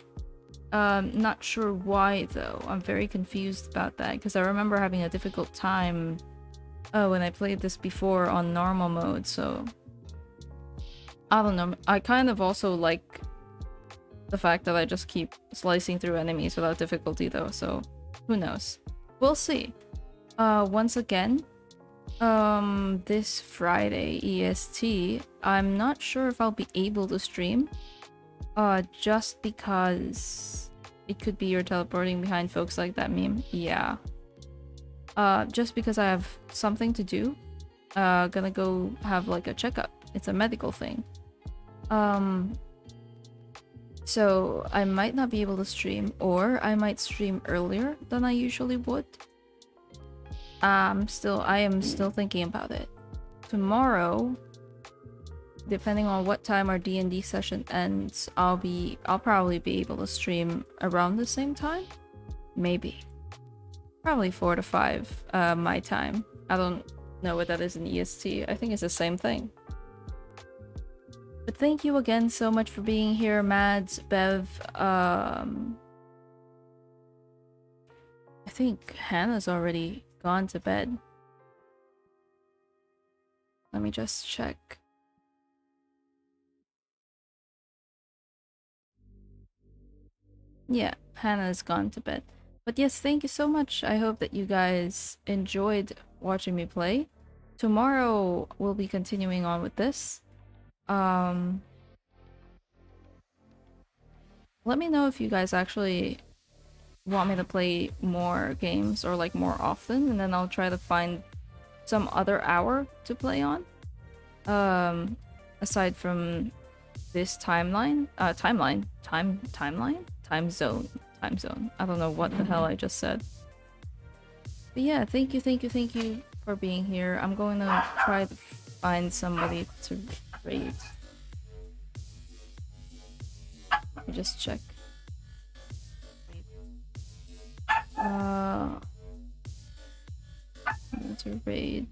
Speaker 1: Not sure why though. I'm very confused about that because I remember having a difficult time when I played this before on normal mode, so I don't know. I kind of also like the fact that I just keep slicing through enemies without difficulty though, so who knows. We'll see. Once again, this Friday EST, I'm not sure if I'll be able to stream. Just because it could be you're teleporting behind folks like that meme. Yeah. Just because I have something to do. Gonna go have like a checkup. It's a medical thing. So I might not be able to stream, or I might stream earlier than I usually would. I am still thinking about it. Tomorrow, depending on what time our D&D session ends, I'll probably be able to stream around the same time. Maybe. Probably 4 to 5 my time. I don't know what that is in EST. I think it's the same thing. But thank you again so much for being here, Mads, Bev. I think Hannah's already gone to bed. Let me just check. Yeah, Hannah's gone to bed. But yes, thank you so much. I hope that you guys enjoyed watching me play. Tomorrow we'll be continuing on with this. Let me know if you guys actually want me to play more games or like more often, and then I'll try to find some other hour to play on. Aside from this time zone. I don't know what the hell I just said. But yeah, thank you for being here. I'm going to try to find somebody to raid. Let me just check. To raid.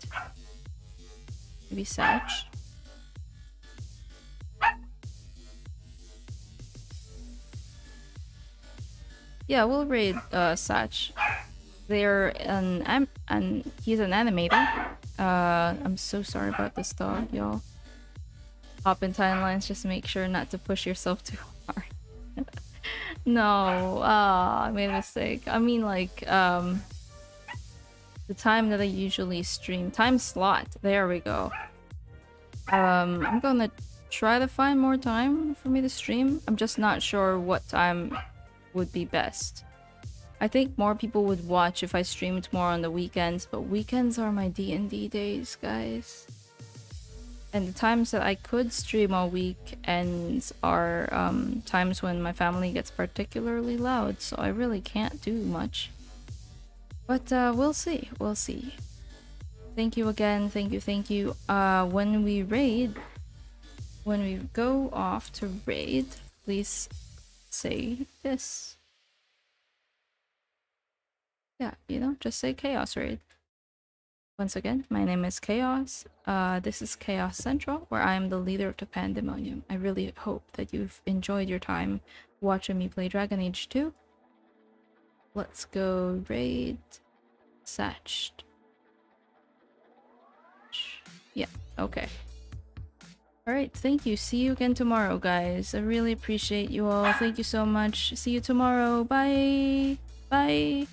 Speaker 1: Maybe Satch. Yeah, we'll raid Satch. They're he's an animator. I'm so sorry about this dog, y'all. hop in timelines, just make sure not to push yourself too hard. No, I made a mistake. I mean, like, the time that I usually stream, time slot. There we go. I'm gonna try to find more time for me to stream. I'm just not sure what time would be best. I think more people would watch if I streamed more on the weekends, but weekends are my D&D days, guys. And the times that I could stream all weekends are times when my family gets particularly loud, so I really can't do much. But we'll see, we'll see. Thank you again, thank you. When we go off to raid, please say this. Yeah, you know, just say Chaos Raid. Once again, my name is Chaos. This is Chaos Central, where I am the leader of the Pandemonium. I really hope that you've enjoyed your time watching me play Dragon Age 2. Let's go raid Satched. Yeah, okay. Alright, thank you. See you again tomorrow, guys. I really appreciate you all. Thank you so much. See you tomorrow. Bye! Bye!